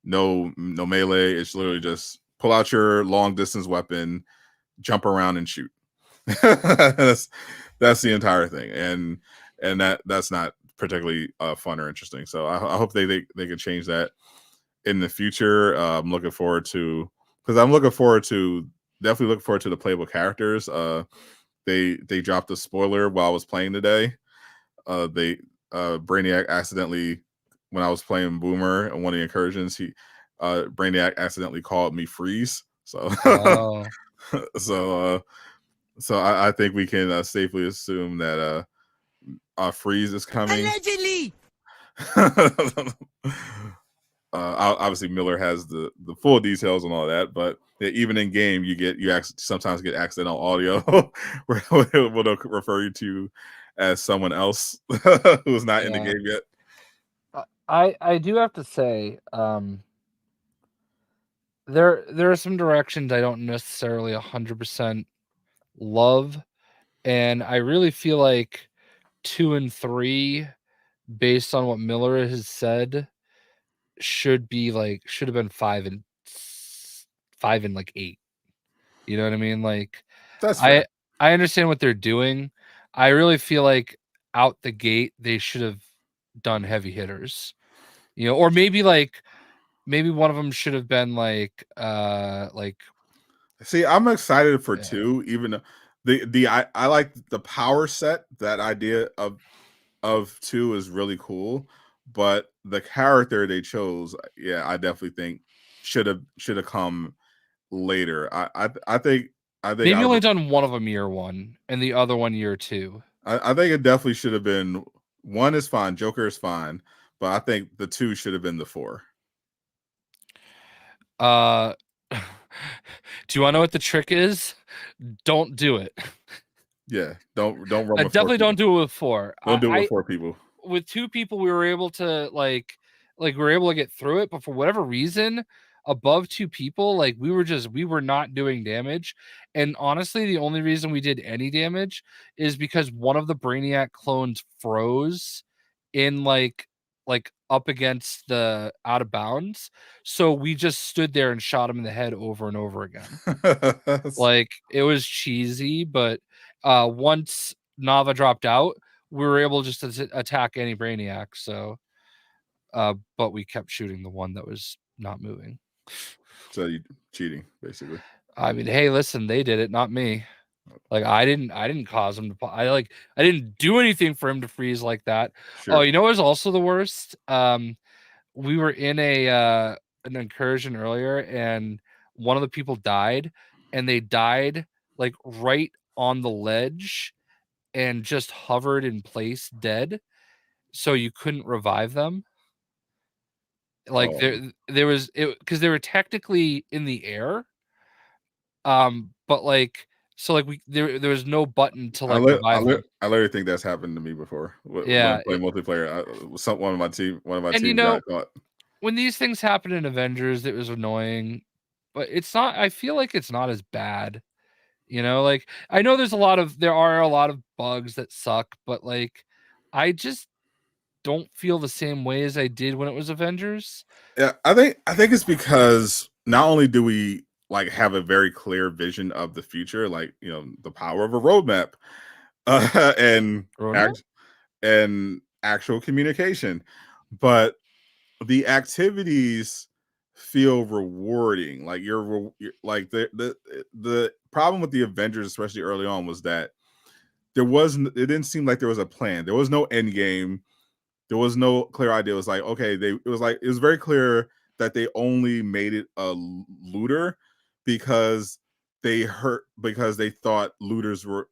no melee. It's literally just pull out your long distance weapon, jump around and shoot. That's the entire thing, and that's not particularly fun or interesting. So I hope they can change that in the future. I'm looking forward to because I'm looking forward to definitely looking forward to the playable characters. They dropped a spoiler while I was playing today. They Brainiac accidentally when I was playing Boomer and one of the incursions, he Brainiac accidentally called me Freeze. So Oh, so I think we can safely assume that Freeze is coming. Allegedly. Obviously, Miller has the full details and all that, but yeah, even in game, sometimes get accidental audio where they'll refer you to as someone else who's not in the yeah. game yet. I do have to say, there are some directions I don't necessarily 100% love, and I really feel like 2 and 3, based on what Miller has said, should have been 5 and like 8. You know what I mean? Like That's I fair. I understand what they're doing. I really feel like out the gate they should have done heavy hitters. Or maybe one of them should have been like See, I'm excited for yeah. two, even though I like the power set. That idea of two is really cool, but the character they chose, yeah, I definitely think should have come later. I think Maybe out of only done one of them year 1 and the other one year 2. I think it definitely should have been one is fine, Joker is fine, but I think the two should have been the four. Uh do you want to know what the trick is? Don't do it. Yeah, don't run I with four definitely people. don't do it with 4. Don't do it with I four people. with 2 people we were able to we were able to get through it, but for whatever reason above 2 people we were not doing damage. And honestly the only reason we did any damage is because one of the Brainiac clones froze in up against the out of bounds, so we just stood there and shot him in the head over and over again. Like it was cheesy, but once Nava dropped out, we were able just to attack any Brainiac. So, but we kept shooting the one that was not moving. So you cheating, basically. I mean, hey, listen, they did it, not me. Like I didn't cause him to. I didn't do anything for him to freeze like that. Oh, Sure. you know what was also the worst? We were in an incursion earlier, and one of the people died, and they died like right on the ledge and just hovered in place dead, so you couldn't revive them. Like Oh, there was it because they were technically in the air, but there was no button to revive them. I literally think that's happened to me before when I Yeah, play multiplayer. One of my and team got caught. when these things happen in Avengers, it was annoying, but it's not. I feel like it's not as bad. Like I know there are a lot of bugs that suck, but I just don't feel the same way as I did when it was Avengers. Yeah, I think it's because not only do we like have a very clear vision of the future, like the power of a roadmap, and Roadmap? and actual communication. But the activities feel rewarding. Like like the problem with the Avengers, especially early on, was that it didn't seem like there was a plan. There was no end game. There was no clear idea. It was like, okay, it was very clear that they only made it a looter because because they thought looters were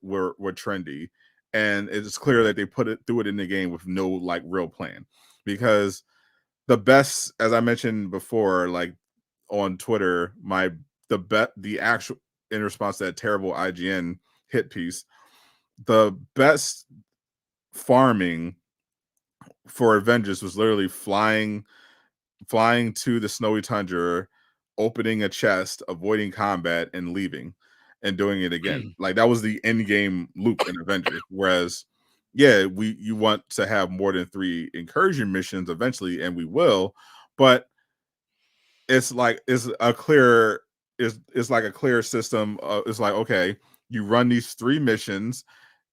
trendy. And it's clear that they threw it in the game with no like real plan. Because the best, as I mentioned before, like on Twitter, the actual, in response to that terrible IGN hit piece, the best farming for Avengers was literally flying to the snowy tundra, opening a chest, avoiding combat, and leaving, and doing it again. Like that was the end game loop in Avengers. Whereas, yeah, you want to have more than 3 incursion missions eventually, and we will, but it's like it's like a clear system. It's like, okay, you run these 3 missions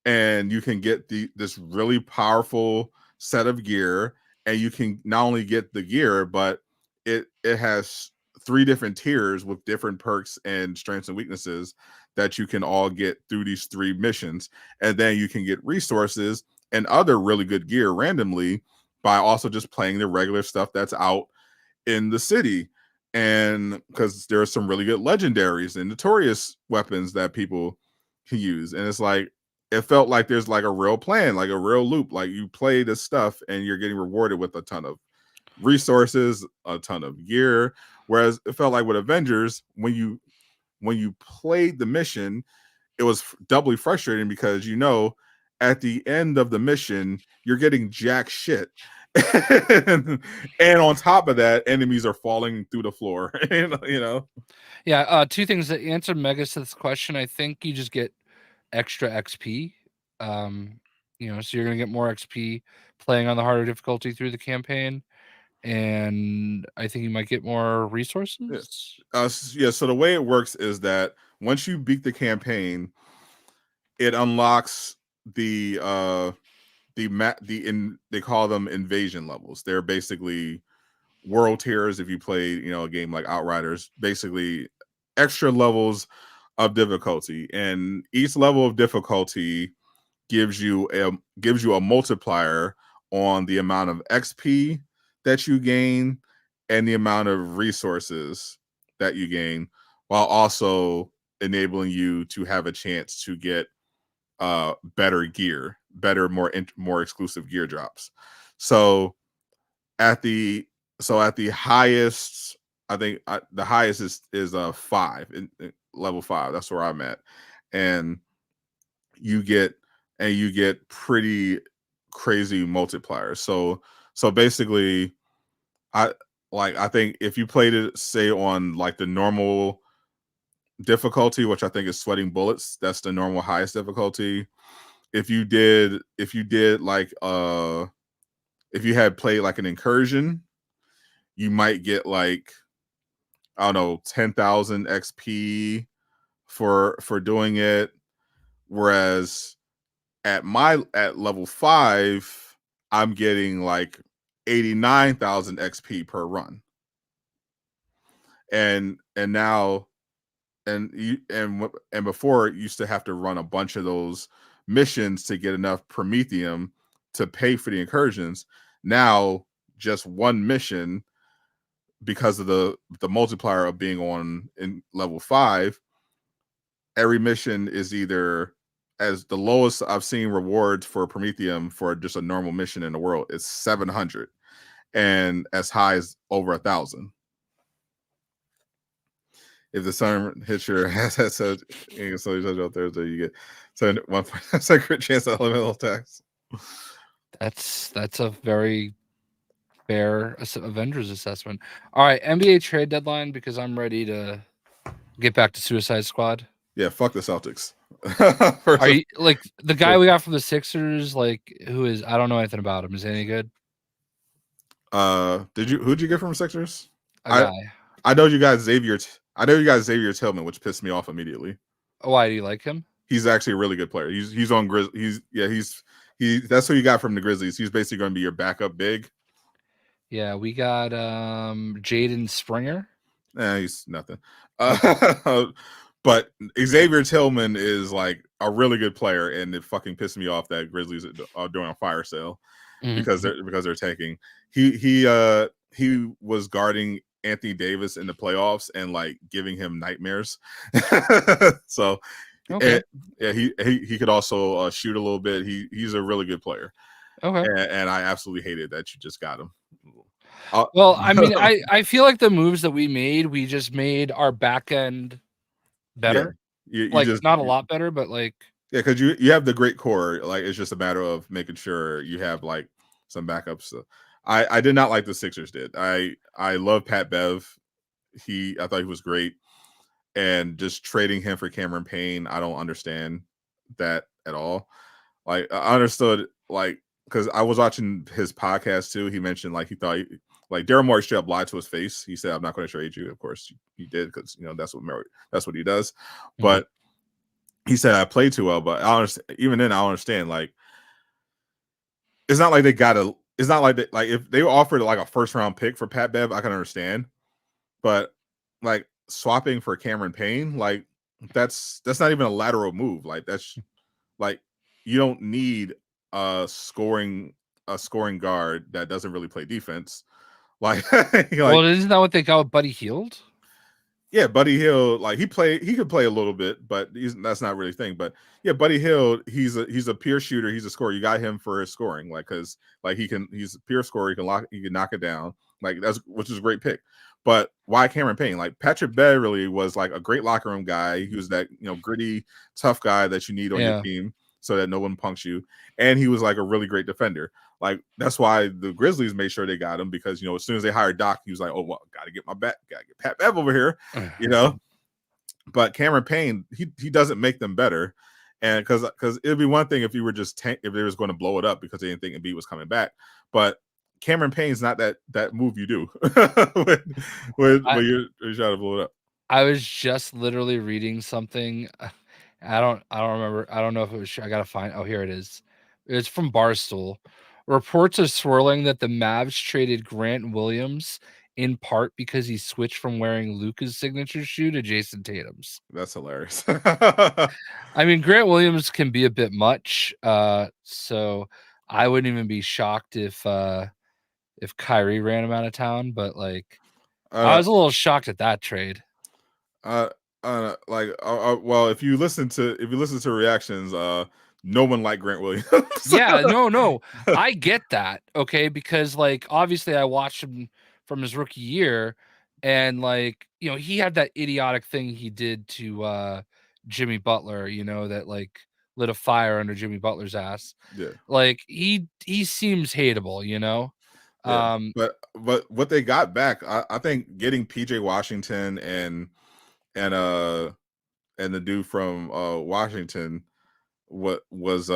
and you can get this really powerful set of gear, and you can not only get the gear, but it has 3 different tiers with different perks and strengths and weaknesses that you can all get through these 3 missions. And then you can get resources and other really good gear randomly by also just playing the regular stuff that's out in the city. And because there are some really good legendaries and notorious weapons that people can use. And it's like, it felt like there's like a real plan, like a real loop. Like you play this stuff and you're getting rewarded with a ton of resources, a ton of gear. Whereas it felt like with Avengers, when you played the mission, it was doubly frustrating because at the end of the mission you're getting jack shit. And on top of that, enemies are falling through the floor. Yeah, 2 things that answer Megasith's question. I think you just get extra XP. So you're gonna get more XP playing on the harder difficulty through the campaign, and I think you might get more resources. Yeah. So the way it works is that once you beat the campaign, it unlocks they call them invasion levels. They're basically world tiers. If you play a game like Outriders, basically extra levels of difficulty, and each level of difficulty gives you a multiplier on the amount of XP that you gain and the amount of resources that you gain, while also enabling you to have a chance to get better gear, more exclusive gear drops. So at the highest, I think the highest is 5 in level 5. That's where I'm at, and you get pretty crazy multipliers. So basically, I think if you played it, say on like the normal difficulty, which I think is sweating bullets, that's the normal highest difficulty. If you did like if you had played like an incursion, you might get like, I don't know, 10,000 XP for doing it. Whereas at level 5, I'm getting like 89,000 XP per run. And now and before, you used to have to run a bunch of those missions to get enough promethium to pay for the incursions. Now just one mission, because of the multiplier of being on in level 5, every mission is either, as the lowest I've seen rewards for promethium for just a normal mission in the world is 700, and as high as over 1,000. If the sun hits your ass, so you on Thursday, you get 1% crit chance at elemental attacks. That's a very fair Avengers assessment. All right, NBA trade deadline, because I'm ready to get back to Suicide Squad. Yeah, fuck the Celtics. Are you like the guy we got from the Sixers? Like, who is? I don't know anything about him. Is he any good? Who'd you get from Sixers? A guy. I know you got Xavier I know you got Xavier Tillman, which pissed me off immediately. Why do you like him? He's actually a really good player. He's on Grizz. That's who you got from the Grizzlies. He's basically going to be your backup big. Yeah, we got Jaden Springer. He's nothing. But Xavier Tillman is like a really good player, and it fucking pissed me off that Grizzlies are doing a fire sale because they're taking. He was guarding Anthony Davis in the playoffs and like giving him nightmares. So Okay. yeah, he could also shoot a little bit. He's a really good player. Okay. And I absolutely hated that you just got him. Well, I mean, I feel like the moves that we just made our back end better. Yeah, you like just not a lot better, but like yeah, because you have the great core. Like it's just a matter of making sure you have like some backups. So, I did not like the Sixers did. I love Pat Bev. I thought he was great, and just trading him for Cameron Payne, I don't understand that at all. Like I understood like because I was watching his podcast too. He mentioned like he thought like Daryl Morey straight up lied to his face. He said, "I'm not going to trade you." Of course, he did because that's what he does. But he said I played too well. But I understand, even then, I don't understand. Like it's not like they got a. It's not like like if they offered like a first round pick for Pat Bev, I can understand. But like swapping for Cameron Payne, like that's not even a lateral move. Like that's like you don't need a scoring guard that doesn't really play defense. Like, well, isn't that what they got with Buddy Hield? Yeah, Buddy Hield, like he could play a little bit, but that's not really a thing. But yeah, Buddy Hield, he's a pure shooter. He's a scorer. You got him for his scoring, like because like he's a pure scorer. He can knock it down, like which is a great pick. But why Cameron Payne? Like Patrick Beverley was like a great locker room guy. He was that gritty, tough guy that you need on your team so that no one punks you. And he was like a really great defender. Like that's why the Grizzlies made sure they got him because as soon as they hired Doc, he was like, "Oh well, gotta get Pat Bev over here," But Cameron Payne, he doesn't make them better, and because it'd be one thing if you were just if they was going to blow it up because they didn't think Embiid was coming back, but Cameron Payne's not that move you do when you're trying to blow it up. I was just literally reading something. I don't remember. I don't know if it was. I gotta find. Oh, here it is. It's from Barstool. Reports are swirling that the Mavs traded Grant Williams in part because he switched from wearing Luka's signature shoe to Jason Tatum's. That's hilarious. I mean, Grant Williams can be a bit much. So I wouldn't even be shocked if Kyrie ran him out of town. But like, I was a little shocked at that trade. Well, if you listen to reactions, no one liked Grant Williams. Yeah, no, I get that. Okay, because like obviously I watched him from his rookie year, and like he had that idiotic thing he did to Jimmy Butler. That like lit a fire under Jimmy Butler's ass. Yeah, like he seems hateable. Yeah, but what they got back, I think getting PJ Washington and the dude from Washington was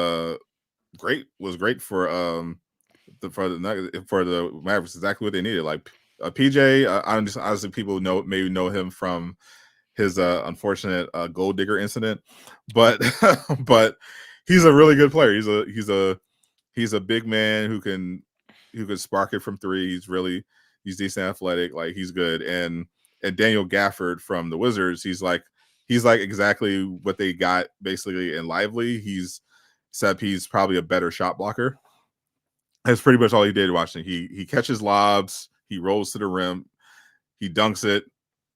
great for the Mavericks. Exactly what they needed. Like PJ, honestly people maybe know him from his unfortunate gold digger incident, but but he's a really good player. He's a big man who can spark it from three. He's decent athletic, like he's good. And Daniel Gafford from the Wizards, he's like exactly what they got basically in Lively. He's probably a better shot blocker. That's pretty much all he did watching. He catches lobs, he rolls to the rim, he dunks it,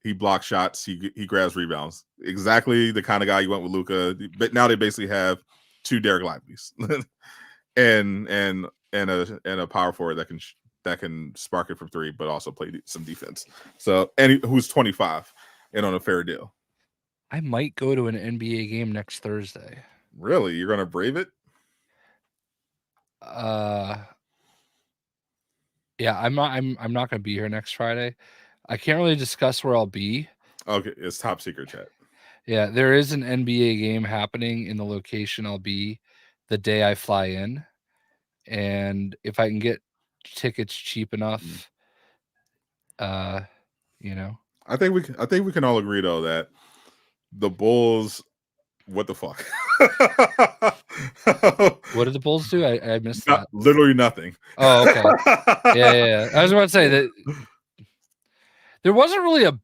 he blocks shots, he grabs rebounds. Exactly the kind of guy you went with Luka. But now they basically have two Derek Lively's and a power forward that can spark it from three, but also play some defense. So who's 25 and on a fair deal. I might go to an NBA game next Thursday. Really? You're gonna brave it? Yeah, I'm not gonna be here next Friday. I can't really discuss where I'll be. Okay, it's top secret, chat. Yeah, there is an NBA game happening in the location I'll be the day I fly in. And if I can get tickets cheap enough, I think we can all agree though that the Bulls, what the fuck? What did the Bulls do? I missed Not, that. literally nothing. Oh, okay. Yeah. I was about to say that there wasn't really a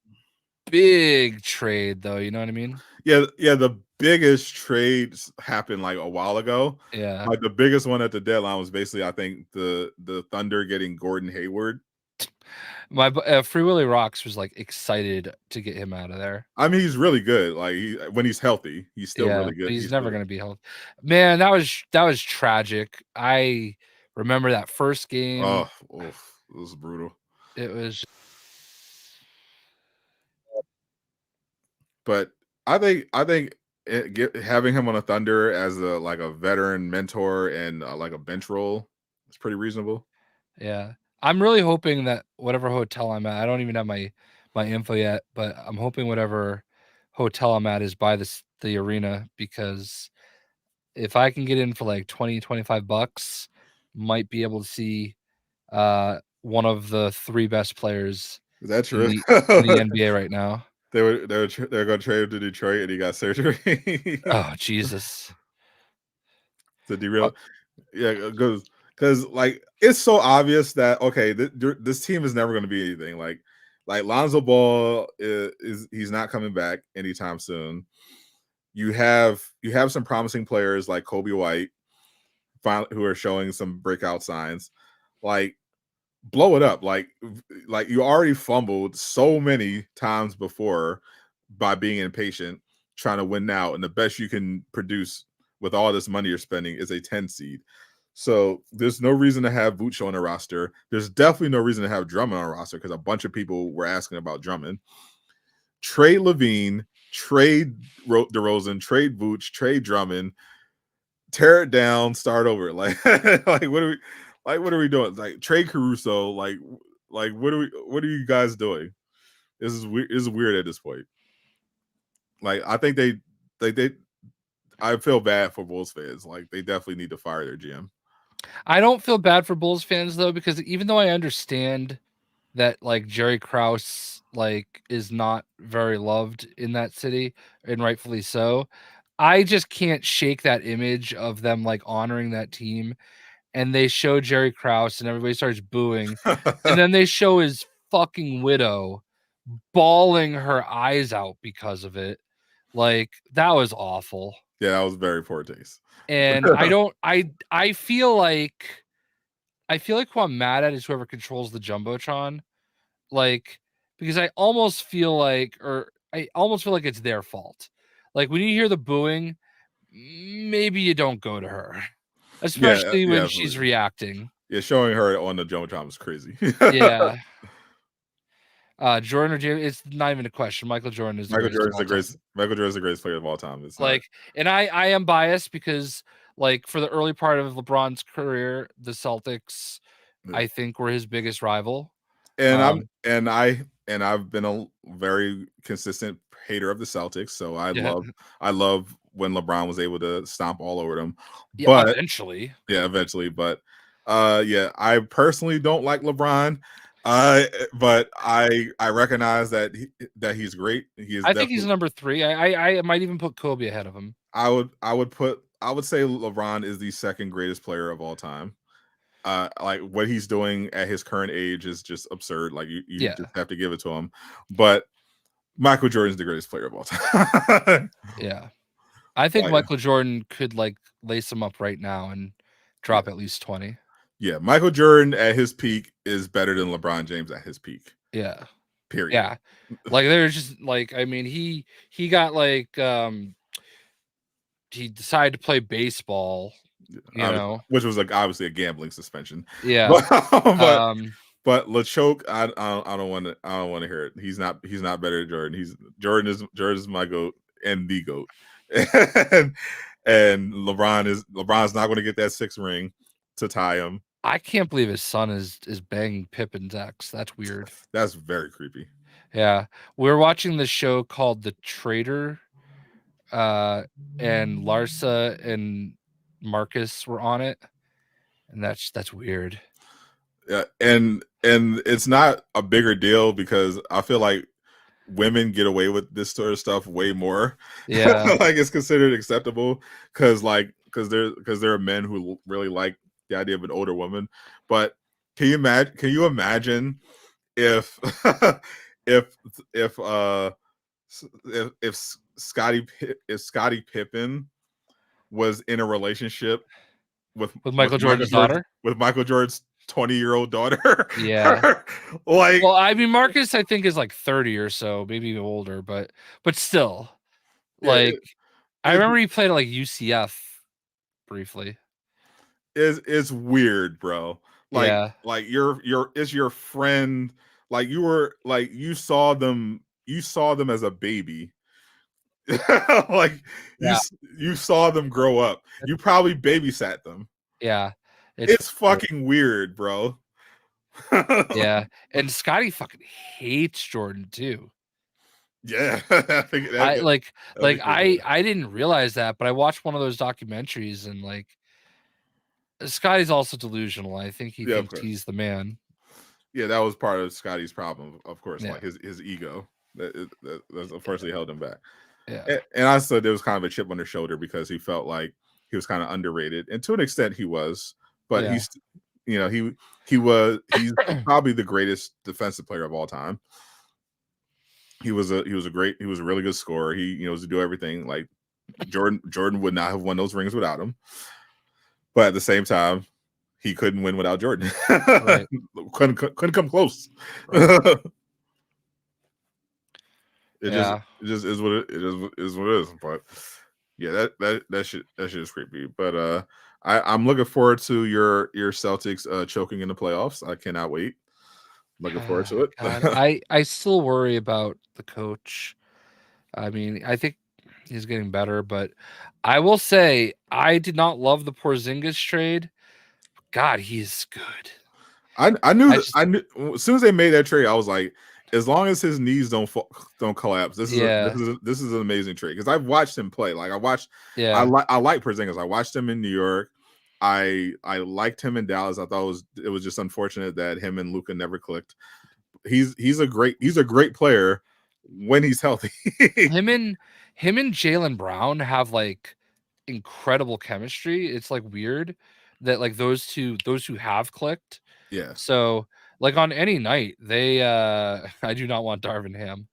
big trade though, you know what I mean? Yeah, the biggest trades happened like a while ago. Yeah. Like the biggest one at the deadline was basically, I think, the Thunder getting Gordon Hayward. My Free Willy Rocks was like excited to get him out of there. I mean, he's really good. Like when he's healthy, he's still Yeah, really good. but he's He's never still, gonna be healthy. Man, that was tragic. I remember that first game. oh, oof, it was brutal. It was But I think having him on a Thunder as a like a veteran mentor and like a bench role is pretty reasonable. yeah. I'm really hoping that whatever hotel I'm at, I don't even have my info yet, but I'm hoping whatever hotel I'm at is by the arena because if I can get in for like 20, 25 bucks, might be able to see one of the three best perails Is that in true? the NBA right now. They're going to trade him to Detroit, and he got surgery. Oh, Jesus. To Uh, derail, yeah, because like it's so obvious that okay, this team is never going to be anything. Like Lonzo Ball is he's not coming back anytime soon. You have some promising players like Kobe White, who are showing some breakout signs. Like blow it up. Like you already fumbled so many times before by being impatient, trying to win now, and the best you can produce with all this money you're spending is a 10 seed. So there's no reason to have Vooch on a roster. There's definitely no reason to have Drummond on a roster because a bunch of people were asking about Drummond. Trade Levine, trade DeRozan, trade Vooch, trade Drummond, tear it down, start over. Like, what are we doing? Like trade Caruso. Like what are you guys doing? This is weird. This is weird at this point. Like, I think they I feel bad for Bulls fans. Like, they definitely need to fire their GM. I don't feel bad for Bulls fans though, because even though I understand that like Jerry Krause like is not very loved in that city, and rightfully so, I just can't shake that image of them like honoring that team. And they show Jerry Krause and everybody starts booing. And then they show his fucking widow bawling her eyes out because of it. Like that was awful. Yeah, that was very poor taste. And I feel like who I'm mad at is whoever controls the Jumbotron. Like, because I almost feel like it's their fault. Like when you hear the booing, maybe you don't go to her. Yeah, Especially when yeah, she's reacting. yeah. Showing her on the Jumbotron was crazy. Yeah. Jordan or James, it's not even a question. Michael Jordan is the greatest of all time. Michael Jordan's the greatest player of all time. It's not. Like, and I am biased because like for the early part of LeBron's career, the Celtics, I think were his biggest rival. And Um, I've been a very consistent hater of the Celtics, so yeah, I love when LeBron was able to stomp all over them. yeah, But eventually. yeah, eventually. But yeah, I personally don't like LeBron. But I recognize that he's great. He is I think he's definitely. number 3. I might even put Kobe ahead of him. I would say LeBron is the second greatest player of all time. Like what he's doing at his current age is just absurd. Like you Yeah, just have to give it to him. But Michael Jordan's the greatest player of all time. yeah. I think Like, Michael Jordan could like lace him up right now and yeah, drop at least 20. yeah. Michael Jordan at his peak is better than LeBron James at his peak. Yeah. Period. Yeah. Like there's just like I mean he got like he decided to play baseball, you know. Which was like obviously a gambling suspension. Yeah. But Um but LeChoke, I don't want to hear it. He's not better than Jordan. Jordan is my goat and the goat. and LeBron's not going to get that 6th ring to tie him. I can't believe his son is banging Pippin's ex. That's weird. That's very creepy. Yeah. We're watching this show called The Trader. And Larsa and Marcus were on it. And that's weird. Yeah, and it's not a bigger deal because I feel like women get away with this sort of stuff way more. Yeah. Like it's considered acceptable because there are men who really like the idea of an older woman. But can you imagine if if if uh if Scottie Pippen was in a relationship with With Michael Jordan's daughter? With Michael Jordan's 20-year-old daughter. Yeah. Like, Well, I mean, Marcus, I think, is like 30 or so, maybe even older, but still, yeah, like, I it's remember he played at like UCF briefly. it's weird, bro. Yeah. Like your is your friend, like you saw them as a baby. Like you Yeah. you saw them grow up. You probably babysat them. Yeah. It's It's fucking weird, bro. yeah. And Scotty fucking hates Jordan too. Yeah, I think I that like that'd be cool. I didn't realize that, but I watched one of those documentaries and like Scotty's also delusional. I think he Yeah, of thinks course. he's the man. Yeah, that was part of Scotty's problem, of course, Yeah. like his ego. That's unfortunately held him back. Yeah. And I said there was kind of a chip on his shoulder because he felt like he was kind of underrated, and to an extent he was. But Yeah. he's, you know, he's probably the greatest defensive player of all time. He was a really good scorer. He was to do everything. Like Jordan would not have won those rings without him. But at the same time, he couldn't win without Jordan. Right. couldn't come close. Right. It Yeah. just is what it is what it is. But yeah, that shit is creepy. But I'm looking forward to your Celtics choking in the playoffs. I cannot wait. Looking forward to it. God, I still worry about the coach. I mean, I think he's getting better, but I will say I did not love the Porzingis trade. God, he's good. I knew I that just I knew as soon as they made that trade, I was like, as long as his knees don't collapse, yeah, this is an amazing trade because I've watched him play. Like yeah. I like Porzingis. I watched him in New York. I liked him in Dallas. I thought it was just unfortunate that him and Luka never clicked. He's a great player when he's healthy. Him and Jaylen Brown have like incredible chemistry. It's like weird that like those who have clicked. Yeah. So like on any night, they I do not want Darvin Ham.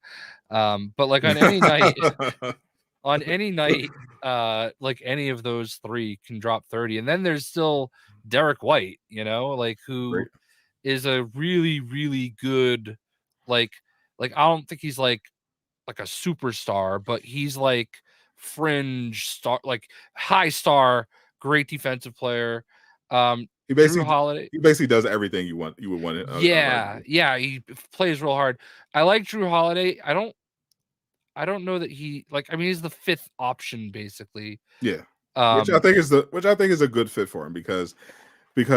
But like on any night, like any of those three can drop 30. And then there's still Derek White, like who Great. is a really, really good, like I don't think he's like a superstar, but he's like fringe star, like high star, great defensive player. Drew Holiday. He basically does everything you would want it. Yeah, yeah, he plays real hard. I like Drew Holiday. I don't know that I mean, he's the fifth option basically. Yeah. Which I Um, think is a good fit for him because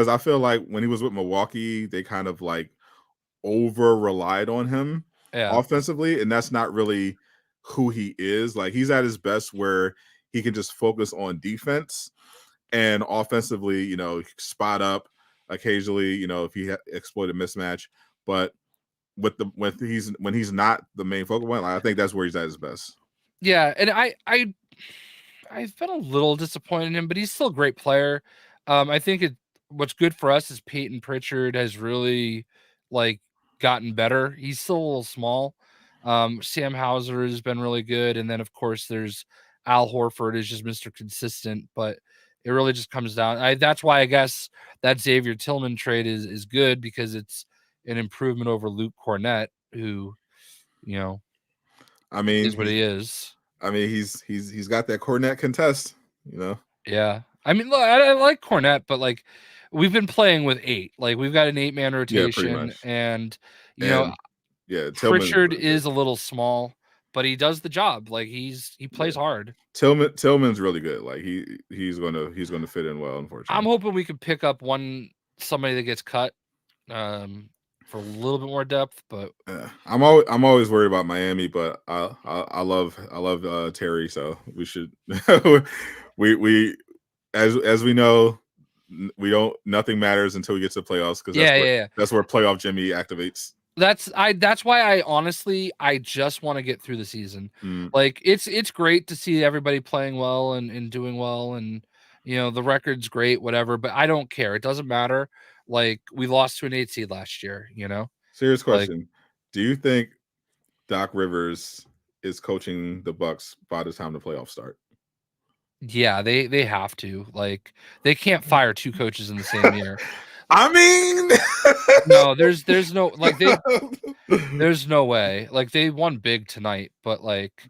I feel like when he was with Milwaukee, they kind of like over relied on him yeah, offensively, and that's not really who he is. Like he's at his best where he can just focus on defense and offensively, spot up occasionally, if he exploit a mismatch. But when he's not the main focal point, I think that's where he's at his best. yeah, and I've been a little disappointed in him, but he's still a great player. I think what's good for us is Peyton Pritchard has really like gotten better. He's still a little small. Sam Hauser has been really good, and then of course there's Al Horford is just Mr. Consistent, but it really just comes down. That's why I guess that Xavier Tillman trade is good because it's an improvement over Luke Cornett, who I mean, is what he is. he's got that Cornet contest. Yeah. I mean, look, I like Cornette, but like we've been playing with 8. Like we've got an 8-man Yeah, pretty rotation, much. and And yeah, Tillman is Pritchard really good. is a little small, but he does the job. Like he Yeah. plays hard. Tillman's really good. Like he's gonna fit in well, I'm unfortunately. hoping we can pick up somebody that gets cut for a little bit more depth, but I'm always worried about Miami, but I love Terry, so we should we as we know, we don't nothing matters until we get to the playoffs because yeah. that's where playoff Jimmy activates. That's why I honestly just want to get through the season. Mm. Like it's great to see everybody playing well and doing well, and the record's great, whatever, but I don't care. It doesn't matter. Like, we lost to an 8 seed last year, Serious Like, question. Do you think Doc Rivers is coaching the Bucks by the time the playoffs start? yeah, they have to. Like, they can't fire two coaches in the same year. I mean, No, there's no, like, there's no way. Like, they won big tonight, but like,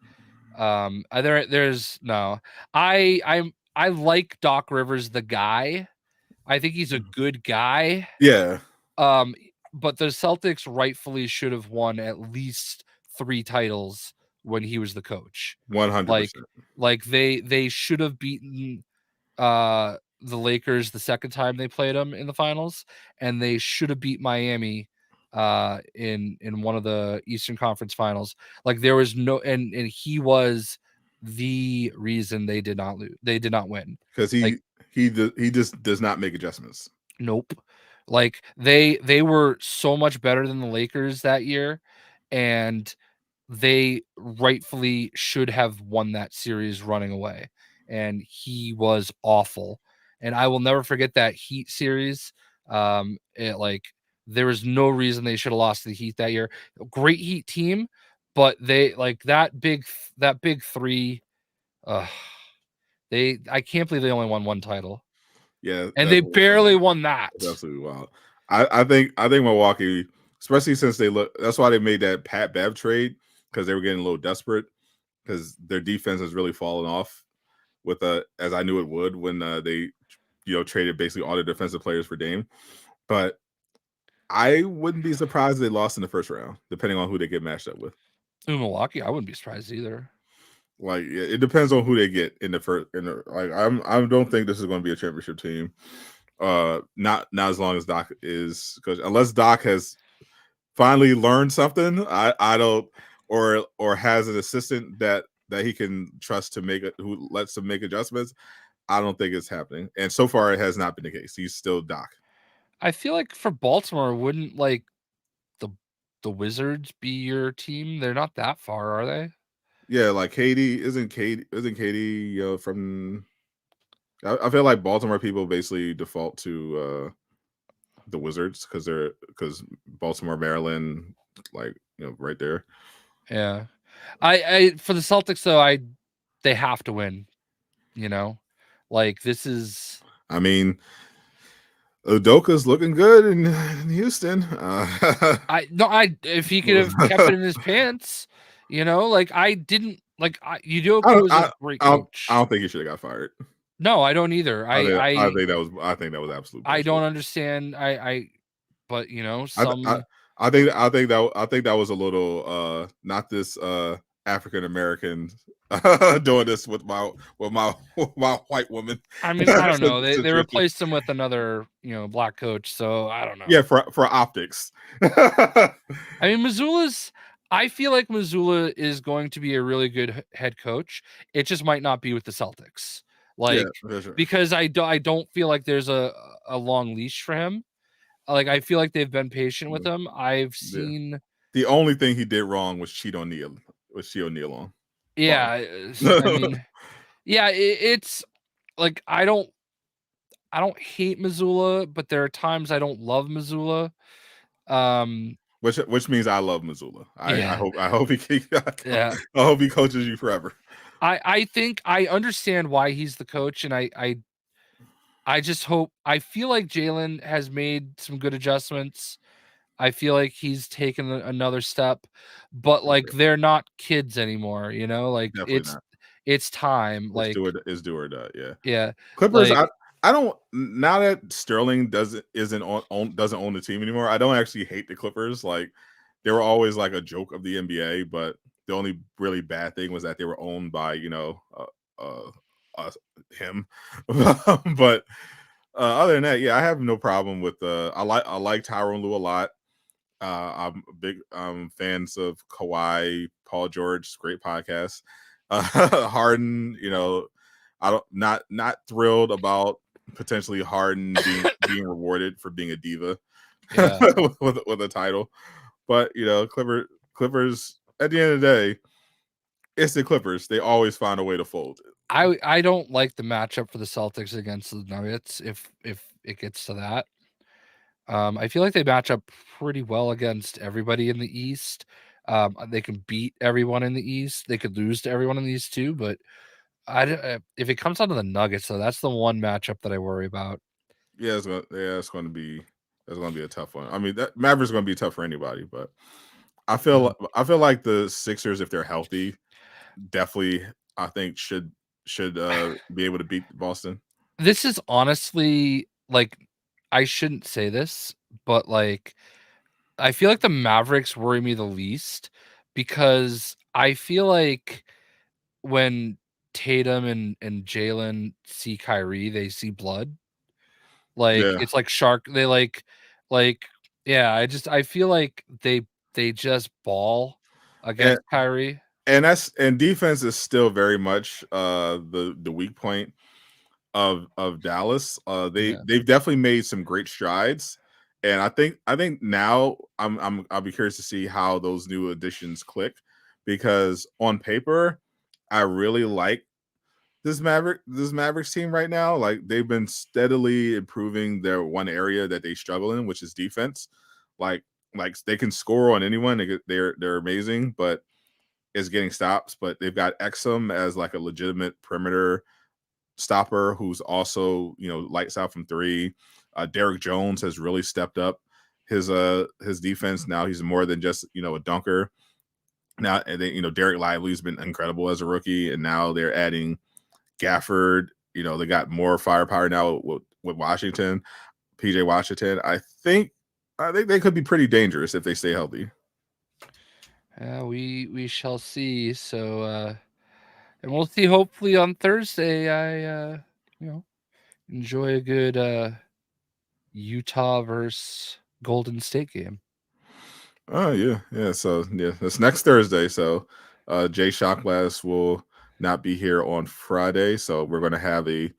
there's no. I like Doc Rivers, the guy. I think he's a good guy. yeah, But the Celtics rightfully should have won at least 3 titles when he was the coach. 100%. Like they should have beaten the Lakers the second time they played them in the finals, and they should have beat Miami in one of the Eastern Conference finals. Like, there was no, and he was the reason they did not lose. They did not win. Because Like, he just does not make adjustments. nope. Like, they were so much better than the Lakers that year, and they rightfully should have won that series running away. And he was awful. And I will never forget that Heat series. Like, there was no reason they should have lost to the Heat that year. Great Heat team, but they, like, that big three. I can't believe they only won 1 title. Yeah, And they barely won that. that's absolutely wild. I think Milwaukee, especially since that's why they made that Pat Bev trade, because they were getting a little desperate, because their defense has really fallen off with as I knew it would when they traded basically all their defensive players for Dame. But I wouldn't be surprised if they lost in the first round, depending on who they get matched up with. In Milwaukee, I wouldn't be surprised either. Like, it depends on who they get in the first. I don't think this is going to be a championship team. Not as long as Doc is, because unless Doc has finally learned something, I don't, or has an assistant that he can trust to make it, who lets him make adjustments. I don't think it's happening, and so far it has not been the case. He's still Doc. I feel like for Baltimore, wouldn't like the Wizards be your team? They're not that far, are they? Yeah, like isn't Katie from. I feel like Baltimore people basically default to the Wizards because Baltimore, Maryland, like, right there. Yeah. I for the Celtics though, they have to win. Like, this is. I mean, Udoka's looking good in Houston. If he could have kept it in his pants, like, I didn't like. Udoka was a great coach. I don't think he should have got fired. No, I don't either. I think that was absolute bullshit. I don't understand. But some. I think that was a little not this African American doing this with my white woman. I mean, I don't know. They replaced him with another black coach, so I don't know. Yeah, for optics. I mean, I feel like Missoula is going to be a really good head coach. It just might not be with the Celtics. Like, yeah, sure. Because I don't feel like there's a long leash for him. Like, I feel like they've been patient with him. I've seen the only thing he did wrong was cheat on Neil. On. Yeah, I mean, yeah, it's like, I don't hate Missoula, but there are times I don't love Missoula. Which means I love Missoula. I hope he Yeah. I hope he coaches you forever. I think I understand why he's the coach, and I just hope. I feel like Jalen has made some good adjustments. I feel like he's taken another step, but like, they're not kids anymore, Like, Definitely not. It's time. Like, it's do or die. Yeah. Yeah. Clippers. Like, I don't, now that Sterling doesn't own the team anymore. I don't actually hate the Clippers. Like, they were always like a joke of the NBA, but the only really bad thing was that they were owned by him. But other than that, yeah, I have no problem with I like Tyronn Lue a lot. I'm big fans of Kawhi, Paul George, great podcast. Harden, I don't not thrilled about potentially Harden being rewarded for being a diva, Yeah. with a title. But Clippers. At the end of the day, it's the Clippers. They always find a way to fold. I don't like the matchup for the Celtics against the Nuggets if it gets to that. I feel like they match up pretty well against everybody in the East. They can beat everyone in the East. They could lose to everyone in the East too, but if it comes down to the Nuggets, though, that's the one matchup that I worry about. Yeah, it's going to be a tough one. I mean, Mavericks going to be tough for anybody, but I feel like the Sixers, if they're healthy, definitely I think should be able to beat Boston. This is honestly like I shouldn't say this, but like I feel like the Mavericks worry me the least because I feel like when Tatum and Jalen see Kyrie, they see blood. Like Yeah, it's like shark. They like yeah. I feel like they just ball and against Kyrie. and defense is still very much the weak point of Dallas. Yeah. They've definitely made some great strides, and I think now I'll be curious to see how those new additions click, because on paper I really like this Mavericks team right now. Like, they've been steadily improving their one area that they struggle in, which is defense. Like they can score on anyone. They're amazing, but it's getting stops. But they've got Exum as like a legitimate perimeter stopper who's also lights out from three. Derek Jones has really stepped up his defense. Now he's more than just a dunker. Now, and then Derek Lively's been incredible as a rookie, and now they're adding Gafford. They got more firepower now with Washington, PJ Washington. I think they could be pretty dangerous if they stay healthy. We shall see. So and we'll see. Hopefully on Thursday, I enjoy a good Utah versus Golden State game. Oh yeah. So yeah, it's next Thursday. So JayShockblast will not be here on Friday. So we're gonna have a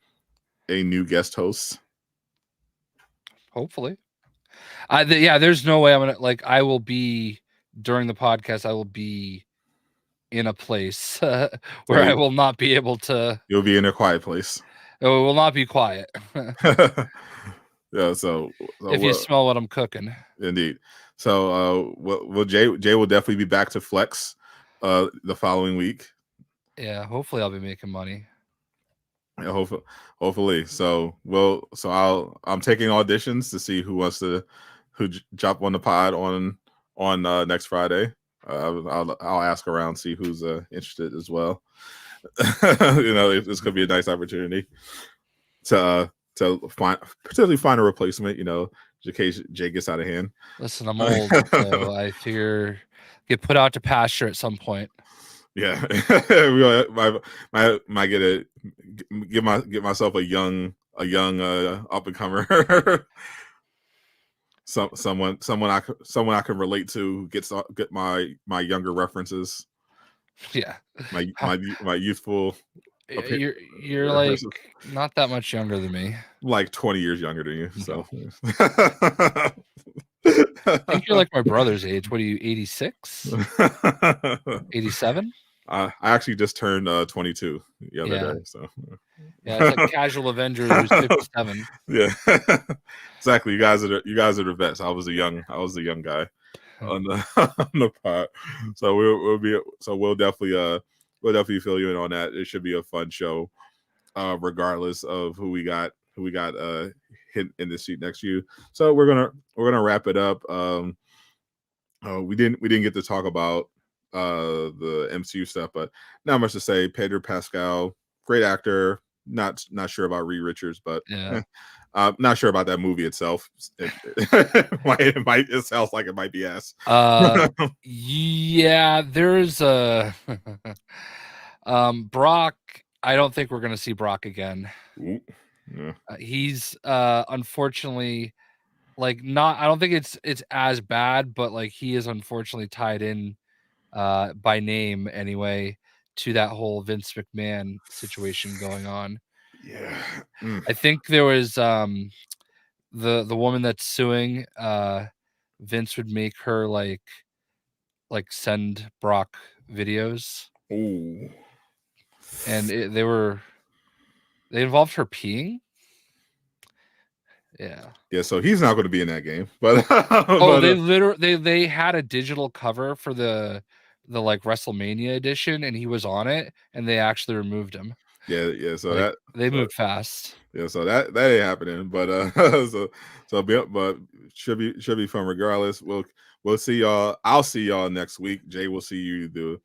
new guest host. Hopefully, yeah. There's no way I'm gonna I will be during the podcast. I will be in a place where I will not be able to. You'll be in a quiet place. It will not be quiet. Yeah. So if you smell what I'm cooking. Indeed. So well Jay will definitely be back to flex the following week. Yeah, hopefully I'll be making money. Yeah, hopefully. So I'm taking auditions to see who wants to jump on the pod on next Friday. I'll ask around, see who's interested as well. This could be a nice opportunity to potentially find a replacement. In case Jay gets out of hand. Listen, I'm old, so I figure get put out to pasture at some point. Yeah, might get myself a young up and comer. someone I can relate to, get my younger references. Yeah, my youthful. You're like not that much younger than me. Like 20 years younger than you. So I think you're like my brother's age. What are you, 86? 87? I actually just turned 22 the other day. So yeah, it's like Casual Avenger who's 57. Yeah, exactly. You guys are the vets. I was a young guy on the pod. So we'll definitely fill you in on that. It should be a fun show, regardless of who we got hit in the seat next to you. So we're gonna wrap it up. We didn't get to talk about the MCU stuff, but not much to say. Pedro Pascal, great actor. Not sure about Reed Richards, but yeah. Not sure about that movie itself. It sounds like it might be ass. Yeah, there's a Brock. I don't think we're gonna see Brock again. Yeah. He's unfortunately not. I don't think it's as bad, but he is unfortunately tied in by name anyway to that whole Vince McMahon situation going on. Yeah. I think there was the woman that's suing Vince would make her like send Brock videos, Ooh. and they involved her peeing. Yeah. Yeah, so he's not going to be in that game, but They had a digital cover for the like WrestleMania edition, and he was on it, and they actually removed him. yeah. So like, they moved fast. Yeah, so that ain't happening, but but should be fun regardless. We'll see y'all. I'll see y'all next week. Jay will see you the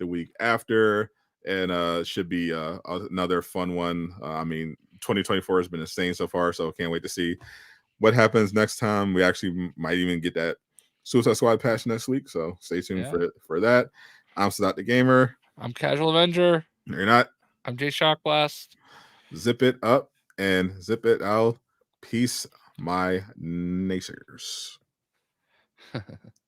week after, and should be another fun one. I mean, 2024 has been insane so far, so can't wait to see what happens next time. We actually might even get that Suicide Squad patch next week, so stay tuned for that. I'm Sadot the Gamer. I'm Casual Avenger. No, you're not. I'm JayShockblast. Zip it up and zip it out. Peace, my naysayers.